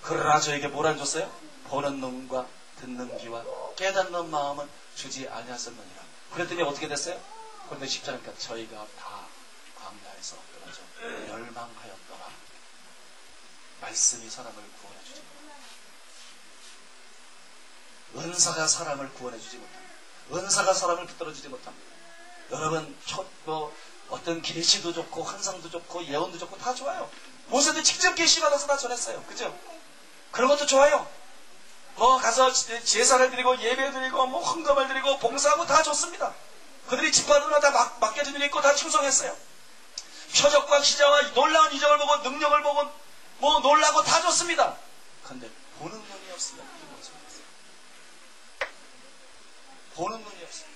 그러나 저에게 뭘 안 줬어요? 보는 눈과 듣는 귀와 깨닫는 마음은 주지 아니하셨느니라. 그랬더니 어떻게 됐어요? 그런데 10절이니까 저희가 다 광야에서 떨어져 멸망하였더라. 말씀이 사람을 구원해주지 못합니다. 은사가 사람을 구원해주지 못합니다. 은사가 사람을 붙들어주지 못합니다. 여러분 어떤 계시도 좋고 환상도 좋고 예언도 좋고 다 좋아요. 모세도 직접 계시 받아서 다 전했어요. 그죠? 그런 것도 좋아요. 가서 제사를 드리고 예배 드리고 헌금을 드리고 봉사하고 다 좋습니다. 그들이 집 받으면 다 맡겨진 일이 있고 다 충성했어요. 표적과 기자와 놀라운 이적을 보고 능력을 보고 놀라고 다 좋습니다. 그런데 보는 눈이 없으면 이게 무슨 소리겠어요? 보는 눈이 없으면,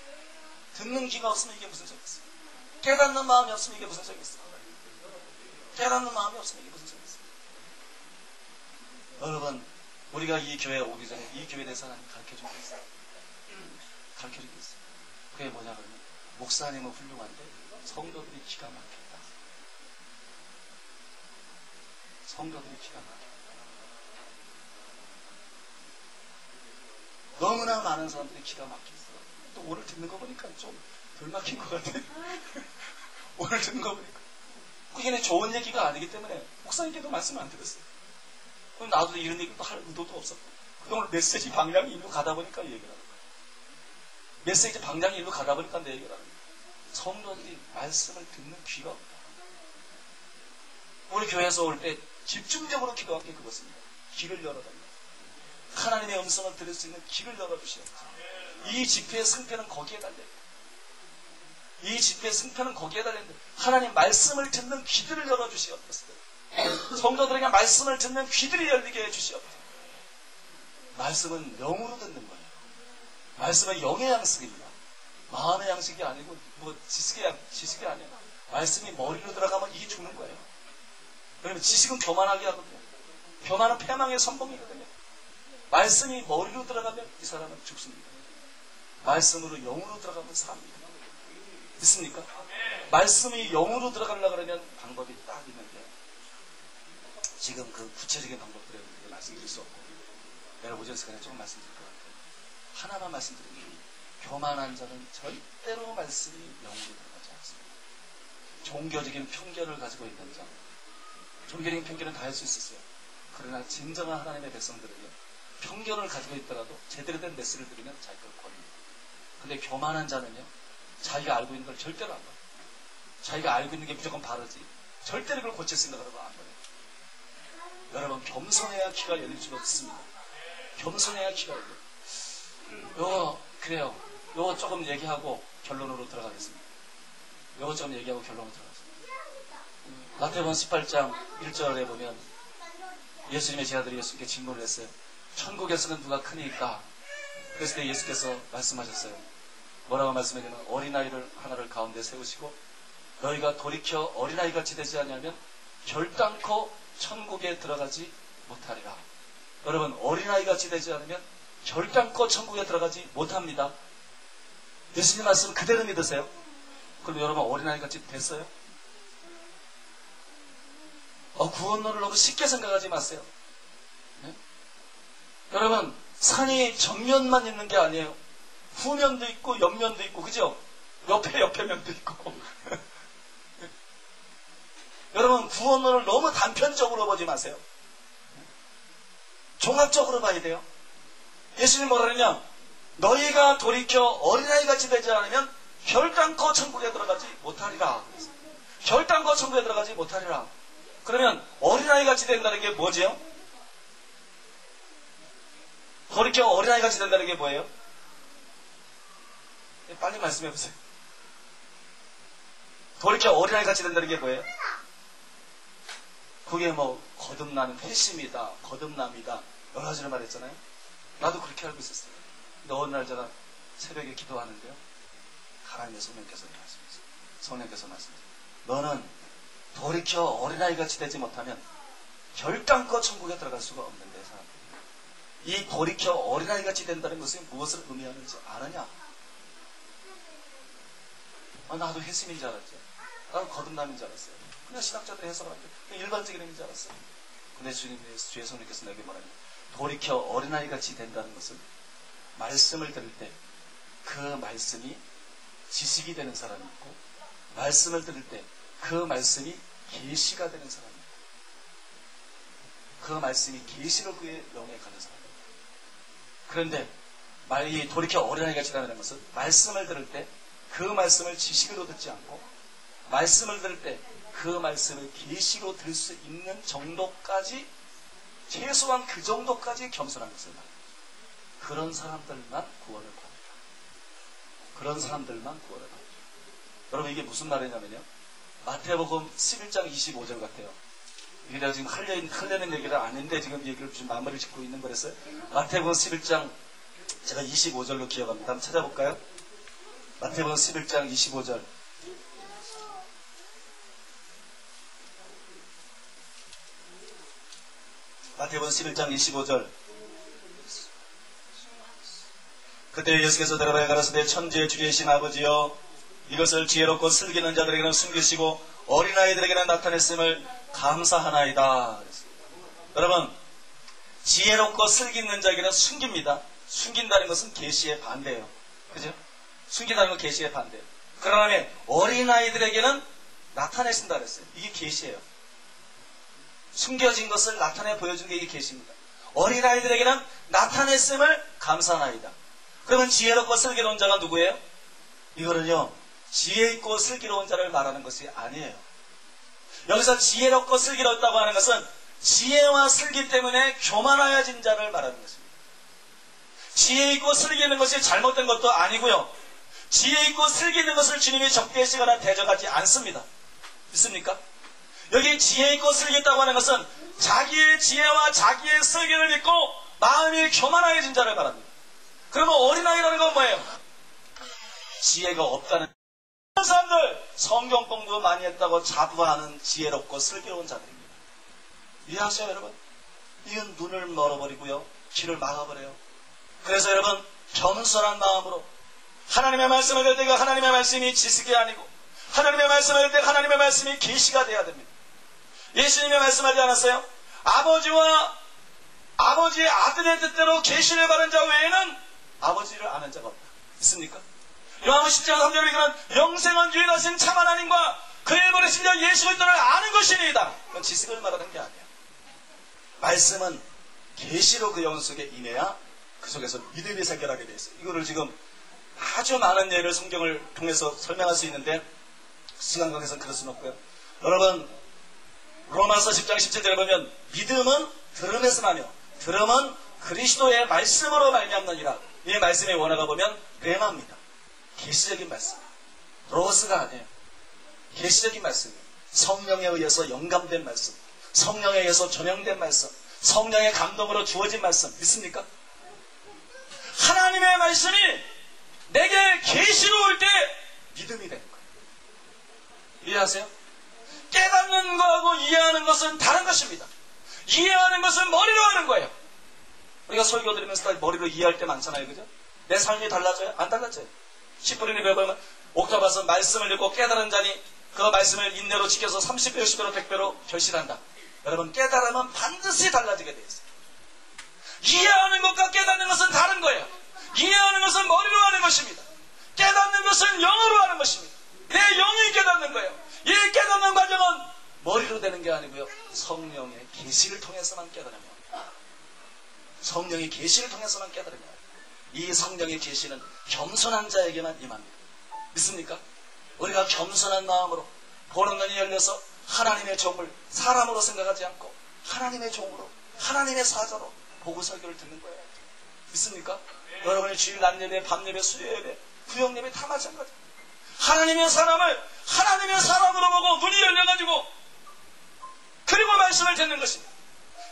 듣는 귀가 없으면 이게 무슨 소리겠어요? 깨닫는 마음이 없으면 이게 무슨 소리겠어요? 깨닫는 마음이 없으면 이게 무슨 소리겠어요? 여러분, 우리가 이 교회에 오기 전에 이 교회에 대해서 하나님 가르쳐준 게 있어요. 가르쳐준 게 있어요. 그게 뭐냐 그러면 목사님은 훌륭한데 성도들이 기가 막혔다. 성도들이 기가 막혔다. 너무나 많은 사람들이 기가 막혔어. 또 오늘 듣는 거 보니까 좀 덜 막힌 것 같아. 오늘 듣는 거 보니까 그게 좋은 얘기가 아니기 때문에 목사님께도 말씀 안 드렸어요. 그럼 나도 이런 얘기도 할 의도도 없었고, 그동안 메시지 방향이 일로 가다 보니까 이 얘기를 하는 거예요. 메시지 방향이 일로 가다 보니까 내 얘기를 하는 거예요. 성도들이 말씀을 듣는 귀가 없다. 우리 교회에서 올 때 집중적으로 기도한 게 그것입니다. 귀를 열어달라. 하나님의 음성을 들을 수 있는 귀를 열어주시옵소서. 이 집회의 승패는 거기에 달려있다. 이 집회의 승패는 거기에 달려있는데 하나님 말씀을 듣는 귀들을 열어주시옵소서. 성도들에게 말씀을 듣는 귀들이 열리게 해주시옵소서. 말씀은 영으로 듣는 거예요. 말씀은 영의 양식입니다. 마음의 양식이 아니고 지식이 아니에요. 말씀이 머리로 들어가면 이게 죽는 거예요. 왜냐면 지식은 교만하게 하거든요. 교만은 패망의 선봉이거든요. 말씀이 머리로 들어가면 이 사람은 죽습니다. 말씀으로 영으로 들어가면 삽니다. 있습니까? 말씀이 영으로 들어가려고 그러면 방법이 딱 있는데 지금 그 구체적인 방법들에 말씀드릴 수 없고 내가 오전 시간에 조금 말씀드릴 것 같아요. 하나만 말씀드리면 교만한 자는 절대로 말씀이 영으로 들어가지 않습니다. 종교적인 편견을 가지고 있는 자, 종교적인 편견은 다 할 수 있었어요. 그러나 진정한 하나님의 백성들은요, 편견을 가지고 있더라도 제대로 된 메시지를 드리면 자기가 권입니다. 근데 교만한 자는요, 자기가 알고 있는 걸 절대로 안 봐요. 자기가 알고 있는 게 무조건 바르지. 절대로 그걸 고칠 생각을 하면 안 돼요. 여러분, 겸손해야 귀가 열릴 수가 없습니다. 겸손해야 귀가 열려요. 그래요. 요거 조금 얘기하고 결론으로 들어가겠습니다. 요거 좀 얘기하고 결론으로 들어가겠습니다. 마태복음 18장 1절에 보면 예수님의 제자들이 예수님께 질문을 했어요. 천국에서는 누가 크니까? 그랬을 때 예수께서 말씀하셨어요. 뭐라고 말씀하냐면 어린아이를 하나를 가운데 세우시고 너희가 돌이켜 어린아이같이 되지 않으면 결단코 천국에 들어가지 못하리라. 여러분, 어린아이같이 되지 않으면 결단코 천국에 들어가지 못합니다. 예수님 말씀 그대로 믿으세요? 그럼 여러분 어린아이같이 됐어요? 구원론을 너무 쉽게 생각하지 마세요. 네? 여러분, 산이 정면만 있는 게 아니에요. 후면도 있고 옆면도 있고, 그죠? 옆에 면도 있고. 여러분, 구원론을 너무 단편적으로 보지 마세요. 종합적으로 봐야 돼요. 예수님 뭐라 그러냐? 너희가 돌이켜 어린아이같이 되지 않으면 결단코 천국에 들어가지 못하리라. 결단코 천국에 들어가지 못하리라. 그러면 어린아이같이 된다는 게 뭐지요? 돌이켜 어린아이같이 된다는 게 뭐예요? 빨리 말씀해 보세요. 돌이켜 어린아이같이 된다는 게 뭐예요? 그게 뭐 거듭나는 회심이다, 거듭남이다, 여러 가지를 말했잖아요. 나도 그렇게 알고 있었어요. 근데 어느 날 제가 새벽에 기도하는데요, 하나님의 성령께서 말씀하세요. 성령께서 말씀하세요. 너는 돌이켜 어린아이같이 되지 못하면 결단코 천국에 들어갈 수가 없는데, 사람들이. 이 돌이켜 어린아이같이 된다는 것은 무엇을 의미하는지 아느냐? 나도 회심인 줄 알았죠. 나도 거듭남인 줄 알았어요. 그냥 신학자들이 해석을 한 게 일반적인 의미인 줄 알았어요. 근데 주의 성령께서 내게 말합니다. 돌이켜 어린아이같이 된다는 것은 말씀을 들을 때 그 말씀이 지식이 되는 사람이 있고, 말씀을 들을 때 그 말씀이 계시가 되는 사람이 있고, 그 말씀이 계시로 그의 영에 가는 사람이 있고. 그런데 이 돌이켜 어린아이같이 된다는 것은 말씀을 들을 때 그 말씀을 지식으로 듣지 않고, 말씀을 들을 때 그 말씀을 계시로 들 수 있는 정도까지, 최소한 그 정도까지 겸손한 것을 말합니다. 그런 사람들만 구원을 받는다. 그런 사람들만 구원을 받는다. 여러분, 이게 무슨 말이냐면요, 마태복음 11장 25절 같아요. 이게 내가 지금 하려는 얘기를 아닌데 지금 얘기를 지금 마무리 짓고 있는 거랬어요. 마태복음 11장 제가 25절로 기억합니다. 한번 찾아볼까요? 마태복음 11장 25절. 마태복음 11장 25절. 그때 예수께서 대답하여 가라사대 천지의 주제이신 아버지여, 이것을 지혜롭고 슬기는 자들에게는 숨기시고 어린아이들에게는 나타냈음을 감사하나이다. 여러분, 지혜롭고 슬기 있는 자에게는 숨깁니다. 숨긴다는 것은 계시의 반대예요. 그죠? 숨긴다는 건 계시의 반대예요. 그러나 어린아이들에게는 나타내신다 그랬어요. 이게 계시예요. 숨겨진 것을 나타내 보여준 게 이게 계시입니다. 어린아이들에게는 나타냈음을 감사하나이다. 그러면 지혜롭고 슬기로운 자가 누구예요? 이거는요, 지혜 있고 슬기로운 자를 말하는 것이 아니에요. 여기서 지혜롭고 슬기롭다고 하는 것은 지혜와 슬기 때문에 교만하여진 자를 말하는 것입니다. 지혜 있고 슬기 있는 것이 잘못된 것도 아니고요, 지혜 있고 슬기 있는 것을 주님이 적대시거나 대적하지 않습니다. 믿습니까? 여기 지혜 있고 슬기 있다고 하는 것은 자기의 지혜와 자기의 슬기를 믿고 마음이 교만하여진 자를 말합니다. 그러면 어린아이라는 건 뭐예요? 지혜가 없다는 사람들, 성경 공부 많이 했다고 자부하는 지혜롭고 슬기로운 자들입니다. 이해하세요, 여러분? 이건 눈을 멀어버리고요, 귀를 막아버려요. 그래서 여러분, 겸손한 마음으로 하나님의 말씀을 들 때 그 하나님의 말씀이 지식이 아니고, 하나님의 말씀을 들 때 하나님의 말씀이 계시가 돼야 됩니다. 예수님이 말씀하지 않았어요? 아버지의 아들의 뜻대로 계시를 받은 자 외에는 아버지를 아는 자가 없다. 있습니까? 요한복음 10장 3절에 보면 영생은 유일하신 참 하나님과 그의 보내신 자 예수 그리스도를 아는 것이니이다. 그건 지식을 말하는 게 아니에요. 말씀은 계시로 그 영혼 속에 임해야 그 속에서 믿음이 생겨나게 되어 있어요. 이거를 지금 아주 많은 예를 성경을 통해서 설명할 수 있는데 시간 관계상 그럴 수는 없고요. 여러분, 로마서 10장 17절에 보면 믿음은 들음에서 나며 들음은 그리스도의 말씀으로 말미암느니라. 이 말씀의 원어가 보면 레마입니다. 계시적인 말씀. 로스가 아니에요. 계시적인 말씀이에요. 성령에 의해서 영감된 말씀, 성령에 의해서 조명된 말씀, 성령의 감동으로 주어진 말씀 믿습니까? 하나님의 말씀이 내게 계시로 올 때 믿음이 되는 거예요. 이해하세요? 깨닫는 거하고 이해하는 것은 다른 것입니다. 이해하는 것은 머리로 하는 거예요. 우리가 설교 드리면서 머리로 이해할 때 많잖아요. 그죠? 내 삶이 달라져요? 안 달라져요. 10분의 1에 보면 옥탑에서 말씀을 읽고 깨달은 자니 그 말씀을 인내로 지켜서 30배, 60배로, 100배로 결실한다. 여러분, 깨달으면 반드시 달라지게 되어 있어요. 이해하는 것과 깨닫는 것은 다른 거예요. 이해하는 것은 머리로 하는 것입니다. 깨닫는 것은 영으로 하는 것입니다. 내 영이 깨닫는 거예요. 이 깨닫는 과정은 머리로 되는 게 아니고요. 성령의 계시를 통해서만 깨달으며, 성령의 계시를 통해서만 깨달으며, 이 성령의 계시는 겸손한 자에게만 임합니다. 믿습니까? 우리가 겸손한 마음으로 보는 눈이 열려서 하나님의 종을 사람으로 생각하지 않고 하나님의 종으로, 하나님의 사자로 보고 설교를 듣는 거예요. 믿습니까? 여러분의 주일 낮 예배, 밤 예배, 수요 예배, 구역 예배 다 마찬가지. 하나님의 사람을 하나님의 사람으로 보고 눈이 열려가지고 그리고 말씀을 듣는 것입니다.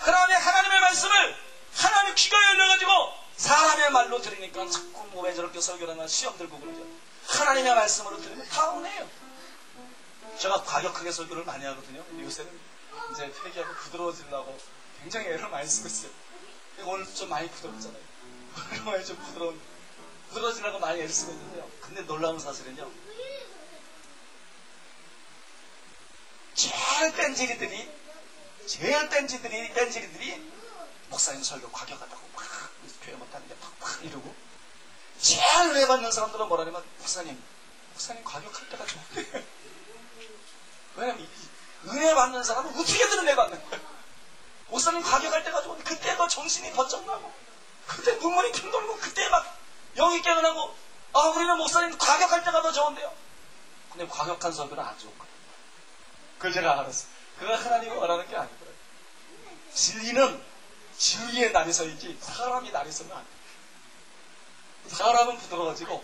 그 다음에 하나님의 말씀을 하나님의 귀가 열려가지고 사람의 말로 들으니까 자꾸 뭐 왜 저렇게 설교를 하나 시험 들고 그러죠. 하나님의 말씀으로 들으면 다 오네요. 제가 과격하게 설교를 많이 하거든요. 요새는 이제 회개하고 부드러워지려고 굉장히 애를 많이 쓰고 있어요. 오늘도 좀 많이 부드럽잖아요. 오늘 좀 부드러워지려고 많이 애를 쓰고 있는데요. 근데 놀라운 사실은요. 제일 뺀질이들이 목사님 설교 과격하다고 막 교회 못하는데 팍팍 이러고, 제일 은혜 받는 사람들은 뭐라냐면 목사님 과격할 때가 좋은데. 왜냐면 은혜 받는 사람은 어떻게든 은혜 받는 거예요. 목사님 과격할 때가 좋은데 그때 더 정신이 번쩍 나고 그때 눈물이 핑 돌고 그때 막 영이 깨어나고, 우리는 목사님 과격할 때가 더 좋은데요. 근데 과격한 설교는 안 좋은 거예요. 그걸 제가 알았어요. 그건 하나님이 원하는 게 아니더라고요. 진리는 진리의 날이 서이지 사람이 날이 서면 안 돼요. 사람은 부드러워지고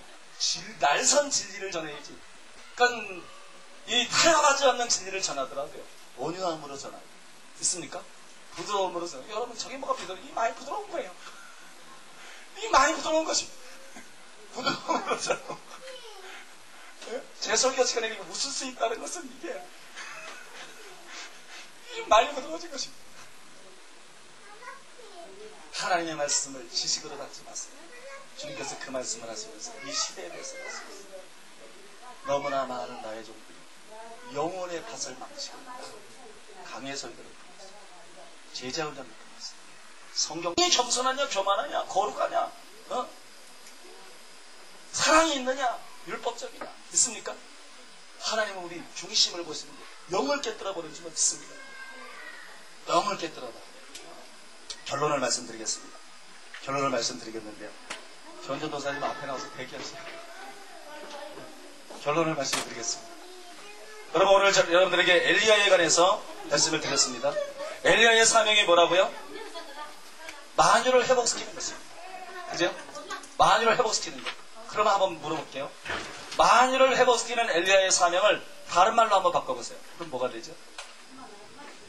날선 진리를 전해야지. 그러니까 이 타협하지 않는 진리를 전하더라고요. 온유함으로 전하요. 있습니까? 부드러움으로 전하요. 여러분, 저게 뭐가 부드러워요? 이 많이 부드러운 거예요. 이 많이 부드러운 것이 부드러움으로 전하요. 제 설교 시간에 웃을 수 있다는 것은 이게 많이 부드러워진 것입니다. 하나님의 말씀을 지식으로 갖지 마세요. 주님께서 그 말씀을 하시면서 이 시대에 대해서 말씀하셨어요. 너무나 많은 나의 종들이 영혼의 밭을 망치고 강의 설교를 통해서 제자훈련을 통해서 성경이 겸손하냐 교만하냐 거룩하냐 사랑이 있느냐 율법적이냐 있습니까? 하나님은 우리 중심을 보시는데 영을 깨뜨려 버리는 줄 믿습니다. 영을 깨뜨려다. 결론을 말씀드리겠습니다. 결론을 말씀드리겠는데요. 전도사님 앞에 나와서 대기하세요. 결론을 말씀드리겠습니다. 여러분, 오늘 여러분들에게 엘리야에 관해서 말씀을 드렸습니다. 엘리야의 사명이 뭐라고요? 만유를 회복시키는 것입니다. 그죠? 만유를 회복시키는 것. 그러면 한번 물어볼게요. 만유를 회복시키는 엘리야의 사명을 다른 말로 한번 바꿔보세요. 그럼 뭐가 되죠?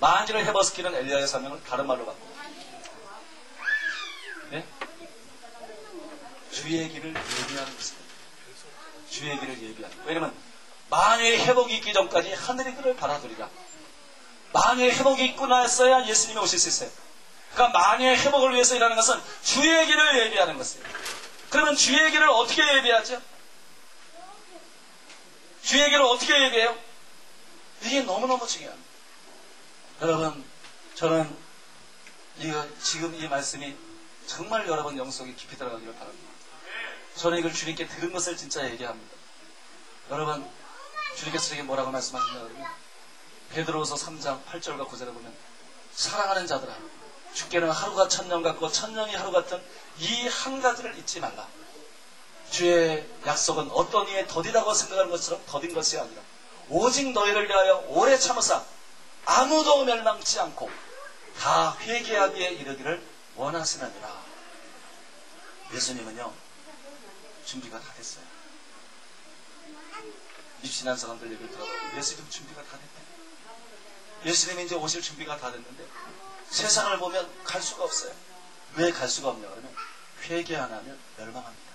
만유를 회복시키는 엘리야의 사명을 다른 말로 바꿔보세요. 네? 주의 길을 예비하는 것입니다. 주의 길을 예비하는 것. 왜냐면 만유의 회복이 있기 전까지 하늘이 그를 바라두리라. 만유의 회복이 있고 나서야 예수님이 오실 수 있어요. 그러니까 만유의 회복을 위해서 일하는 것은 주의 길을 예비하는 것이에요. 그러면 주의 길을 어떻게 예비하죠? 주의 길을 어떻게 예비해요? 이게 너무너무 중요합니다. 여러분, 저는 지금 이 말씀이 정말 여러분 영속에 깊이 들어가기를 바랍니다. 저는 이걸 주님께 들은 것을 진짜 얘기합니다. 여러분, 주님께서 저에게 뭐라고 말씀하시냐 그러면 베드로후서 3장 8절과 9절에 보면 사랑하는 자들아 주께는 하루가 천년 같고 천년이 하루 같은 이 한 가지를 잊지 말라. 주의 약속은 어떤 이에 더디다고 생각하는 것처럼 더딘 것이 아니라 오직 너희를 위하여 오래 참으사 아무도 멸망치 않고 다 회개하기에 이르기를 원하시느니라. 예수님은요, 준비가 다 됐어요. 입신한 사람들 얘기를 들어보면 예수님 준비가 다 됐대. 예수님이 이제 오실 준비가 다 됐는데 세상을 보면 갈 수가 없어요. 왜 갈 수가 없냐 그러면 회개 안 하면 멸망합니다.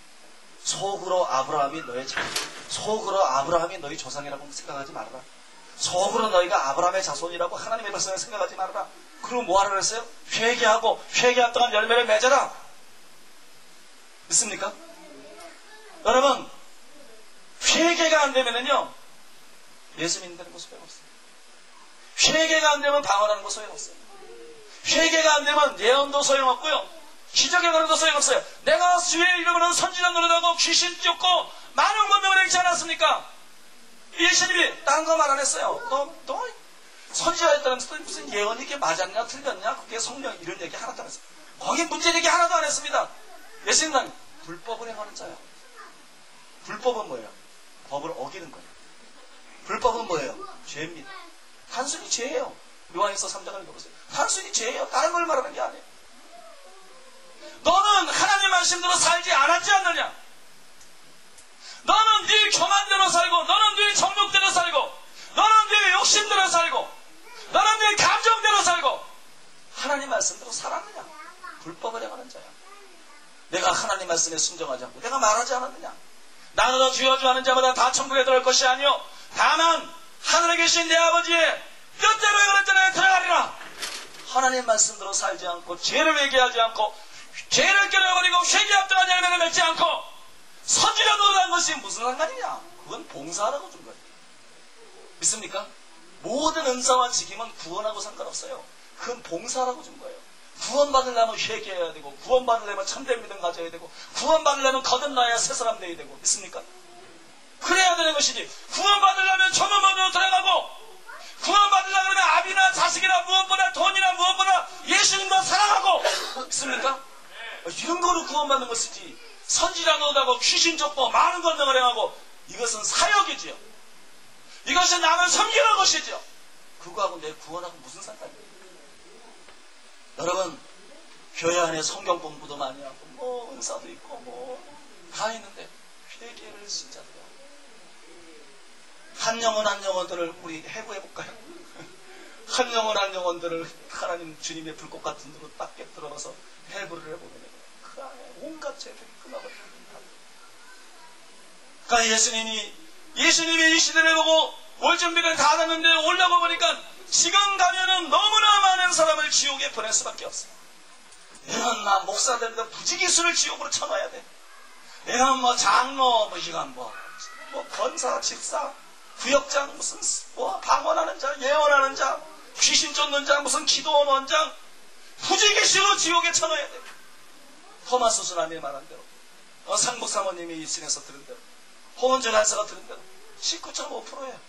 속으로 아브라함이 너의 자손, 속으로 아브라함이 너희 조상이라고 생각하지 말아라. 속으로 너희가 아브라함의 자손이라고 하나님의 백성을 생각하지 말아라. 그럼 뭐하라 그랬어요? 회개하고 회개한 동안 열매를 맺어라. 믿습니까? 여러분, 회개가 안 되면은요, 예수 믿는다는 거 소용없어요. 회개가 안 되면 방언하는 거 소용없어요. 회개가 안 되면 예언도 소용없고요, 기적의 거래도 소용없어요. 내가 주의 이름으로 선지자 노릇하고 귀신 쫓고 많은 권능을 행치 않았습니까? 예수님이 딴 거 말 안 했어요. 너 선지자였다면서 무슨 예언이 이게 맞았냐 틀렸냐 그게 성령 이런 얘기 하나도 안 했어요. 거기 문제 얘기 하나도 안 했습니다. 예수님은 불법을 행하는 자예요. 불법은 뭐예요? 법을 어기는 거예요. 불법은 뭐예요? 죄입니다. 단순히 죄예요. 요한일서 3장을 읽어보세요. 단순히 죄예요. 다른 걸 말하는 게 아니에요. 너는 하나님 말씀대로 살지 않았지 않느냐? 너는 네 교만대로 살고, 너는 네 정욕대로 살고, 너는 네 욕심대로 살고, 너는 네 감정대로 살고, 하나님 말씀대로 살았느냐? 불법을 행하는 자야. 내가 하나님 말씀에 순종하지 않고 내가 말하지 않았느냐? 나는 주여 주 하는 자마다 다 천국에 들어갈 것이 아니요 다만 하늘에 계신 내 아버지의 뜻대로 행하는 자는 들어가리라. 하나님 말씀대로 살지 않고 죄를 회개하지 않고 죄를 깨려버리고 회개할 동안 열매를 맺지 않고 선지자 노릇한 것이 무슨 상관이냐? 그건 봉사하라고 준 거예요. 믿습니까? 모든 은사와 직임은 구원하고 상관없어요. 그건 봉사하라고 준 거예요. 구원받으려면 회개해야 되고, 구원받으려면 참된 믿음 가져야 되고, 구원받으려면 거듭나야 새 사람 되어야 되고, 믿습니까? 그래야 되는 것이지. 구원받으려면 천문만으로 들어가고, 구원받으려면 아비나 자식이나 무엇보다 돈이나 무엇보다 예수님만 사랑하고, 믿습니까? 이런 거로 구원받는 것이지. 선지자 노릇하고 귀신 쫓고 많은 권능을 행하고, 이것은 사역이지요. 이것은 남을 섬기는 것이죠. 그거하고 내 구원하고 무슨 상관이에요? 여러분, 교회 안에 성경 공부도 많이 하고 뭐 은사도 있고 뭐 다 있는데 회개를 진짜 돼요. 한 영혼 한 영혼들을 우리 해부해볼까요? 한 영혼 한 영혼들을 하나님 주님의 불꽃 같은 데로 딱 들어가서 해부를 해보면 그 안에 온갖 죄들이 끊어버립니다. 그러니까 예수님이 이 시대를 보고 올 준비를 다 했는데 올라가 보니까 지금 가면은 너무나 많은 사람을 지옥에 보낼 수밖에 없어요. 이런 목사들도 부지기수를 지옥으로 쳐넣어야 돼. 이런 장로, 이건 권사, 집사, 구역장, 무슨 방언하는 자, 예언하는 자, 귀신 쫓는 자, 무슨 기도원 원장, 부지기수로 지옥에 쳐넣어야 돼. 토마스 수남이 말한 대로, 상복 사모님이 입신해서 들은 대로, 홍원재 간사가 들은 대로 19.5%예요.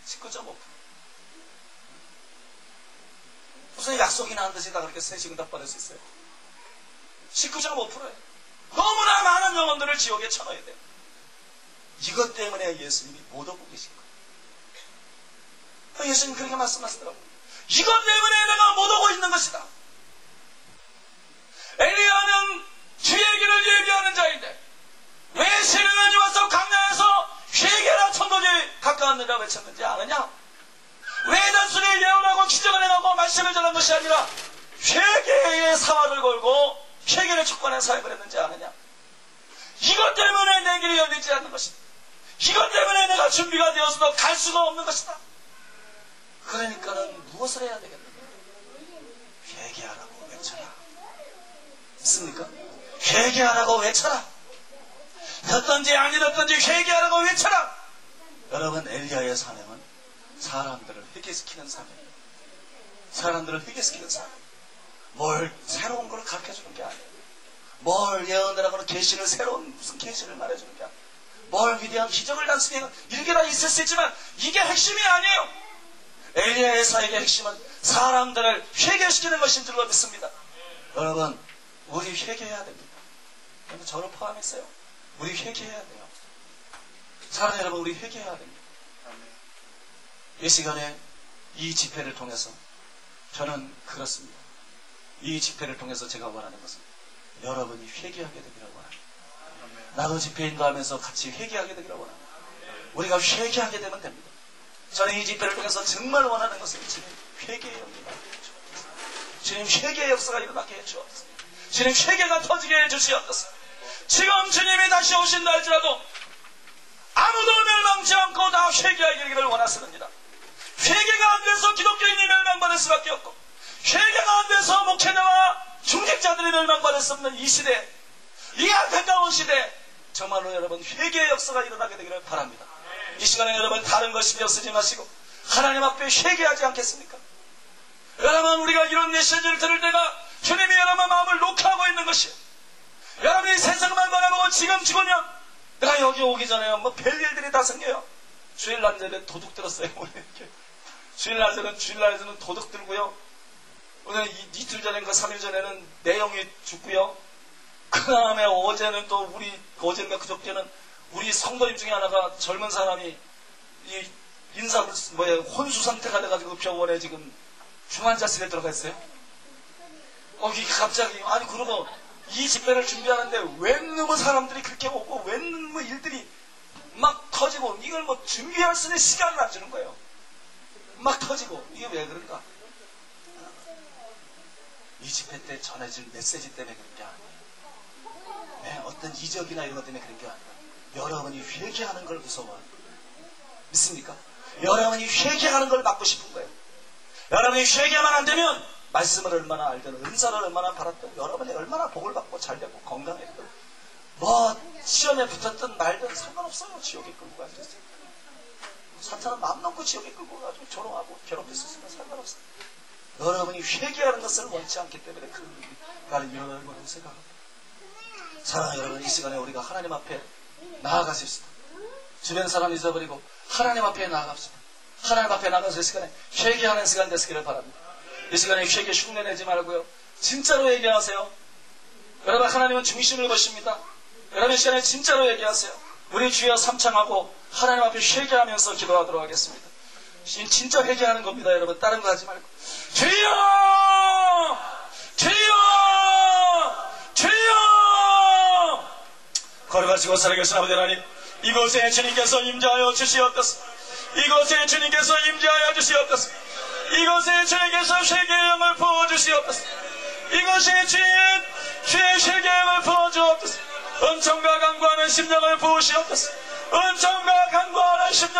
19.5%. 무슨 약속이나 한 듯이 다 그렇게 세식 응답받을 수 있어요? 19.5%예요. 너무나 많은 영혼들을 지옥에 쳐넣어야 돼요. 이것 때문에 예수님이 못 오고 계신 거예요. 예수님 그렇게 말씀하시더라고요. 이것 때문에 내가 못 오고 있는 것이다. 엘리야는 주의 길을 예비하는 자인데 왜 세례관이 와서 강야에서 회개라 천국에 가까웠느냐 외쳤는지 아느냐? 왜 단순히 예언하고 기적을 행하고 말씀을 전한 것이 아니라 회개의 사활을 걸고 회개를 촉구하는 사역을 했는지 아느냐? 이것 때문에 내 길이 열리지 않는 것이다. 이것 때문에 내가 준비가 되어서도 갈 수가 없는 것이다. 그러니까는 무엇을 해야 되겠느냐? 회개하라고 외쳐라. 있습니까? 회개하라고 외쳐라. 듣든지 아니듣든지 회개하라고 외쳐라. 여러분, 엘리야의 사명은 사람들을 회개시키는 사명이에요. 사람들을 회개시키는 사명. 뭘 새로운 걸 가르쳐주는 게 아니에요. 뭘 예언을 하거나 계시를 새로운 무슨 계시를 말해주는 게 아니에요. 뭘 위대한 기적을 단순히 일개나 있을 수 있지만 이게 핵심이 아니에요. 엘리야의 사역의 핵심은 사람들을 회개시키는 것인 줄로 믿습니다. 여러분, 우리 회개해야 됩니다. 저를 포함했어요. 우리 회개해야 돼요. 사랑하는 여러분, 우리 회개해야 됩니다. 이 시간에 이 집회를 통해서 저는 그렇습니다. 이 집회를 통해서 제가 원하는 것은 여러분이 회개하게 되기를 원합니다. 나도 집회인도 하면서 같이 회개하게 되기를 원합니다. 우리가 회개하게 되면 됩니다. 저는 이 집회를 통해서 정말 원하는 것은 주님 회개의 역사가 주님 회개의 역사가 일어나게 해주옵소서. 주님 회개가 터지게 해주시옵소서. 지금 주님이 다시 오신다 할지라도 아무도 멸망치 않고 다 회개하기를 원하십니다. 회개가 안 돼서 기독교인이 멸망받을 수밖에 없고, 회개가 안 돼서 목회자와 중직자들이 멸망받을 수 없는 이 시대, 이 안타까운 시대, 정말로 여러분 회개의 역사가 일어나게 되기를 바랍니다. 이 시간에 여러분 다른 것 신경 쓰지 마시고 하나님 앞에 회개하지 않겠습니까? 여러분 우리가 이런 메시지를 들을 때가 주님이 여러분 마음을 녹화하고 있는 것이에요. 여러분이 세상만 바라보고 지금 죽으면 내가 여기 오기 전에 뭐 별일들이 다 생겨요. 주일날 전에 도둑 들었어요. 주일날에는 도둑 들고요. 오늘 이틀 전인가 3일 전에는 내용이 죽고요. 그 다음에 어제는 또 어제인가 그저께는 우리 성도님 중에 하나가 젊은 사람이 혼수 상태가 돼가지고 병원에 지금 중환자실에 들어가 있어요. 이게 갑자기 그러고 이 집회를 준비하는데 웬 놈의 사람들이 그렇게 오고 웬 놈의 일들이 막 터지고 이걸 뭐 준비할 수 있는 시간을 안 주는 거예요. 막 터지고 이게 왜 그런가? 이 집회 때 전해질 메시지 때문에 그런 게 아니에요. 네, 어떤 이적이나 이런 것 때문에 그런 게 아니라 여러분이 회개하는 걸 무서워해요. 믿습니까? 여러분이 회개하는 걸 막고 싶은 거예요. 여러분이 회개만 안 되면 말씀을 얼마나 알든 은사를 얼마나 받았든 여러분이 얼마나 복을 받고 잘되고 건강했든 뭐 시험에 붙었든 말든 상관없어요. 지옥에 끌고 가서 사탄은 마음 놓고 지옥에 끌고 가지고 조롱하고 괴롭혔으면 상관없어요. 여러분이 회개하는 것을 원치 않기 때문에 그런 일이 나를 일어나는 거라고 생각합니다. 사랑하는 여러분, 이 시간에 우리가 하나님 앞에 나아가십시다. 주변 사람 잊어버리고 하나님 앞에 나아갑시다. 하나님 앞에 나가서 이 시간에 회개하는 시간 되시기를 바랍니다. 이 시간에 회개 흉내내지 말고요. 진짜로 얘기하세요. 여러분 하나님은 중심을 보십니다. 여러분 이 시간에 진짜로 얘기하세요. 우리 주여 삼창하고 하나님 앞에 회개하면서 기도하도록 하겠습니다. 진짜 회개하는 겁니다. 여러분 다른 거 하지 말고 주여! 주여! 주여! 걸어가시고 살아계신 아버지 하나님, 이곳에 주님께서 임재하여 주시옵소서. 이곳에 주님께서 임재하여 주시옵소서. 이곳에 주님께서 회개의 영을 부어주시옵소서. 이곳에 주의 회개의 영을 부어주옵소서. 은총과 강구하는 심령을 부으시옵소서. 은총과 강구하는 심령